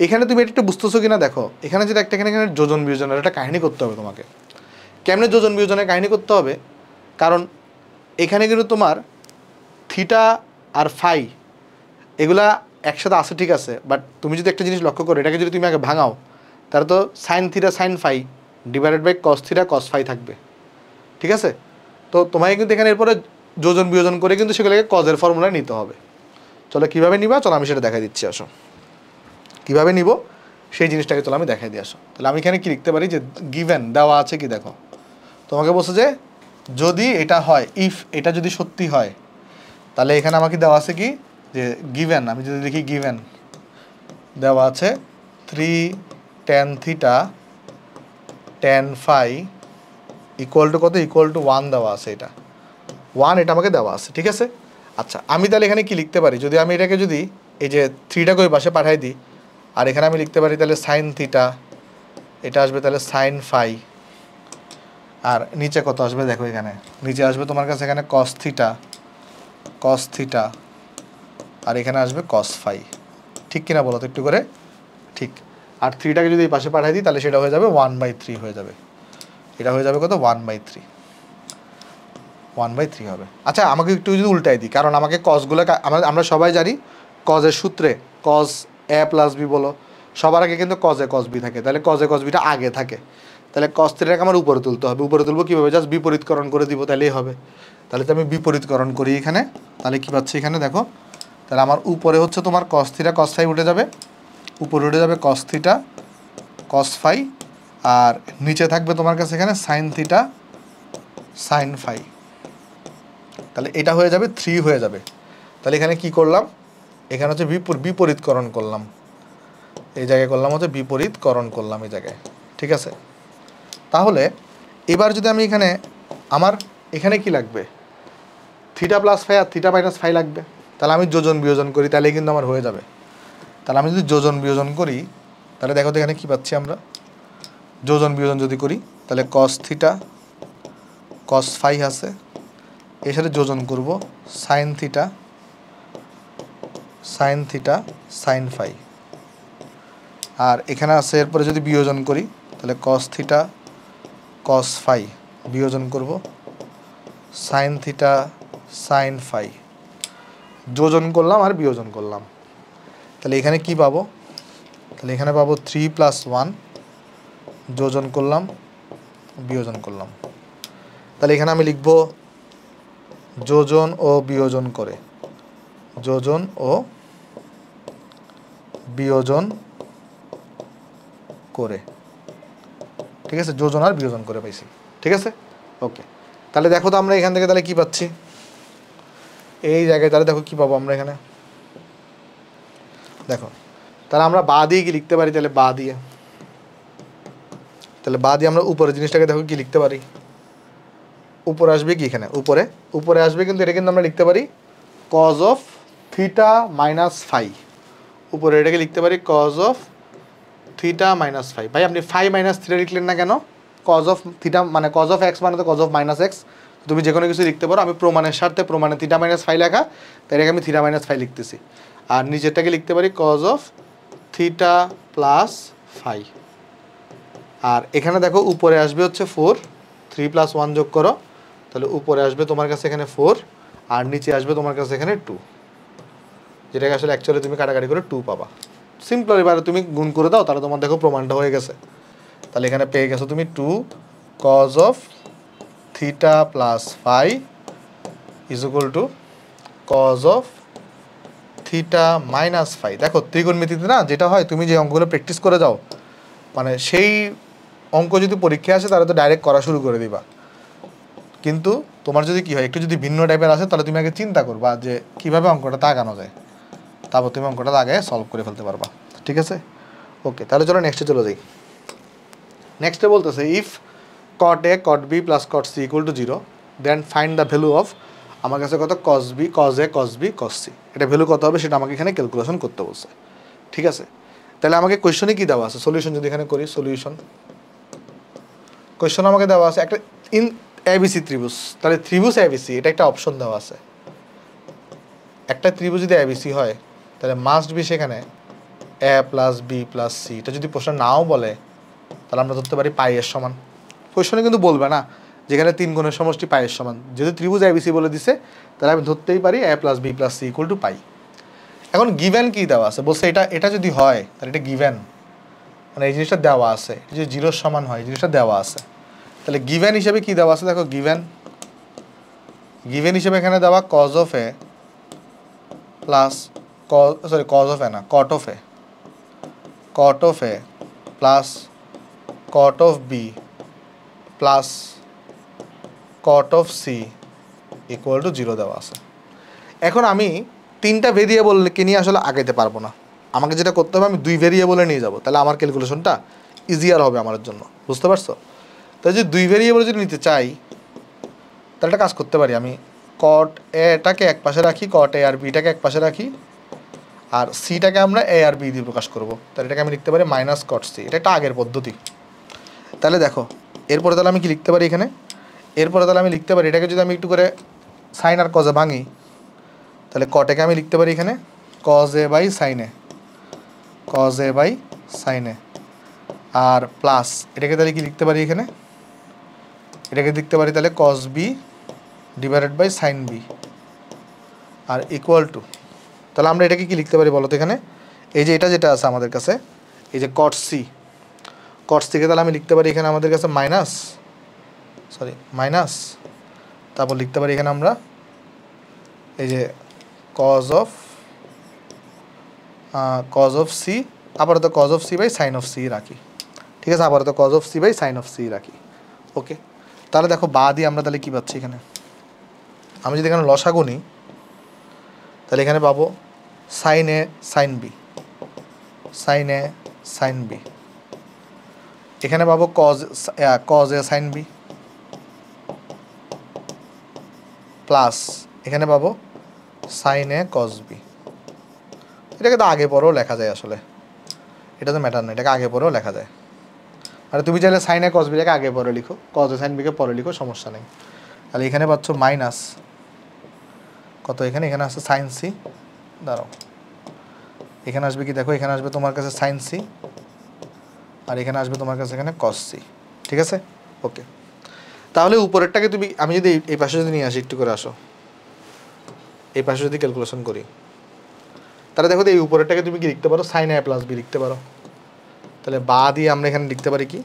এখানে তুমি এটা একটু বুঝতেছো কিনা দেখো, এখানে যেটা এখানে যোজন বিয়োজনের একটা কাহিনী করতে হবে তোমাকে। কেমনে যোজন বিয়োজনের কাহিনী করতে হবে? কারণ এখানে কিন্তু তোমার থিটা আর ফাই এগুলা একসাথে আছে, ঠিক আছে, বাট তুমি যদি একটা জিনিস লক্ষ্য করো, এটাকে যদি তুমি আগে ভাঙাও তাহলে তো sine theta sine phi divided by cos theta cos phi থাকবে, ঠিক আছে? তো তোমাকে কিন্তু এখানে এরপরে যোজন বিয়োজন করে কিন্তু সেগুলোকে কজের ফর্মুলায় নিতে হবে। চলো কীভাবে নিবা, চলো আমি সেটা দেখাই দিচ্ছি। আসো কীভাবে নিব সেই জিনিসটাকে চলো আমি দেখাই দিয়ে আসো। তাহলে আমি এখানে কি লিখতে পারি? যে গিভেন দেওয়া আছে কি দেখো, তোমাকে বলছে যে যদি এটা হয়, ইফ এটা যদি সত্যি হয় তাহলে এখানে আমাকে দেওয়া আছে কি? যে গিভেন, আমি যদি লিখি গিভেন দেওয়া আছে 3 tan theta tan phi equal to কত? ইকুয়াল টু 1 দেওয়া আছে, এটা 1 এটা আমাকে দেওয়া আছে, ঠিক আছে? আচ্ছা, আমি তাহলে এখানে কি লিখতে পারি? যদি আমি এটাকে যদি এই যে 3টাকে ওই পাশে পাঠাই দিই, আর এখানে আমি লিখতে পারি তাহলে সাইন থিটা, এটা আসবে তাহলে সাইন ফাই, আর নিচে কত আসবে দেখো, এখানে নিচে আসবে তোমার কাছে এখানে কস থিটা, আর এখানে আসবে কস ফাই। ঠিক কিনা বলো তো একটু করে? ঠিক। আর 3টাকে যদি এই পাশে পাঠাই দিই তাহলে সেটা হয়ে যাবে 1/3 হয়ে যাবে। এটা হয়ে যাবে কত? 1/3 হবে। আচ্ছা, আমাকে একটু যদি উল্টাই দিই, কারণ আমাকে কসগুলো আমরা সবাই জানি কজের সূত্রে কজ এ প্লাস বি বলো, সবার আগে কিন্তু কজে কস বি থাকে, তাহলে কজে কস বিটা আগে থাকে। তাহলে কস থিটাকে আমার উপরে তুলতে হবে। উপরে তুলবো কীভাবে? জাস্ট বিপরীতকরণ করে দিব, তাহলেই হবে। তাহলে তো আমি বিপরীতকরণ করি এখানে, তাহলে কী পাচ্ছি এখানে দেখো, তাহলে আমার উপরে হচ্ছে তোমার কস থিটা কস ফাই উঠে যাবে, উপরে উঠে যাবে কস থিটা কস ফাই, আর নিচে থাকবে তোমার কাছে এখানে সাইন থিটা সাইন ফাই। তাহলে এটা হয়ে যাবে 3 হয়ে যাবে। তাহলে এখানে কি করলাম? এখানে হচ্ছে বিপরীতকরণ করলাম, এই জায়গায় করলাম হচ্ছে বিপরীতকরণ করলাম এই জায়গায়, ঠিক আছে? তাহলে এবার যদি আমি এখানে আমার এখানে কি লাগবে? থিটা প্লাস ফাই আর থিটা মাইনাস ফাই লাগবে। তাহলে আমি যোজন বিয়োজন করি, তাহলে কিন্তু আমার হয়ে যাবে। তাহলে আমি যদি যোজন বিয়োজন করি তাহলে দেখো তো এখানে কী পাচ্ছি আমরা? যোজন বিয়োজন যদি করি তাহলে cos থিটা cos ফাই আছে, এর সাথে যোজন করব sin থিটা sin ফাই, আর এখানে আছে এরপরে যদি বিয়োজন করি তাহলে cos থিটা cos ফাই বিয়োজন করব sin থিটা sin ফাই, যোজন করলাম আর বিয়োজন করলাম, তাহলে এখানে কি পাবো, তাহলে এখানে পাবো 3 + 1 যোজন করলাম বিয়োজন করলাম, তাহলে এখানে আমি লিখব যোজন ও বিয়োজন করে, যোজন ও বিয়োজন করে, ঠিক আছে, যোজন আর বিয়োজন করে পাইছি, ঠিক আছে। ওকে, তাহলে দেখো তো আমরা এখান থেকে তাহলে কি পাচ্ছি, এই জায়গায় তাহলে দেখো কি পাবো আমরা এখানে, দেখো তাহলে আমরা বা দিয়ে কি লিখতে পারি, তাহলে বা দিয়ে আমরা উপরের জিনিসটাকে দেখো কি লিখতে পারি, উপরে আসবে কি এখানে উপরে আসবে, কিন্তু এটা কিন্তু আমরা লিখতে পারি cos of theta minus phi, উপরে এটাকে লিখতে পারি cos of theta minus phi. ভাই আপনি ফাই মাইনাস থিটা লিখলেন না কেন, cos অফ থিটা মানে cos অফ এক্স মানে তো cos অফ মাইনাস এক্স, তুমি যে কোনো কিছু লিখতে পারো, আমি প্রমাণের স্বার্থে প্রমাণে থিটা মাইনাস ফাই লেখা, তাই এটাকে আমি থিটা মাইনাস ফাই লিখতেছি, আর নিচেরটাকে লিখতে পারি cos of theta plus phi, আর এখানে দেখো উপরে আসবে হচ্ছে 4, 3 + 1 যোগ করো, তাহলে উপরে আসবে তোমার কাছে এখানে 4 আর নিচে আসবে তোমার কাছে এখানে 2, যেটাকে আসলে অ্যাকচুয়ালি তুমি কাটাকাটি করে 2 পাবা। সিম্পল, এবারে তুমি গুণ করে দাও, তাহলে তোমার দেখো প্রমাণটা হয়ে গেছে, তাহলে এখানে পেয়ে গেছো তুমি 2 cos of theta plus phi is equal to cos of theta minus phi. দেখো ত্রিকোণমিতিতে না যেটা হয়, তুমি যে অঙ্কগুলো প্র্যাকটিস করে যাও, মানে সেই অঙ্ক যদি পরীক্ষায় আসে তাহলে তো ডাইরেক্ট করা শুরু করে দিবা, কিন্তু তোমার যদি কি হয় একটু যদি ভিন্ন টাইপের আসে, তাহলে তুমি আগে চিন্তা করবা যে কীভাবে অঙ্কটা আগানো যায়, তারপর তুমি অঙ্কটা আগে সলভ করে ফেলতে পারবা, ঠিক আছে। ওকে, তাহলে চলো নেক্সটে চলে যাই। নেক্সটে বলতেছে if cot a cot b plus cot c equal to 0 then find the value of, আমার কাছে কত cos b cos a cos b cos c, এটা ভ্যালু কত হবে সেটা আমাকে এখানে ক্যালকুলেশন করতে বলছে, ঠিক আছে। তাহলে আমাকে কোয়েশ্চনে কি দেওয়া আছে, সলিউশন যদি এখানে করি, সলিউশন কোয়েশ্চন আমাকে দেওয়া আছে একটা ইন এবিসি ত্রিভুজ, তাহলে ত্রিভুজ এবিসি এটা একটা অপশন দেওয়া আছে, একটা ত্রিভুজ যদি এবিসি হয় তাহলে মাস্ট বি সেখানে a plus B plus C, এটা যদি প্রশ্ন নাও বলে তাহলে আমরা ধরতে পারি পাইয়ের সমান, কোয়েশ্চনে কিন্তু বলবে না যেখানে 3 গুণের সমষ্টি পাইয়ের সমান, যদি ত্রিভুজ এবিসি বলে দিছে তাহলে আমি ধরতেই পারি a plus B plus c equal to pi. এখন গিভেন কি দেওয়া আছে, বলছে এটা যদি হয় তাহলে এটা গিভেন, মানে এই জিনিসটা দেওয়া আছে, এটা যদি 0 সমান হয় এই জিনিসটা দেওয়া আছে, তাহলে গিভেন হিসেবে কি দেওয়া আছে, দেখো গিভেন হিসেবে এখানে দেওয়া cos of A plus cos of a না cot of A plus cot of b plus cot of C equal to 0 দেওয়া আছে। এখন আমি 3টা ভেরিয়েবলকে নিয়ে আসলে আগাইতে পারবো না, আমাকে যেটা করতে হবে আমি 2 ভেরিয়েবলে নিয়ে যাব, তাহলে আমার ক্যালকুলেশনটা ইজিয়ার হবে আমার জন্য, বুঝতে পারছো। তাই যদি 2 ভেরিয়েবল যদি নিতে চাই তাহলে একটা কাজ করতে পারি, আমি cot এটাকে এক পাশে রাখি, cot a আর বিটাকে এক পাশে রাখি, আর সিটাকে আমরা a আর বি দিয়ে প্রকাশ করব, তাহলে এটাকে আমি লিখতে পারি মাইনাস cot c, এটা একটা আগের পদ্ধতি। তাহলে দেখো এরপরে তাহলে আমি কি লিখতে পারি এখানে, এরপরে তাহলে আমি লিখতে পারি এটাকে যদি আমি একটু করে সাইন আর কজে ভাঙি, তাহলে কটেকে আমি লিখতে পারি এখানে cos a by sine A, আর প্লাস এটাকে তাহলে কি লিখতে পারি এখানে, এটাকে লিখতে পারি তাহলে cos b divided by sine B, আর ইকুয়াল টু, তাহলে আমরা এটাকে কি লিখতে পারি বলো তো এখানে, এই যে এটা যেটা আছে আমাদের কাছে এই যে cot c কে তাহলে আমি লিখতে পারি এখানে আমাদের কাছে মাইনাস, তারপর লিখতে পারি এখানে আমরা এই যে cos অফ c, আপাতত cos of c by sine of c রাখি, ঠিক আছে, আপাতত cos of c by sine of c রাখি। ওকে, তাহলে দেখো বা দিয়ে আমরা তাহলে কী পাচ্ছি এখানে, আমি যদি এখানে লসাগু নিই তাহলে এখানে পাবো সাইন এ সাইন বি, এখানে পাবো cos a sine B plus এখানে পাবো সাইন এ cos বি, এটাকে তো আগে পরেও লেখা যায়, আসলে এটা তো ম্যাটার না, এটাকে আগে পরেও লেখা যায়, আর তুমি চাইলে সাইন এ কস বিটাকে আগে পরে লিখো, কস এ সাইন বিকে পরে লিখো, সমস্যা নেই। তাহলে এখানে পাচ্ছ মাইনাস কত, এখানে আসছে সাইন সি, দাঁড়াও এখানে আসবে কি দেখো, এখানে আসবে তোমার কাছে সাইন সি, আর এখানে আসবে তোমার কাছে এখানে কস সি, ঠিক আছে? ওকে, তাহলে উপরেরটাকে তুমি, আমি যদি এই পাশে যদি নিয়ে আসি, একটু করে আসো, এই পাশে যদি ক্যালকুলেশন করি, তাহলে দেখো এই উপরেরটাকে তুমি কি লিখতে পারো, সাইন এ প্লাস বি লিখতে পারো। তাহলে বা দিয়ে আমরা এখানে লিখতে পারি কি,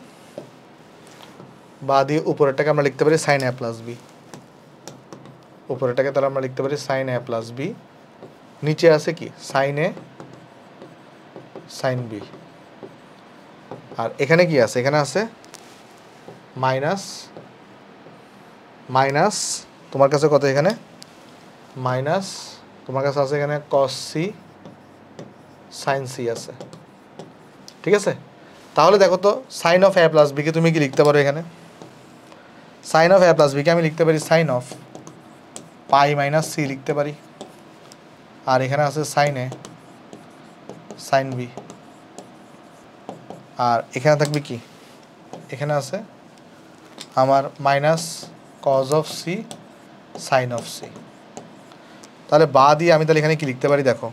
বা দিয়ে উপরেরটাকে আমরা লিখতে পারি সাইন এ প্লাস বি, উপরেরটাকে তাহলে আমরা লিখতে পারি সাইন এ প্লাস বি, নিচে আছে কি সাইন এ সাইন বি, আর এখানে কি আছে, এখানে আছে মাইনাস মাইনাস তোমার কাছে কত, এখানে মাইনাস তোমার কাছে আছে এখানে কস সি সাইন সি আছে, ঠিক আছে? তাহলে দেখো তো সাইন অফ এ প্লাস বিকে তুমি কি লিখতে পারো, এখানে সাইন অফ এ প্লাস বিকে আমি লিখতে পারি sine of pi minus C লিখতে পারি, আর এখানে আছে সাইন এ সাইন বি, আর এখানে থাকবে কি, এখানে আছে আমার minus cos of C sine of C. তাহলে বা দিয়ে আমি তাহলে এখানে কি লিখতে পারি, দেখো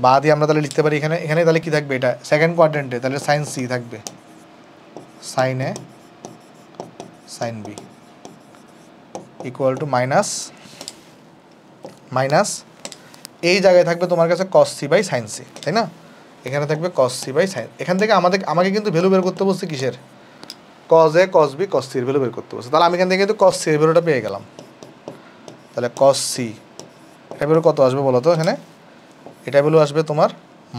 বা দিয়ে আমরা তাহলে লিখতে পারি এখানে, এখানে তাহলে কি থাকবে, এটা সেকেন্ড কোয়াড্রেন্টে, তাহলে সাইন সি থাকবে sine A sine B equal to minus minus এই জায়গায় থাকবে তোমার কাছে cos C by sine C, তাই না? এখানে থাকবে কস সি বাই সাইন, এখান থেকে আমাকে কিন্তু ভ্যালু বের করতে বলছে কিসের, cos A cos B cos সির ভ্যালু বের করতে বলছে। তাহলে আমি এখান থেকে কিন্তু কস সির ভ্যালুটা পেয়ে গেলাম। তাহলে কস সি এটা ভ্যালু কত আসবে বলো তো, এখানে এটা ভ্যালু আসবে তোমার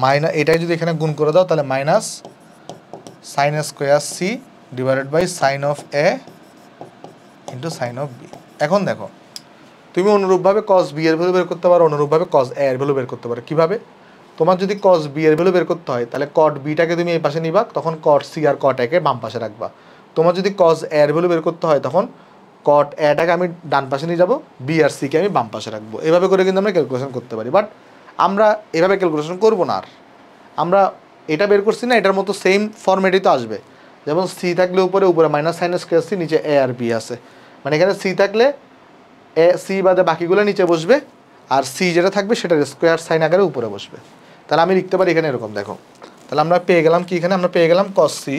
মাইনাস, এটাই যদি এখানে গুণ করে দাও তাহলে minus sine square C divided by sine of A into sine of B. এখন দেখো তুমি অনুরূপভাবে কস বি এর ভ্যালু বের করতে পারো, অনুরূপভাবে কস এ এর ভ্যালু বের করতে পারো। কীভাবে? তোমার যদি কস বি এর ভ্যালু বের করতে হয় তাহলে কট বিটাকে তুমি এই পাশে নিবা, তখন কট সি আর কট একে বাম পাশে রাখবা। তোমার যদি কস এ এর ভ্যালু বের করতে হয় তখন কট এটাকে আমি ডান পাশে নিয়ে যাবো, বি আর সিকে আমি বাম পাশে রাখবো। এভাবে করে কিন্তু আমরা ক্যালকুলেশন করতে পারি, বাট আমরা এভাবে ক্যালকুলেশন করবো না। আর আমরা এটা বের করছি না, এটার মতো সেম ফর্মেটই তো আসবে। যেমন সি থাকলে উপরে উপরে মাইনাস সাইন স্কোয়ার সি, নিচে এ আর বি আছে, মানে এখানে সি থাকলে এ সি বাদে বাকিগুলো নিচে বসবে, আর সি যেটা থাকবে সেটা স্কোয়ার সাইন আকারে উপরে বসবে। তাহলে আমি লিখতে পারি এখানে এরকম, দেখো তাহলে আমরা পেয়ে গেলাম কি, এখানে আমরা পেয়ে গেলাম কস সি,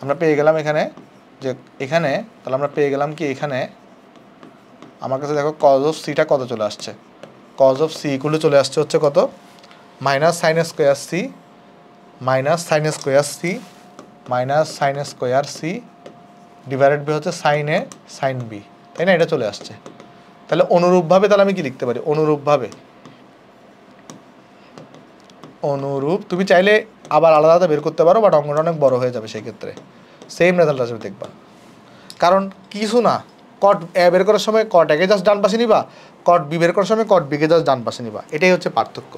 আমরা পেয়ে গেলাম এখানে যে এখানে, তাহলে আমরা পেয়ে গেলাম কি এখানে আমার কাছে দেখো কজ অফ সিটা কত চলে আসছে, cos of C equal to চলে আসছে হচ্ছে কত, minus sine square C minus sine square C minus sine square C divided by হচ্ছে সাইন এ সাইন বি, তাই না? এটা চলে আসছে। তাহলে অনুরূপভাবে তাহলে আমি কি লিখতে পারি, অনুরূপভাবে, অনুরূপ তুমি চাইলে আবার আলাদা আলাদা বের করতে পারো, বাট অঙ্কটা অনেক বড় হয়ে যাবে সেই ক্ষেত্রে, সেম রেজাল্ট আসবে দেখবা। কারণ কিছু না, কট এ বের করার সময় কট একে জাস্ট ডান পাশে নিবা, কট বি বের করার সময় কট বিকে জাস্ট ডান পাশে নিবা, এটাই হচ্ছে পার্থক্য।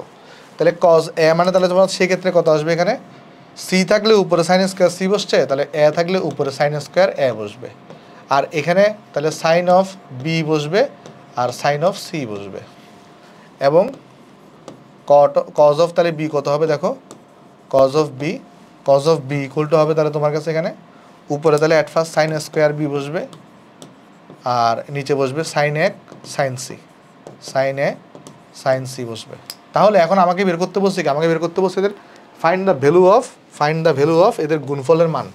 তাহলে কজ এ মানে তাহলে তোমার সেক্ষেত্রে কত আসবে, এখানে সি থাকলে উপরে সাইন স্কোয়ার সি বসছে, তাহলে এ থাকলে উপরে সাইন স্কোয়ার এ বসবে, আর এখানে তাহলে সাইন অফ বি বসবে আর সাইন অফ সি বসবে, এবং কজ অফ তাহলে বি কত হবে দেখো, cos of B equal to হবে তাহলে তোমার কাছে এখানে উপরে তাহলে at first sine square B বসবে, আর নিচে বসবে সাইন এ সাইন সি, সাইন এ সাইন সি বসবে। তাহলে এখন আমাকে বের করতে বলছি কি, আমাকে বের করতে বলছে এদের ফাইন্ড দ্য ভ্যালু অফ এদের গুণফলের মান,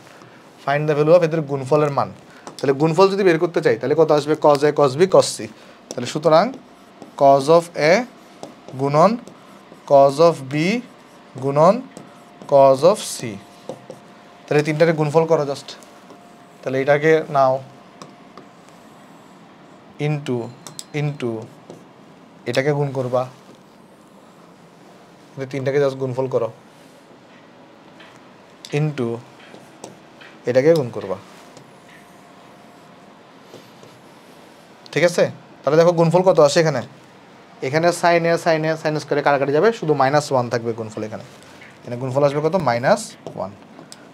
ফাইন্ড দ্য ভ্যালু অফ এদের গুণফলের মান। তাহলে গুণফল যদি বের করতে চাই তাহলে কত আসবে, কজ এ কজ বি কজ সি। তাহলে সুতরাং কজ অফ এ গুণন কজ অফ বি গুণন কজ অফ সি, তাহলে তিনটাকে গুণফল করো জাস্ট। তাহলে এটাকে নাও ইন্টু ইন্টু এটাকে গুণ করবা, তিনটাকে জাস্ট গুণফল করো, ইন্টু এটাকে গুণ করবা, ঠিক আছে? তাহলে দেখো গুণফল কত আসে এখানে, এখানে সাইন স্কোয়ারে কাটাকাটি যাবে, শুধু -1 থাকবে গুণফল, এখানে গুণফল আসবে কত, -1।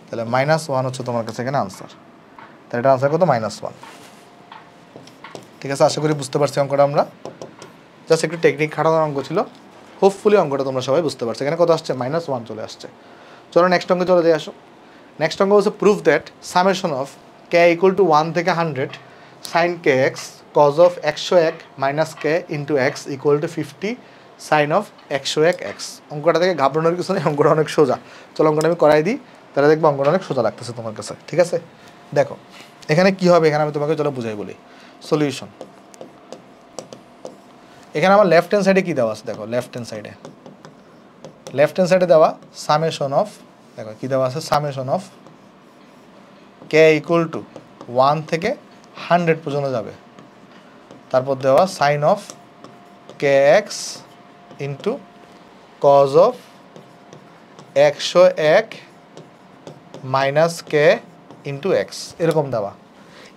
তাহলে -1 হচ্ছে তোমার কাছে এখানে আনসার। তাহলে এটা আনসার কত, -1। ঠিক আছে, আশা করি বুঝতে পারছি অঙ্কটা আমরা, জাস্ট একটু টেকনিক খাটানোর অঙ্ক ছিল, হোপফুলি অঙ্কটা তোমরা সবাই বুঝতে পারছো। এখানে কত আসছে, -1 চলে আসছে। চলো নেক্সট অঙ্কে চলে যাই, আসো। নেক্সট অঙ্ক হচ্ছে proof that summation of K equal to 1 থেকে 100 sine K X cos of 101 minus K into X equal to 50 sine of 101 X. অঙ্কটা থেকে ঘাবড়ানোর কিছু নেই, অঙ্কটা অনেক সোজা। চলো অঙ্কটা আমি করাই দিই, তাহলে দেখবো অঙ্কটা অনেক সোজা লাগতেছে তোমার কাছে। ঠিক আছে, দেখো এখানে কি হবে, এখানে আমি তোমাকে চলো বুঝাই বলি। সলিউশন, এখানে আমার লেফট হ্যান্ড সাইডে কী দেওয়া আছে দেখো, লেফট হ্যান্ড সাইডে দেওয়া সামেশন অফ, দেখো কী দেওয়া আছে, summation of K equal to 1 থেকে 100 পর্যন্ত যাবে, তারপর দেওয়া sine of K X into cos of 101 minus K into X, এরকম দেওয়া।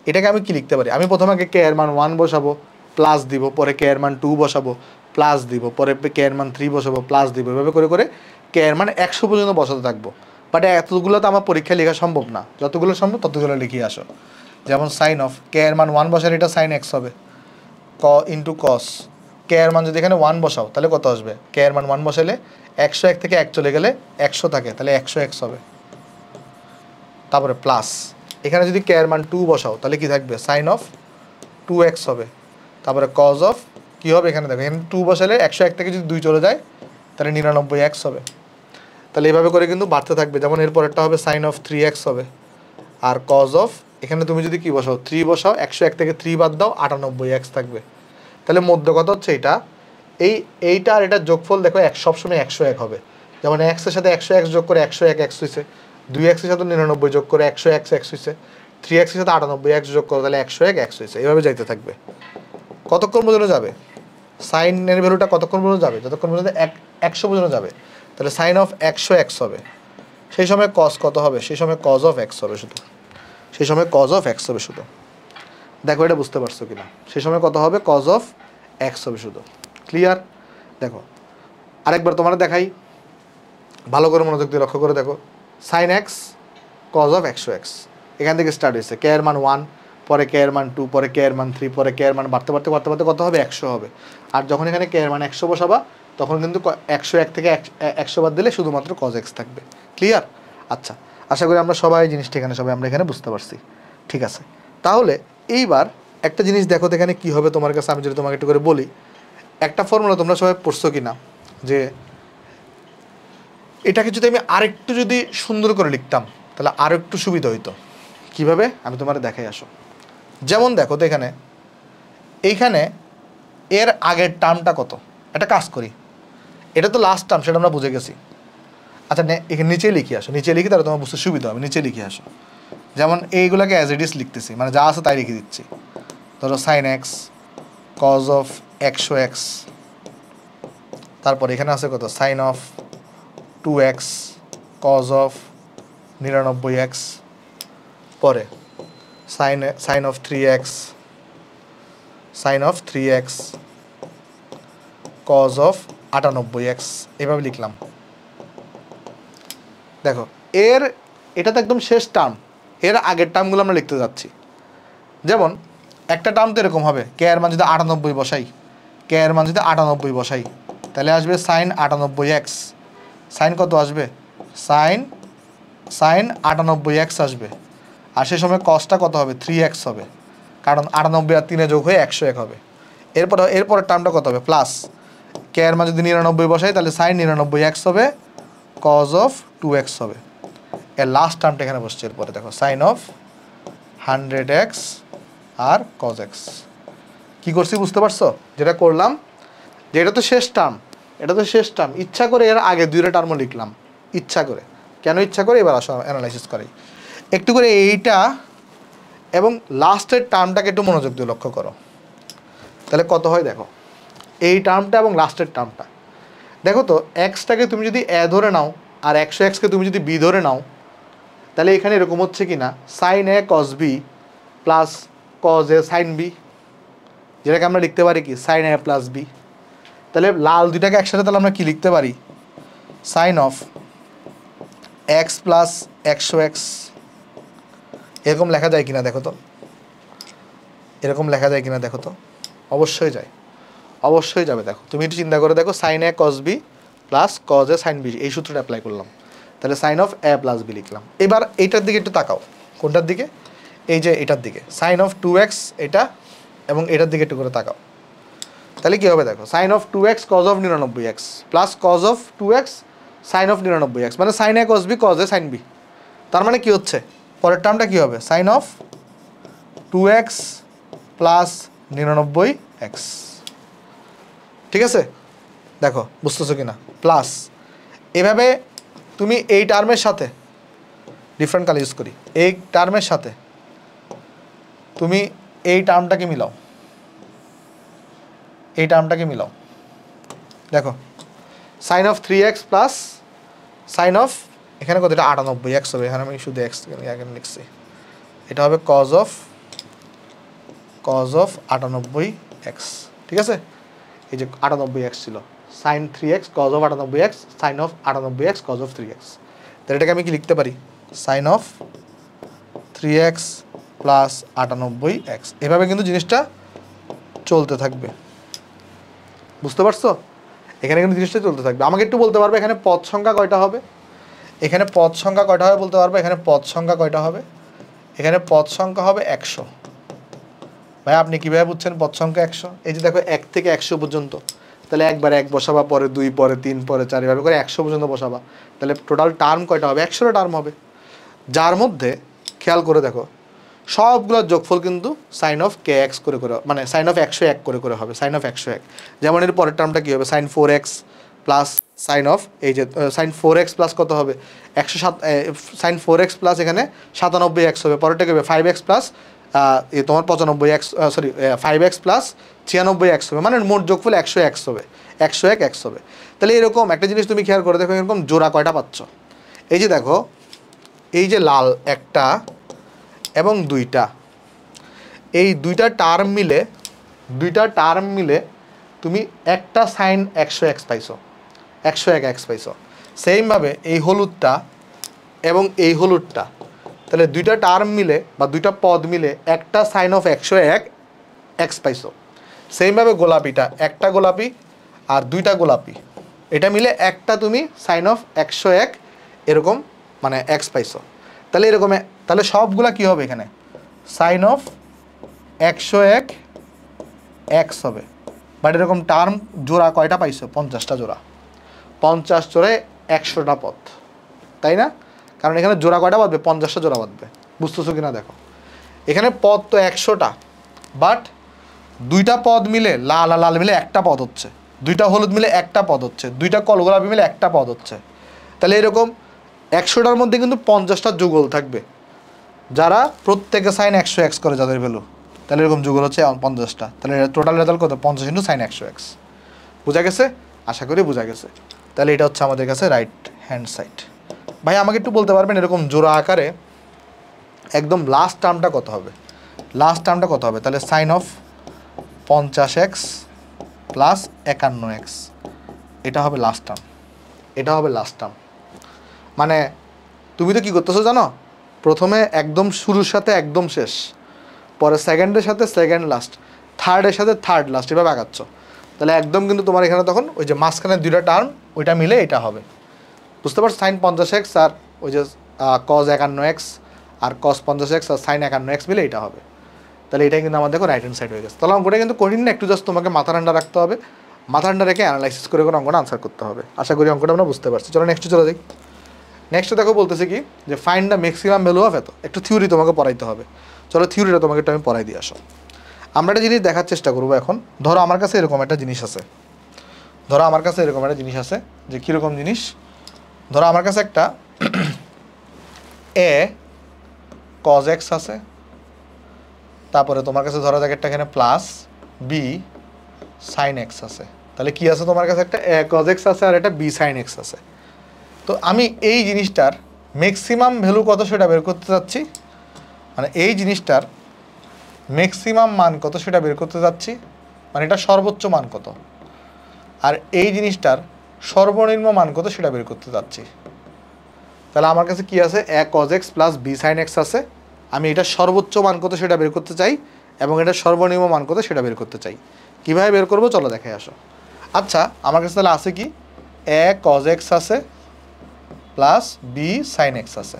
এটাকে আমি কি লিখতে পারি, আমি প্রথমে আগে কে এর মান 1 বসাবো, প্লাস দিব, পরে কে এর মান 2 বসাবো, প্লাস দিব, পরে কে এর মান 3 বসাবো, প্লাস দিব, এভাবে করে করে কে এর মান 100 পর্যন্ত বসাতে থাকবো। বাট এতগুলো তো আমার পরীক্ষায় লেখা সম্ভব না, যতগুলো সম্ভব ততগুলো লিখিয়ে আসো। যেমন সাইন অফ কে এর মান 1 বসালে এটা সাইন এক্স হবে, ক ইন্টু কস, কে এর মান যদি এখানে 1 বসাও তাহলে কত আসবে, কে এর মান 1 বসালে 101 থেকে 1 চলে গেলে 100 থাকে, তাহলে 100x হবে। তারপরে প্লাস, এখানে যদি কে এর মান 2 বসাও তাহলে কি থাকবে, সাইন অফ 2x হবে। তারপরে কজ অফ কী হবে, এখানে দেখো এখানে 2 বসালে 101 থেকে যদি 2 চলে যায় তাহলে 99x হবে। তাহলে এইভাবে করে কিন্তু বাড়তে থাকবে। যেমন এরপরেরটা হবে সাইন অফ 3x হবে, আর কজ অফ এখানে তুমি যদি কি বসাও 3 বসাও, 101 থেকে 3 বাদ দাও, 98x থাকবে। তাহলে মধ্য কথা হচ্ছে এইটা, এইটা আর এটার যোগফল দেখো সবসময় 101 হবে। যেমন এক্সের সাথে 100x যোগ করে 101x হয়েছে, 2x এর সাথে 99 যোগ করে 101x হয়েছে, 3x এর সাথে 98x যোগ করে তাহলে 101x হয়েছে। এইভাবে যাইতে থাকবে। কতক্ষণ পর্যন্ত যাবে, সাইনের ভ্যালুটা কতক্ষণ পর্যন্ত যাবে, যতক্ষণ পর্যন্ত 100 পর্যন্ত যাবে। তাহলে সাইন অফ 100x হবে, সেই সময় কস কত হবে, সেই সময় কজ অফ এক্স হবে শুধু, সেই সময় কজ অফ এক্স হবে শুধু। দেখো এটা বুঝতে পারছো কিনা, সেই সময় কত হবে, কজ অফ এক্স হবে শুধু। ক্লিয়ার? দেখো আরেকবার তোমার দেখাই, ভালো করে মনোযোগ দিয়ে লক্ষ্য করে দেখো। Sign X cos of 100x, এখান থেকে স্টার্ট হয়েছে, কে এর মান 1, পরে কে এর মান 2, পরে কে এর মান 3, পরে কে এর মান বাড়তে বাড়তে বাড়তে বাড়তে কত হবে, 100 হবে। আর যখন এখানে কে এর মান 100 বসাবা তখন কিন্তু 101 থেকে 100 বাদ দিলে শুধুমাত্র কজ এক্স থাকবে। ক্লিয়ার? আচ্ছা, আশা করি আমরা সবাই জিনিসটা এখানে আমরা এখানে বুঝতে পারছি। ঠিক আছে, তাহলে এইবার একটা জিনিস দেখো তো এখানে কী হবে তোমার কাছে, আমি যদি তোমাকে একটু করে বলি, একটা ফর্মুলা তোমরা সবাই পড়ছো কি না, যে এটাকে যদি আমি আরেকটু যদি সুন্দর করে লিখতাম তাহলে আরও একটু সুবিধা হইতো। কীভাবে আমি তোমার দেখাই আসো। যেমন দেখো তো এইখানে এর আগের টার্মটা কত, একটা কাজ করি, এটা তো লাস্ট টার্ম, সেটা আমরা বুঝে গেছি। আচ্ছা এখানে নিচে লিখে আসো, নিচে লিখি তাহলে তোমার বুঝতে সুবিধা হবে, নিচে লিখে আসো। যেমন এইগুলোকে অ্যাজ ইট ইজ লিখতেছি, মানে যা আছে তাই লিখে দিচ্ছি। ধরো sign X cos of 100x, তারপর এখানে আছে কত, sine of 2x cos of 99x, পরে sign of 3x cos of 98x, এভাবে লিখলাম। দেখো এটা তো একদম শেষ টার্ম, এর আগের টার্মগুলো আমরা লিখতে যাচ্ছি। যেমন একটা টার্ম তো এরকম হবে, কে এর মান যদি 98 বসাই, তাহলে আসবে সাইন 98x, সাইন কত আসবে, সাইন 98x আসবে। আর সেই সময় কসটা কত হবে, 3x হবে, কারণ 98 আর 3 যোগ হয়ে 101 হবে। এরপরের টার্মটা কত হবে, প্লাস কে এর মান যদি 99 বসাই তাহলে সাইন 99x হবে, কজ অফ 2x হবে। এর লাস্ট টার্মটা এখানে বসছে। এরপরে দেখো সাইন অফ 100x আর কজ এক্স। কী করছি বুঝতে পারছো, যেটা করলাম, যে এটা তো শেষ টার্ম, ইচ্ছা করে এর আগে দুইটা টার্মও লিখলাম, ইচ্ছা করে। কেন ইচ্ছা করে, এবার আসো অ্যানালাইসিস করি একটু করে। এইটা এবং লাস্টের টার্মটাকে একটু মনোযোগ দিয়ে লক্ষ্য করো, তাহলে কত হয় দেখো, এই টার্মটা এবং লাস্টের টার্মটা। দেখো তো এক্সটাকে তুমি যদি এ ধরে নাও আর 100xকে তুমি যদি বি ধরে নাও, তাহলে এখানে এরকম হচ্ছে কি না, sine A cos B plus cos A sine B, যেটাকে আমরা লিখতে পারি কি, সাইন এ প্লাস বি। তাহলে লাল দুইটাকে একসাথে তাহলে আমরা কি লিখতে পারি, sine of X plus 100x, এরকম লেখা যায় কিনা দেখো তো, অবশ্যই যায়, অবশ্যই যাবে। দেখো তুমি একটু চিন্তা করে দেখো, sine A cos B plus cos A sine B, এই সূত্রটা অ্যাপ্লাই করলাম। তাহলে sine of A plus B লিখলাম। এবার এইটার দিকে একটু তাকাও, কোনটার দিকে, এই যে এটার দিকে, সাইন অফ 2x এটা, এবং এটার দিকে একটু করে তাকাও। তাহলে কী হবে দেখো, sine of 2x cos of 99x plus cos of 2x sine of 99x, মানে সাইন এ কজ বি কজ এ সাইন বি। তার মানে কি হচ্ছে, পরের টার্মটা কী হবে, sign of 2x plus 99x। ঠিক আছে, দেখো বুঝতেছো কি না, প্লাস এভাবে তুমি এই টার্মের সাথে ডিফারেন্ট কালার ইউজ করি, এই টার্মের সাথে তুমি এই টার্মটাকে মিলাও, এই টার্মটাকে মিলাও, দেখো sine of 3x plus sine of, এখানে কত, এটা 98x হবে, এখানে আমি শুধু x এখানে লিখছি, এটা হবে কজ অফ 98x। ঠিক আছে, এই যে 98x ছিল, sine 3x cos of 98x sine of 98x cos of 3x। তাহলে এটাকে আমি কি লিখতে পারি, sine of 3x plus 98x। এভাবে কিন্তু জিনিসটা চলতে থাকবে, বুঝতে পারছো, এখানে কিন্তু জিনিসটা চলতে থাকবে। আমাকে একটু বলতে পারবে এখানে পদ সংখ্যা কয়টা হবে, এখানে পদ সংখ্যা কয়টা হবে বলতে পারবে, এখানে পদ সংখ্যা কয়টা হবে, এখানে পদ সংখ্যা হবে 100। ভাই আপনি কীভাবে বুঝছেন পদ সংখ্যা 100, এই যে দেখো 1 থেকে 100 পর্যন্ত, তাহলে একবার 1 বসাবা, পরে 2, পরে 3, পরে 4, এভাবে করে 100 পর্যন্ত বসাবা, তাহলে টোটাল টার্ম কয়টা হবে, 100টা টার্ম হবে, যার মধ্যে খেয়াল করে দেখো সবগুলোর যোগফল কিন্তু সাইন অফ kx করে করে, মানে সাইন অফ 101 করে করে হবে, সাইন অফ 101। যেমন এর পরের টার্মটা কী হবে, sign 4x plus sine of, এই যে সাইন 4x প্লাস কত হবে 107, সাইন 4x প্লাস এখানে 97x হবে, পরেরটা কী হবে 5x প্লাস তোমার 95x, sorry 5x plus 96x হবে, মানে মোট যোগফল 100x হবে, 101x হবে। তাহলে এরকম একটা জিনিস তুমি খেয়াল করে দেখো, এরকম জোড়া কয়টা পাচ্ছ, এই যে দেখো এই যে লাল একটা এবং দুইটা, এই দুইটা টার্ম মিলে তুমি একটা সাইন 100x পাইছো, 101x পাইছো। সেমভাবে এই হলুদটা এবং এই হলুদটা, তাহলে দুইটা টার্ম মিলে বা দুইটা পদ মিলে একটা সাইন অফ 101x পাইছো। সেমভাবে গোলাপিটা, একটা গোলাপি আর দুইটা গোলাপি, এটা মিলে একটা তুমি সাইন অফ 101 এরকম মানে এক্স পাইছো। তাহলে এরকম, তাহলে সবগুলা কি হবে এখানে সাইন অফ 101 এক্স হবে। বাট এরকম টার্ম জোড়া কয়টা পাইছো, 50টা জোড়া, 50 জোড়ায় 100টা পদ, তাই না? কারণ এখানে জোড়া কয়টা বাঁধবে, 50টা জোড়া বাঁধবে, বুঝতেছো কিনা দেখো, এখানে পদ তো 100টা, বাট দুইটা পদ মিলে লাল আর লাল মিলে একটা পদ হচ্ছে, দুইটা হলুদ মিলে একটা পদ হচ্ছে, দুইটা কলগোলাপি মিলে একটা পদ হচ্ছে। তাহলে এরকম 100টার মধ্যে কিন্তু 50টা যুগল থাকবে, যারা প্রত্যেকে সাইন 100x করে যাদের ভ্যালু, তাহলে এরকম যুগল হচ্ছে 50টা। তাহলে টোটাল রেজাল্ট কত, 50 × সাইন 100x। বোঝা গেছে? আশা করি বোঝা গেছে। তাহলে এটা হচ্ছে আমাদের কাছে রাইট হ্যান্ড সাইড। ভাই আমাকে একটু বলতে পারবেন এরকম জোড়া আকারে একদম লাস্ট টার্মটা কত হবে, লাস্ট টার্মটা কত হবে? তাহলে sine of 50x plus 51x, এটা হবে লাস্ট টার্ম, এটা হবে লাস্ট টার্ম। মানে তুমি তো কী করতেছো জানো, প্রথমে একদম শুরুর সাথে একদম শেষ, পরে সেকেন্ডের সাথে সেকেন্ড লাস্ট, থার্ডের সাথে থার্ড লাস্ট, এভাবে আগাচ্ছ। তাহলে একদম কিন্তু তোমার এখানে তখন ওই যে মাঝখানে দুইটা টার্ম ওইটা মিলে এটা হবে, বুঝতে পারছো? সাইন 50x আর ওই যে কজ 51x আর কস 50x আর সাইন 51x মিলে এটা হবে। তাহলে এটাই কিন্তু আমাদের দেখো রাইট হ্যান্ড সাইড হয়ে গেছে। তাহলে অঙ্কটা কিন্তু কঠিন না, একটু জাস্ট তোমাকে মাথা ঠান্ডা রাখতে হবে, মাথা ঠান্ডা রেখে অ্যানালাইসিস করে করে অঙ্কটা আনসার করতে হবে। আশা করি অঙ্কটা আমরা বুঝতে পারছি। চলো নেক্সট চলে যাই। নেক্সটে দেখো বলতেছে কি যে find the maximum value of এত, একটু থিওরি তোমাকে পড়াইতে হবে। চলো থিওরিটা তোমাকে একটু আমি পড়াই দিয়ে আসো। আমরা একটা জিনিস দেখার চেষ্টা করবো এখন। ধরো আমার কাছে এরকম একটা জিনিস আছে, ধরো আমার কাছে এরকম একটা জিনিস আছে, যে কীরকম জিনিস, ধরো আমার কাছে একটা এ কজ এক্স আছে, তারপরে তোমার কাছে ধরো দেখ একটা এখানে প্লাস বি সাইন এক্স আছে। তাহলে কি আছে তোমার কাছে, একটা এ কজ এক্স আছে আর একটা বি সাইন এক্স আছে। তো আমি এই জিনিসটার ম্যাক্সিমাম ভ্যালু কত সেটা বের করতে যাচ্ছি, মানে এই জিনিসটার ম্যাক্সিমাম মান কত সেটা বের করতে যাচ্ছি, মানে এটা সর্বোচ্চ মান কত, আর এই জিনিসটার সর্বনিম্ন মান কত সেটা বের করতে যাচ্ছি। তাহলে আমার কাছে কি আছে, a cos x plus b sine x আছে, আমি এটা সর্বোচ্চ মান কত সেটা বের করতে চাই এবং এটা সর্বনিম্ন মান কত সেটা বের করতে চাই। কীভাবে বের করবো চলো দেখে আসো। আচ্ছা আমার কাছে তাহলে আছে কি, এ কজ এক্স আছে প্লাস বি সাইন এক্স আছে।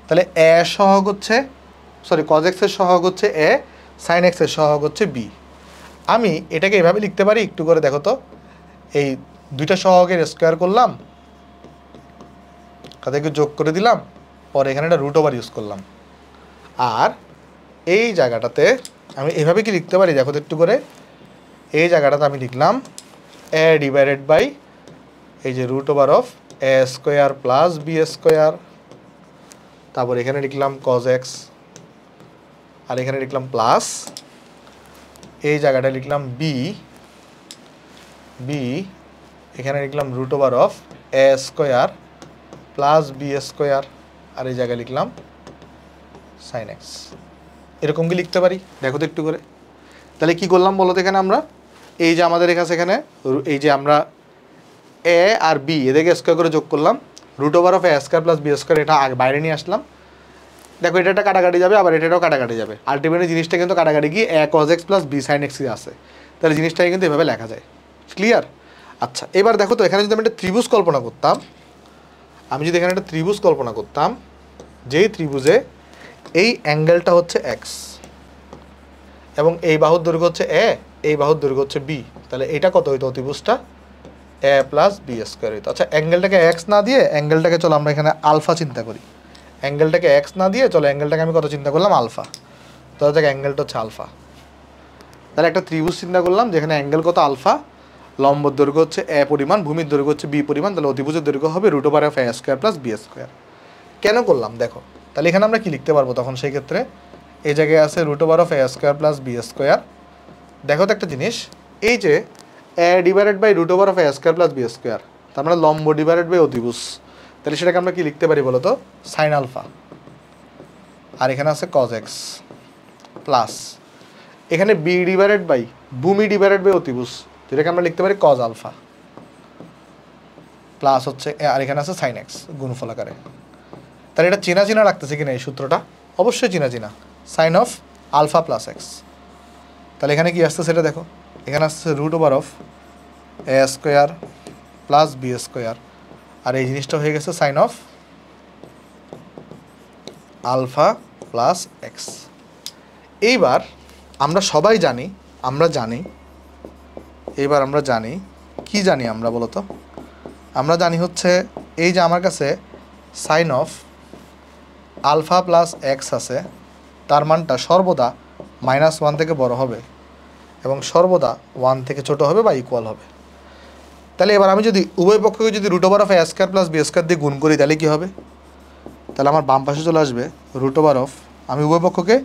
তাহলে এ সহগ হচ্ছে সরি কজ এক্সের সহগ হচ্ছে এ, সাইন এক্সের সহগ হচ্ছে বি। আমি এটাকে এভাবে লিখতে পারি, একটু করে দেখো তো, এই দুইটা সহগের স্কোয়ার করলাম, তাদেরকে যোগ করে দিলাম, পরে এখানে একটা রুট ওভার ইউজ করলাম। আর এই জায়গাটাতে আমি এভাবে কি লিখতে পারি দেখো তো একটু করে, এই জায়গাটাতে আমি লিখলাম এ ডিভাইডেড বাই এই যে root over of a square plus b square, তারপর এখানে লিখলাম কজ এক্স, আর এখানে লিখলাম প্লাস, এই জায়গাটা লিখলাম বি, এখানে লিখলাম root over of a square plus b square, আর এই জায়গায় লিখলাম সাইন এক্স। এরকম কি লিখতে পারি দেখো তো একটু করে। তাহলে কি করলাম বলো তো, এখানে আমরা এই যে আমাদের কাছে এখানে এই যে আমরা এ আর বি এদেরকে স্কোয়ার করে যোগ করলাম, root over of a square plus b square এটা বাইরে নিয়ে আসলাম। দেখো এটা একটা কাটাকাটি যাবে, আবার এটাও কাটাকাটি যাবে, আলটিমেটলি জিনিসটা কিন্তু কাটাকাটি গিয়ে a cos x plus b sine এক্সই আছে। তাহলে জিনিসটাকে কিন্তু এভাবে লেখা যায়। ক্লিয়ার? আচ্ছা, এবার দেখো তো এখানে যদি আমি একটা ত্রিভুজ কল্পনা করতাম, যেই ত্রিভুজে এই অ্যাঙ্গেলটা হচ্ছে এক্স এবং এই বাহুর দৈর্ঘ্য হচ্ছে এ, এই বাহুর দৈর্ঘ্য হচ্ছে বি, তাহলে এটা কত হইতো ত্রিভুজটা? এ প্লাস বি স্কোয়ার হইতো। আচ্ছা, অ্যাঙ্গেলটাকে এক্স না দিয়ে অ্যাঙ্গেলটাকে চলো আমরা এখানে আলফা চিন্তা করি। অ্যাঙ্গেলটাকে এক্স না দিয়ে চলো অ্যাঙ্গেলটাকে আমি কত চিন্তা করলাম? আলফা। তাহলে দেখ অ্যাঙ্গেলটা হচ্ছে আলফা। তাহলে একটা ত্রিভুজ চিন্তা করলাম যেখানে অ্যাঙ্গেল কত? আলফা, লম্বর দৈর্ঘ্য হচ্ছে এ পরিমাণ, ভূমির দৈর্ঘ্য হচ্ছে বি পরিমাণ, তাহলে অতিভুজের দৈর্ঘ্য হবে root over of a square plus b square. কেন করলাম দেখো, তাহলে এখানে আমরা কি লিখতে পারবো তখন? সেই ক্ষেত্রে এই জায়গায় আছে root over of a square plus b square. দেখো তো একটা জিনিস, এই যে a divided by root over of a square plus b square, তার মানে লম্ব ডিভাইডেড বাই অতিভুজ, তাহলে সেটাকে আমরা কি লিখতে পারি বলো তো? Sign alpha. আর এখানে আছে কজ এক্স প্লাস এখানে বি ডিভাইডেড বাই ভূমি ডিভাইডেড বাই অতিভুজ, যেটাকে আমরা লিখতে পারি কজ আলফা প্লাস হচ্ছে, আর এখানে আছে সাইন এক্স গুণফল আকারে। তাহলে এটা চেনা চেনা লাগতেছে কিনা এই সূত্রটা? অবশ্যই চেনা, sine of alpha plus x. তাহলে এখানে কি আসছে সেটা দেখো, এখানে আসছে root over of a square plus b square, আর এই জিনিসটা হয়ে গেছে sine of alpha plus x. এইবার আমরা সবাই জানি, কি জানি আমরা বলো তো? আমরা জানি হচ্ছে এই যে আমার কাছে sine of alpha plus x আছে, তার মানটা সর্বদা -1 থেকে বড় হবে এবং সর্বদা 1 থেকে ছোট হবে বা ইকুয়াল হবে। তাহলে এবার আমি যদি উভয় পক্ষকে যদি root over of a square plus b square দিয়ে গুণ করি, তাহলে কী হবে? তাহলে আমার বাম পাশে চলে আসবে রুট ওভার অফ, আমি উভয় পক্ষকে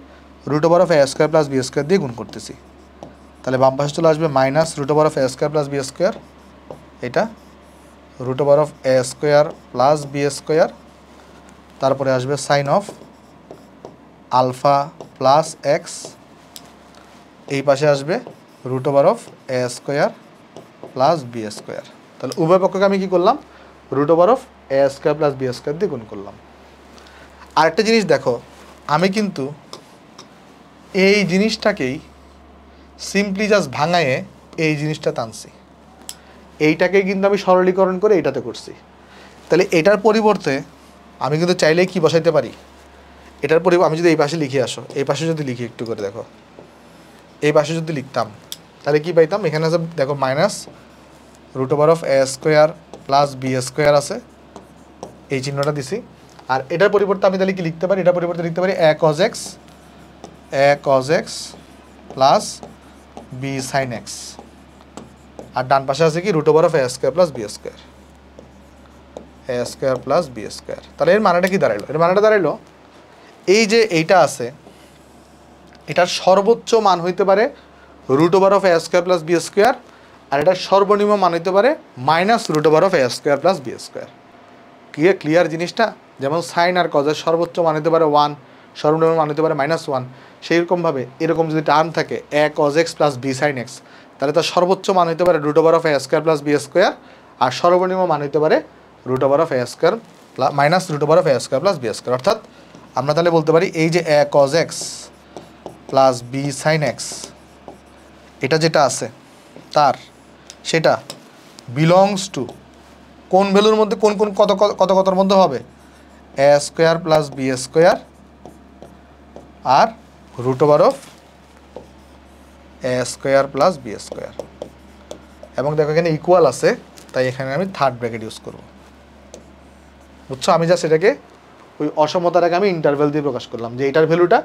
root over of a square plus b square দিয়ে গুণ করতেছি, তাহলে বাম পাশে চলে আসবে minus root over of a square plus b square, এটা root over of a square plus b square, তারপরে আসবে sine of alpha plus x, এই পাশে আসবে root over of a square plus b square. তাহলে উভয় পক্ষকে আমি কী করলাম? Root over of a square plus b square দিয়ে গুণ করলাম। আরেকটা জিনিস দেখো, আমি কিন্তু এই জিনিসটাকেই সিম্পলি জাস্ট ভাঙায়ে এই জিনিসটা টানছি, এইটাকে কিন্তু আমি সরলীকরণ করে এইটাতে করছি। তাহলে এটার পরিবর্তে আমি কিন্তু চাইলেই কি বসাইতে পারি? এটার পরিবর্তে আমি যদি এই পাশে লিখে আসো, এই পাশে যদি লিখি একটু করে দেখো, এই পাশে যদি লিখতাম তাহলে কি পাইতাম? এখানে আছে দেখো minus root over of a square plus b square আছে, এই চিহ্নটা দিছি। আর এটার পরিবর্তে আমি তাহলে কি লিখতে পারি? এটার পরিবর্তে লিখতে পারি a cos x plus b sine x, আর ডান পাশে আছে কি root over of a square plus b square, a square plus b square. তাহলে এর মানেটা কি দাঁড়াইলো? এর মানেটা দাঁড়াইলো এই যে এইটা আছে, এটার সর্বোচ্চ মান হইতে পারে root over of a square plus b square, আর এটার সর্বনিম্ন মান হইতে পারে minus root over of a square plus b square. Clear জিনিসটা? যেমন সাইন আর কজের সর্বোচ্চ মান হতে পারে 1, সর্বনিম্ন মান হতে পারে -1, সেইরকমভাবে এরকম যদি টার্ম থাকে a cos x plus b sine x, তাহলে তার সর্বোচ্চ মান হতে পারে root over of a square plus b square, আর সর্বনিম্ন মান হতে পারে root over of a square minus root over of a square plus b square. অর্থাৎ আমরা তাহলে বলতে পারি এই যে a cos x plus b sine x, এটা যেটা আছে তার সেটা বিলংস টু কোন ভ্যালুর মধ্যে কোন কোন কত কত কতর মধ্যে হবে a square plus b square আর root over of a square plus b square. এবং দেখো এখানে ইকুয়াল আছে, তাই এখানে আমি থার্ড ব্র্যাকেট ইউজ করব। বুঝছো, আমি জাস্ট এটাকে ওই অসমতাটাকে আমি ইন্টারভ্যাল দিয়ে প্রকাশ করলাম যে এটার ভ্যালুটা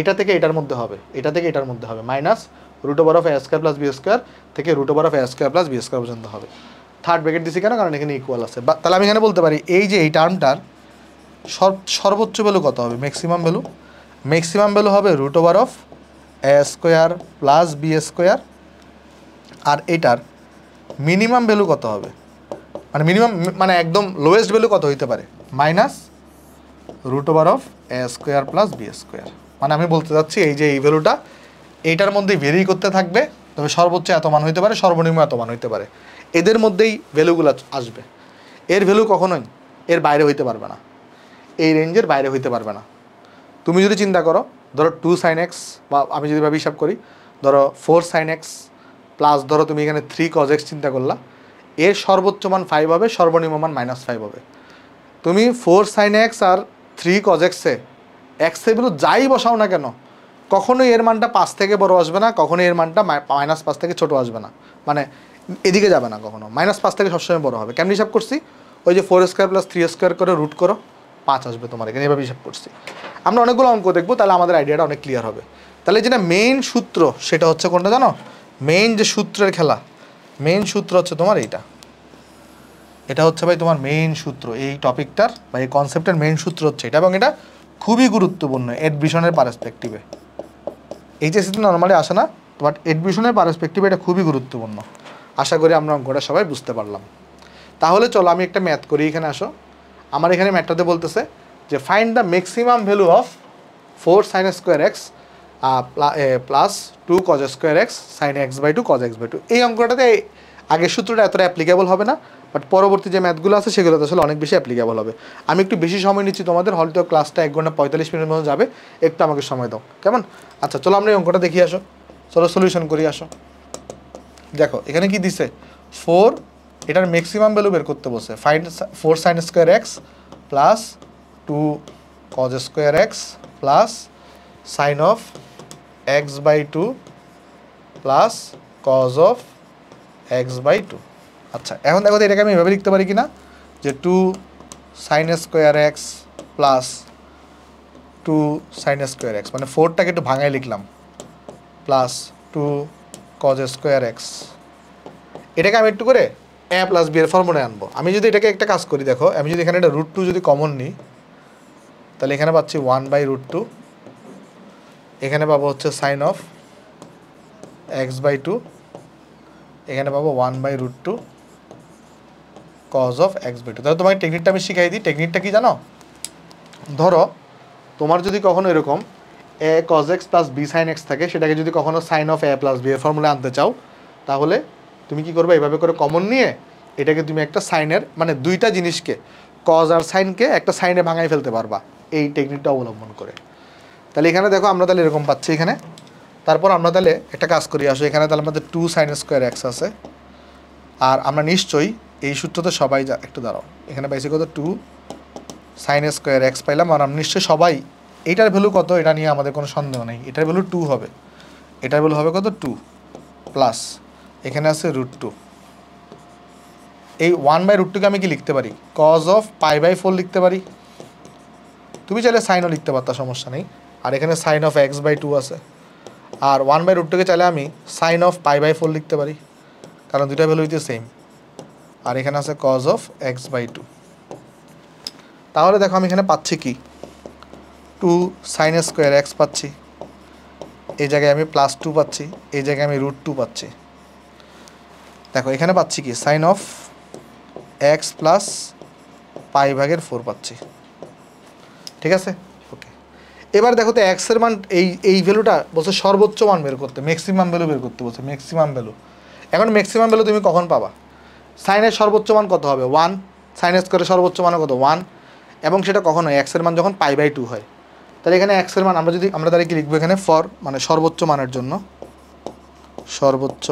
এটা থেকে এটার মধ্যে হবে, এটা থেকে এটার মধ্যে হবে, minus root over of a square plus b square থেকে root over of a square plus b square পর্যন্ত হবে। থার্ড ব্র্যাকেট দিছি কেন, কারণ এখানে ইকুয়াল আছে। তাহলে আমি এখানে বলতে পারি এই যে এই টার্মটার সর্বোচ্চ ভ্যালু কত হবে, ম্যাক্সিমাম ভ্যালু হবে root over of a square plus b square. আর এটার মিনিমাম ভ্যালু কত হবে, মানে মিনিমাম মানে একদম লোয়েস্ট ভ্যালু কত হইতে পারে, minus root over of a square plus b square. মানে আমি বলতে চাচ্ছি এই যে এই ভ্যালুটা এইটার মধ্যেই ভেরি করতে থাকবে, তবে সর্বোচ্চ এত মান হইতে পারে, সর্বনিম্ন এত মান হইতে পারে, এদের মধ্যেই ভ্যালুগুলো আসবে। এর ভ্যালু কখনোই এর বাইরে হইতে পারবে না, এই রেঞ্জের বাইরে হইতে পারবে না। তুমি যদি চিন্তা করো, ধরো 2 sin x, বা আমি যদি ভাবে হিসাব করি, ধরো 4 sin x প্লাস ধরো তুমি এখানে 3 cos x চিন্তা করলা, এর সর্বোচ্চ মান 5 হবে, সর্বনিম্ন মান -5 হবে। তুমি 4 sin x আর 3 cos x এ এর ভ্যালু যাই বসাও না কেন, কখনোই এর মানটা 5 থেকে বড় আসবে না, কখনোই এর মানটা -5 থেকে ছোট আসবে না, মানে এদিকে যাবে না কখনো, -5 থেকে সবসময় বড় হবে। কেমন হিসাব করছি, ওই যে 4 স্কোয়ার প্লাস 3 স্কোয়ার করে রুট করো, 5 আসবে তোমার এখানে, এভাবে হিসাব করছি। আমরা অনেকগুলো অঙ্ক দেখবো, তাহলে আমাদের আইডিয়াটা অনেক ক্লিয়ার হবে। তাহলে যেটা মেইন সূত্র সেটা হচ্ছে কোনটা জানো, মেইন যে সূত্রের খেলা, মেইন সূত্র হচ্ছে তোমার এইটা, এটা হচ্ছে ভাই তোমার মেইন সূত্র, এই টপিকটার বা এই কনসেপ্টের মেইন সূত্র হচ্ছে এটা। এবং এটা খুবই গুরুত্বপূর্ণ এডমিশনের পার্সপেক্টিভে, এইচএসসিতে নর্মালি আসে না, বাট এডমিশনের পার্সপেক্টিভে এটা খুবই গুরুত্বপূর্ণ। আশা করি আমরা অঙ্কটা সবাই বুঝতে পারলাম। তাহলে চলো আমি একটা ম্যাথ করি, এখানে আসো। আমার এখানে ম্যাথটাতে বলতেছে যে find the maximum value of 4 sin square x plus 2 cos square x sin x/2 cos x/2। এই অঙ্কটাতে আগের সূত্রটা এতটা অ্যাপ্লিকেবল হবে না, বাট পরবর্তী যে ম্যাথগুলো আছে সেগুলোতে আসলে অনেক বেশি অ্যাপ্লিকেবল হবে। আমি একটু বেশি সময় নিচ্ছি তোমাদের, হয়তো ক্লাসটা 1 ঘন্টা 45 মিনিটের মতো যাবে, একটু আমাকে সময় দাও, কেমন? আচ্ছা চলো আমরা এই অঙ্কটা দেখি, আসো চলো সলিউশন করি, আসো। দেখো এখানে কি দিছে, 4, এটার ম্যাক্সিমাম ভ্যালু বের করতে বসে, find 4 sin square x plus 2 cos square x plus sine of x/2 plus cos of x/2। আচ্ছা এখন দেখো এটাকে আমি এভাবে লিখতে পারি কিনা, যে 2 sin square x plus 2 sin square x, মানে 4টাকে একটু ভাঙায় লিখলাম, প্লাস 2 cos স্কোয়ার এক্স। এটাকে আমি একটু করে a প্লাস বি এর ফর্মুলায় আনবো। আমি যদি এটাকে একটা কাজ করি, দেখো আমি যদি এখানে একটা √2 যদি কমন নিই, তাহলে এখানে পাচ্ছি 1/√2, এখানে পাবো হচ্ছে সাইন অফ x/2, এখানে পাবো 1/√2 cos অফ x/2। তাহলে তোমাকে টেকনিকটা আমি শিখাই দিই। টেকনিকটা কি জানো, ধরো তোমার যদি কখনো এরকম a cos x plus b sin x থাকে, সেটাকে যদি কখনো sine of a plus b এর ফর্মুলায় আনতে চাও, তাহলে তুমি কি করবে, এইভাবে করে কমন নিয়ে এটাকে তুমি একটা সাইনের, মানে দুইটা জিনিসকে কজ আর সাইনকে একটা সাইনে ভাঙাই ফেলতে পারবা এই টেকনিকটা অবলম্বন করে। তাহলে এখানে দেখো আমরা তাহলে এরকম পাচ্ছি এখানে। তারপর আমরা তাহলে একটা কাজ করি, আসো এখানে তাহলে আমাদের 2 sin স্কোয়ার এক্স আছে, আর আমরা নিশ্চয়ই এই সূত্রতে সবাই একটু দাঁড়াও, এখানে পাইছি কত 2 sin স্কোয়ার এক্স পাইলাম, আর আমরা নিশ্চয়ই সবাই এইটার ভ্যালু কত এটা নিয়ে আমাদের কোনো সন্দেহ নেই, এটার ভ্যালু 2 হবে, এটার ভ্যালু হবে কত 2 প্লাস এখানে আছে √2। এই 1/√2কে আমি কি লিখতে পারি, cos অফ π/4 লিখতে পারি, তুমি চাইলে সাইনও লিখতে পারতা, সমস্যা নেই। আর এখানে সাইন অফ x/2 আছে, আর 1/√2কে চাইলে আমি সাইন অফ π/4 লিখতে পারি, কারণ দুইটা ভ্যালু হইতে সেম। আর এখানে আছে cos অফ x/2। তাহলে দেখো আমি এখানে পাচ্ছি কি, 2 sin স্কোয়ার এক্স পাচ্ছি, এই জায়গায় আমি +2 পাচ্ছি, এই জায়গায় আমি √2 পাচ্ছি। দেখো এখানে পাচ্ছি কি, সাইন অফ x প্লাস π/4 পাচ্ছি, ঠিক আছে? ওকে, এবার দেখো তো এক্সের মান এই ভ্যালুটা বলছে সর্বোচ্চ মান বের করতে, ম্যাক্সিমাম ভ্যালু বের করতে বলছে, ম্যাক্সিমাম ভ্যালু। এখন ম্যাক্সিমাম ভ্যালু তুমি কখন পাবা, সাইনের সর্বোচ্চ মান কত হবে 1, সাইন স্কোয়ারের সর্বোচ্চ মান কত 1, এবং সেটা কখন হয়, এক্সের মান যখন π/2 হয়। তাহলে এখানে এক্সের মান আমরা তাহলে কি লিখবো, এখানে ফর মানে সর্বোচ্চ মানের জন্য, সর্বোচ্চ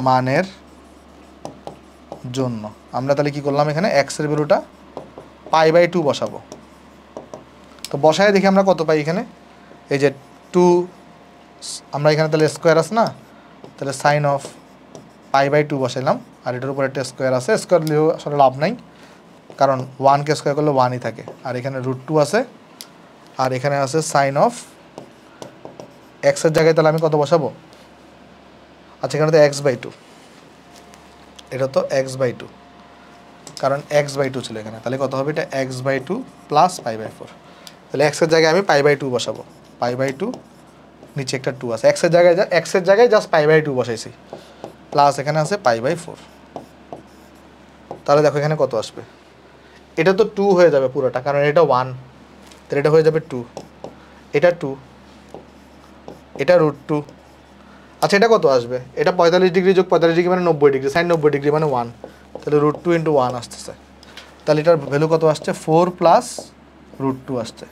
মানের জন্য আমরা তাহলে কি করলাম, এখানে এক্সের ভ্যালুটা π/2 বসাবো। তো বসায় দেখি আমরা কত পাই এখানে, এই যে 2 আমরা এখানে তাহলে স্কোয়ার আছে না, তাহলে সাইন অফ π/2 বসাইলাম, আর এটার উপর একটা স্কোয়ার আছে, স্কোয়ার দিলেও আসলে লাভ নাই কারণ 1কে স্কোয়ার করলে 1ই থাকে, আর এখানে √2 আছে, আর এখানে আছে সাইন অফ এক্সের জায়গায় তাহলে আমি কত বসাবো, আচ্ছা এখানে তো x/2, এটা তো x/2 কারণ x/2 ছিল এখানে, তাহলে কত হবে এটা x/2 প্লাস π/4, তাহলে এক্সের জায়গায় আমি π/2 বসাবো, π/2 নিচে একটা 2 আছে, এক্সের জায়গায় জাস্ট π/2 বসাইছি, প্লাস এখানে আছে π/4। তাহলে দেখো এখানে কত আসবে, এটা তো 2 হয়ে যাবে পুরোটা কারণ এটা 1, তাহলে এটা হয়ে যাবে 2, এটা 2, এটা √2, আচ্ছা এটা কত আসবে, এটা 45 ডিগ্রি যোগ 45 ডিগ্রি মানে 90 ডিগ্রি, সাইন 90 ডিগ্রি মানে 1, তাহলে √2 × 1 আসতেছে, তাহলে এটার ভ্যালু কত আসছে 4 প্লাস √2 আসছে।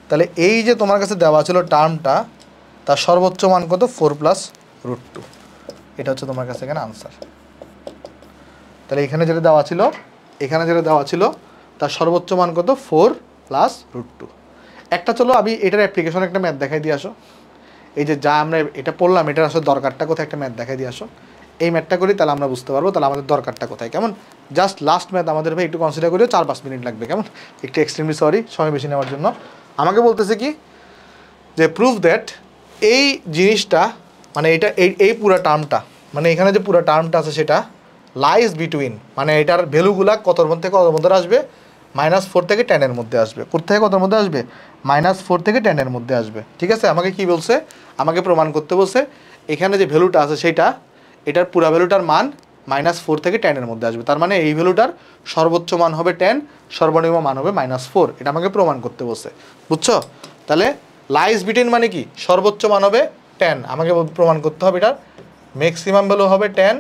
তাহলে এই যে তোমার কাছে দেওয়া ছিল টার্মটা, তার সর্বোচ্চ মান কত 4 প্লাস √2, এটা হচ্ছে তোমার কাছে এখানে আনসার। তাহলে এখানে যেটা দেওয়া ছিল তার সর্বোচ্চ মান কত 4 প্লাস √2। একটা চলো আমি এটার অ্যাপ্লিকেশন একটা ম্যাথ দেখাই দিয়ে আসো, এই যে যা আমরা এটা পড়লাম এটার আসলে দরকারটা কোথায় একটা ম্যাথ দেখাই দিয়ে আসো, এই ম্যাথটা করি তাহলে আমরা বুঝতে পারবো তাহলে আমাদের দরকারটা কোথায়। কেমন, জাস্ট লাস্ট ম্যাথ আমাদের ভাই একটু কনসিডার করেও 4-5 মিনিট লাগবে, কেমন, একটু এক্সট্রিমলি সরি সময় বেশি নেওয়ার জন্য। আমাকে বলতেছে কি যে প্রুফ দ্যাট এই জিনিসটা মানে এটা এই পুরো টার্মটা মানে এখানে যে পুরো টার্মটা আছে সেটা লাইজ বিটুইন, মানে এটার ভ্যালুগুলা কতর মধ্যে কতর মধ্যে আসবে, -4 থেকে 10 এর মধ্যে আসবে। কোথায় কতর মধ্যে আসবে, -4 থেকে 10 এর মধ্যে আসবে। ঠিক আছে, আমাকে কি বলছে, আমাকে প্রমাণ করতে বলছে এখানে যে ভ্যালুটা আছে সেটা এটার পুরো ভ্যালুটার মান -4 থেকে 10 এর মধ্যে আসবে, তার মানে এই ভ্যালুটার সর্বোচ্চ মান হবে 10, সর্বনিম্ন মান হবে -4, এটা আমাকে প্রমাণ করতে বলছে, বুঝছো। তাহলে লাইজ বিটুইন মানে কি, সর্বোচ্চ মান হবে 10, আমাকে প্রমাণ করতে হবে এটার ম্যাক্সিমাম ভ্যালু হবে 10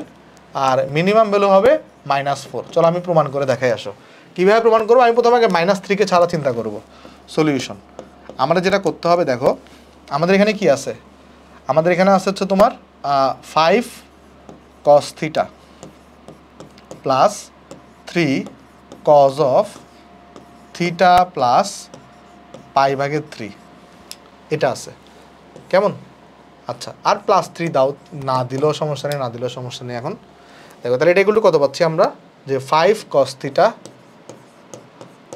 আর মিনিমাম ভ্যালু হবে -4। চলো আমি প্রমাণ করে দেখাই আসো, কীভাবে প্রমাণ করবো। আমি প্রথমে আগে -3কে ছাড়া চিন্তা করব। সলিউশন আমাদের যেটা করতে হবে, দেখো আমাদের এখানে কি আছে, আমাদের এখানে আছে হচ্ছে তোমার 5 cos θ plus 3 cos of θ plus π/3, এটা আছে, কেমন। আচ্ছা আর +3 দাও, না দিলেও সমস্যা নেই, না দিলেও সমস্যা নেই। এখন দেখো তাহলে এটা এগুলো কত পাচ্ছি আমরা, যে 5 cos θ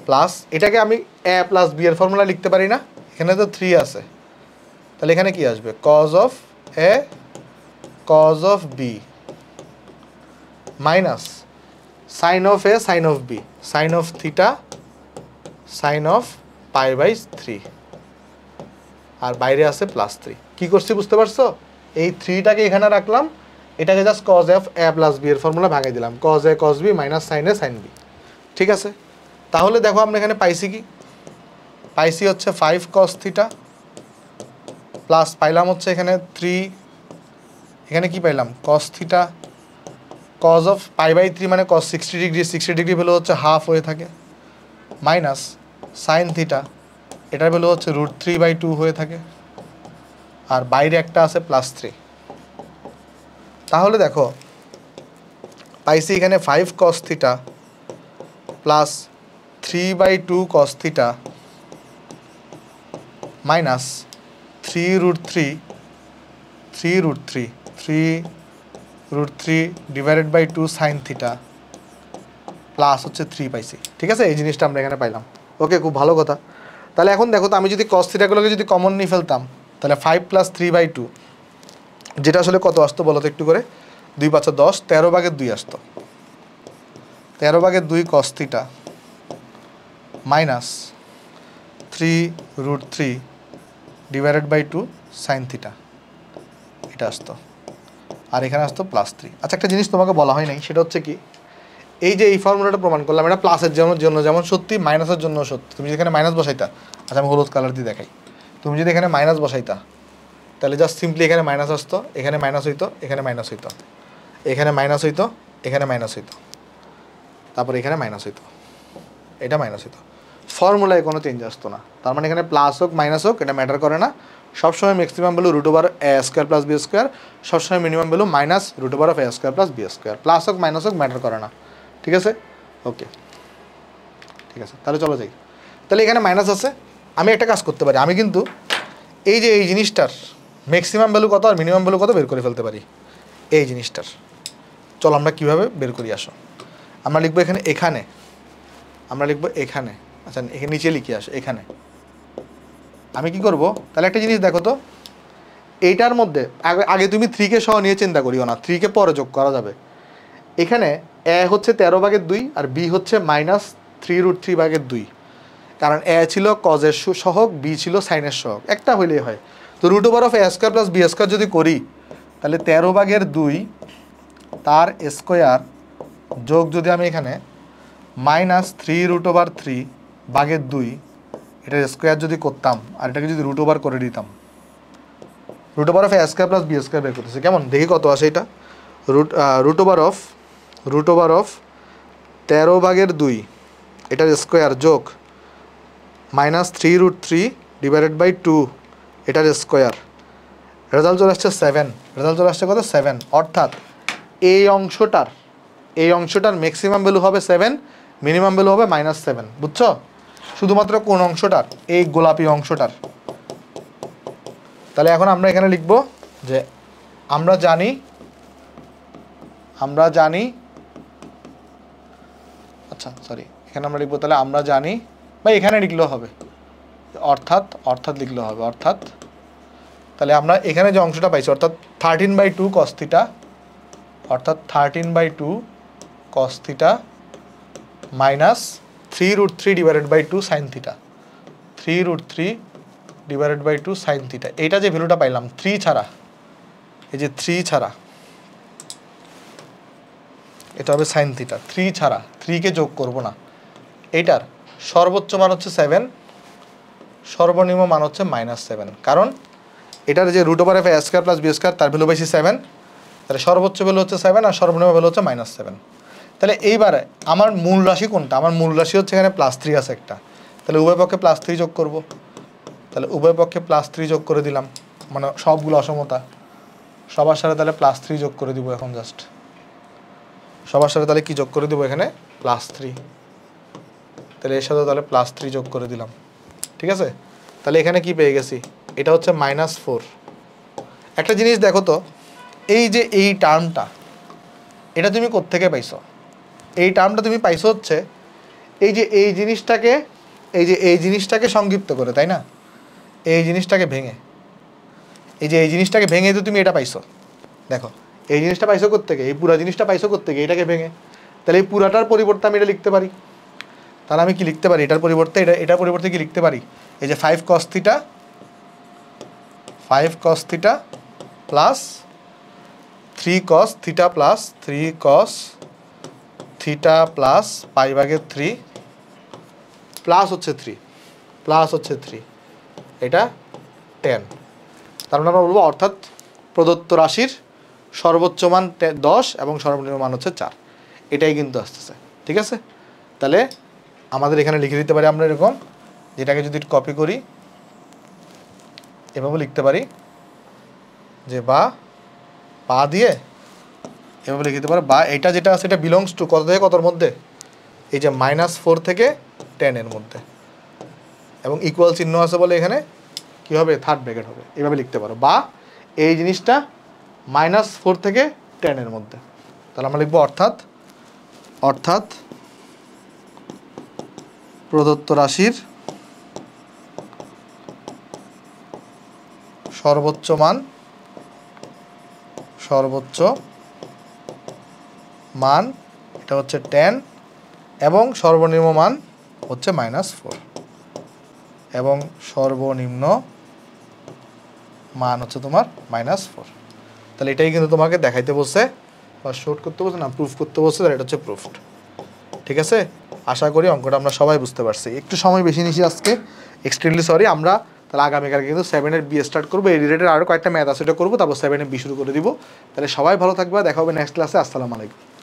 প্লাস এটাকে আমি a প্লাস b এর ফর্মুলা লিখতে পারি না, এখানে তো 3 আছে, তাহলে এখানে কি আসবে cos of a cos of b minus sine of a sine of b sine of θ sine of π/3, আর বাইরে আছে +3। কি করছি বুঝতে পারছো, এই 3টাকে এখানে রাখলাম, এটাকে just cos of a plus b এর ফর্মুলা ভাগাই দিলাম, cos a cos b minus sine a sine b। ঠিক আছে, তাহলে দেখো আমরা এখানে পাইছি কি, পাইছি হচ্ছে 5 cos θ প্লাস পাইলাম হচ্ছে এখানে 3, এখানে কি পাইলাম cos θ cos অফ π/3 মানে cos 60 ডিগ্রি, 60 ডিগ্রি ভ্যালু হচ্ছে হাফ হয়ে থাকে, মাইনাস সাইন θ এটার ভ্যালু হচ্ছে √3/2 হয়ে থাকে, আর বাইরে একটা আছে +3। তাহলে দেখো পাইছি এখানে 5 cos θ plus 3/2 cos θ minus 3√3 divided by 2 sine θ plus হচ্ছে 3 পাইছি। ঠিক আছে, এই জিনিসটা আমরা এখানে পাইলাম। ওকে, খুব ভালো কথা। তাহলে এখন দেখো তো আমি যদি cos θ গুলোকে যদি কমন নিয়ে ফেলতাম, তাহলে 5 + 3/2 যেটা আসলে কত আসতো বলো তো একটু করে, 2 × 5 = 10, 13/2 আসতো, 13/2 cos θ minus 3√3 divided by 2 sine θ, এটা আসতো, আর এখানে আসতো +3। আচ্ছা একটা জিনিস তোমাকে বলা হয় নাই, সেটা হচ্ছে কি, এই যে এই ফর্মুলাটা প্রমাণ করলাম, এটা প্লাসের জন্য যেমন সত্যি, মাইনাসের জন্য সত্যি। তুমি যেখানে মাইনাস বসাইতা, আচ্ছা আমি হলুদ কালার দিয়ে দেখাই, তুমি যদি এখানে মাইনাস বসাইতা তাহলে জাস্ট সিম্পলি এখানে মাইনাস আসতো, এখানে মাইনাস হইতো, এখানে মাইনাস হইতো, এখানে মাইনাস হইতো, এখানে মাইনাস হইতো, তারপর এখানে মাইনাস হইতো, এটা মাইনাস হইতো, ফর্মুলায় কোনো চেঞ্জ আসতো না। তার মানে এখানে প্লাস হোক মাইনাস হোক এটা ম্যাটার করে না, সবসময় ম্যাক্সিমাম ভ্যালু √a² + b², সবসময় minimum value -√a² + b², plus হোক মাইনাস হোক ম্যাটার করে না। ঠিক আছে ওকে ঠিক আছে তাহলে চলো যাই তাহলে এখানে মাইনাস আছে আমি একটা কাজ করতে পারি আমি কিন্তু এই যে এই জিনিসটার ম্যাক্সিমাম ভ্যালু কত আর মিনিমাম ভ্যালু কত বের করে ফেলতে পারি এই জিনিসটার চলো আমরা কীভাবে বের করি আসো আমরা লিখবো এখানে এখানে আমরা লিখবো এখানে আচ্ছা এখানে নিচে লিখে আসো এখানে আমি কি করব তাহলে একটা জিনিস দেখো তো এইটার মধ্যে আগে তুমি 3কে সহ নিয়ে চিন্তা করিও না 3কে পরে যোগ করা যাবে এখানে এ হচ্ছে 13/2 আর বি হচ্ছে -3√3/2 কারণ এ ছিল কজের সহগ বি ছিল সাইনের সহগ একটা হইলেই হয় তো √a² + b² যদি করি তাহলে 13/2 তার স্কোয়ার যোগ যদি আমি এখানে -3√3/2 এটার স্কোয়ার যদি করতাম আর এটাকে যদি √ করে দিতাম √a² + b² বের করতেছে কেমন দেখি কত আসে এটা √13/2 এটার স্কোয়ার যোগ -3√3/2 এটার স্কোয়ার রেজাল্ট চলে আসছে 7 রেজাল্ট চলে আসছে কত 7 অর্থাৎ এই অংশটার ম্যাক্সিমাম ভ্যালু হবে 7 মিনিমাম ভ্যালু হবে -7 বুঝছো শুধুমাত্র কোন অংশটার এই গোলাপি অংশটার তাহলে এখন আমরা এখানে লিখব যে আমরা জানি আচ্ছা সরি এখানে আমরা লিখব তাহলে আমরা জানি বা এখানে লিখলেও হবে অর্থাৎ লিখলেও হবে অর্থাৎ তাহলে আমরা এখানে যে অংশটা পাইছি অর্থাৎ 13/2 cos θ অর্থাৎ 13/2 cos θ -3√3/2 sin θ 3√3/2 sin θ এইটা যে ভ্যালুটা পাইলাম 3 ছাড়া এই যে 3 ছাড়া এটা হবে sin θ 3 ছাড়া 3 কে যোগ করব না এইটার সর্বোচ্চ মান হচ্ছে 7 সর্বনিম্ন মান হচ্ছে -7 কারণ এটার যে √a² + b² তার ভ্যালু বেশি 7 তাহলে সর্বোচ্চ ভ্যালু হচ্ছে 7 আর সর্বনিম্ন ভ্যালু হচ্ছে -7 তাহলে এইবারে আমার মূল রাশি কোনটা আমার মূল রাশি হচ্ছে এখানে +3 আছে একটা তাহলে উভয় পক্ষে +3 যোগ করব তাহলে উভয় পক্ষে +3 যোগ করে দিলাম মানে সবগুলো অসমতা সবার সাথে তাহলে +3 যোগ করে দিব এখন জাস্ট সবার সাথে তাহলে কি যোগ করে দিব এখানে +3 তাহলে এর সাথে তাহলে +3 যোগ করে দিলাম ঠিক আছে তাহলে এখানে কি পেয়ে গেছি এটা হচ্ছে -4 একটা জিনিস দেখো তো এই যে এই টার্মটা এটা তুমি কোত্থেকে পাইছো এই টার্মটা তুমি পাইছো হচ্ছে এই যে এই জিনিসটাকে সংক্ষিপ্ত করে তাই না এই জিনিসটাকে ভেঙে তো তুমি এটা পাইছো দেখো এই জিনিসটা পাইছো কোত্থেকে এই পুরো জিনিসটা পাইছো কোত্থেকে এটাকে ভেঙে তাহলে এই পুরাটার পরিবর্তে আমি এটা লিখতে পারি তাহলে আমি কি লিখতে পারি এটার পরিবর্তে কি লিখতে পারি এই যে 5 cos θ plus 3 cos θ plus 3 cos θ plus π/3 plus হচ্ছে 3 এটা 10 তার মানে আমরা বলবো অর্থাৎ প্রদত্ত রাশির সর্বোচ্চ মান 10 এবং সর্বনিম্ন মান হচ্ছে 4 এটাই কিন্তু আসতেছে ঠিক আছে তাহলে আমাদের এখানে লিখে দিতে পারি আমরা এরকম যেটাকে যদি কপি করি এভাবে লিখতে পারি যে বা দিয়ে এভাবে লিখে দিতে পারি বা এটা যেটা আছে এটা বিলংস টু কত থেকে কতর মধ্যে এই যে -4 থেকে 10 এর মধ্যে এবং ইকুয়াল চিহ্ন আছে বলে এখানে কি হবে থার্ড ব্র্যাকেট হবে এভাবে লিখতে পারো বা এই জিনিসটা -4 থেকে 10 এর মধ্যে তাহলে আমরা লিখবো অর্থাৎ প্রদত্ত রাশির সর্বোচ্চ মান এটা হচ্ছে 10 এবং সর্বনিম্ন মান হচ্ছে -4 এবং সর্বনিম্ন মান হচ্ছে তোমার -4 তাহলে এটাই কিন্তু তোমাকে দেখাইতে বলছে বা শর্ট করতে বলছে না প্রুফ করতে বলছে তাহলে এটা হচ্ছে প্রুফড ঠিক আছে আশা করি অঙ্কটা আমরা সবাই বুঝতে পারছি একটু সময় বেশি নিয়েছি আজকে এক্সট্রিমলি সরি আমরা তাহলে আগামীকাল কিন্তু 7 এর বি স্টার্ট করবো এই রিলেটেড আরও কয়েকটা ম্যাথ আছে এটা করবো তারপর 7 এর বি শুরু করে দিব তাহলে সবাই ভালো থাকবে দেখা হবে নেক্সট ক্লাসে আসসালামু আলাইকুম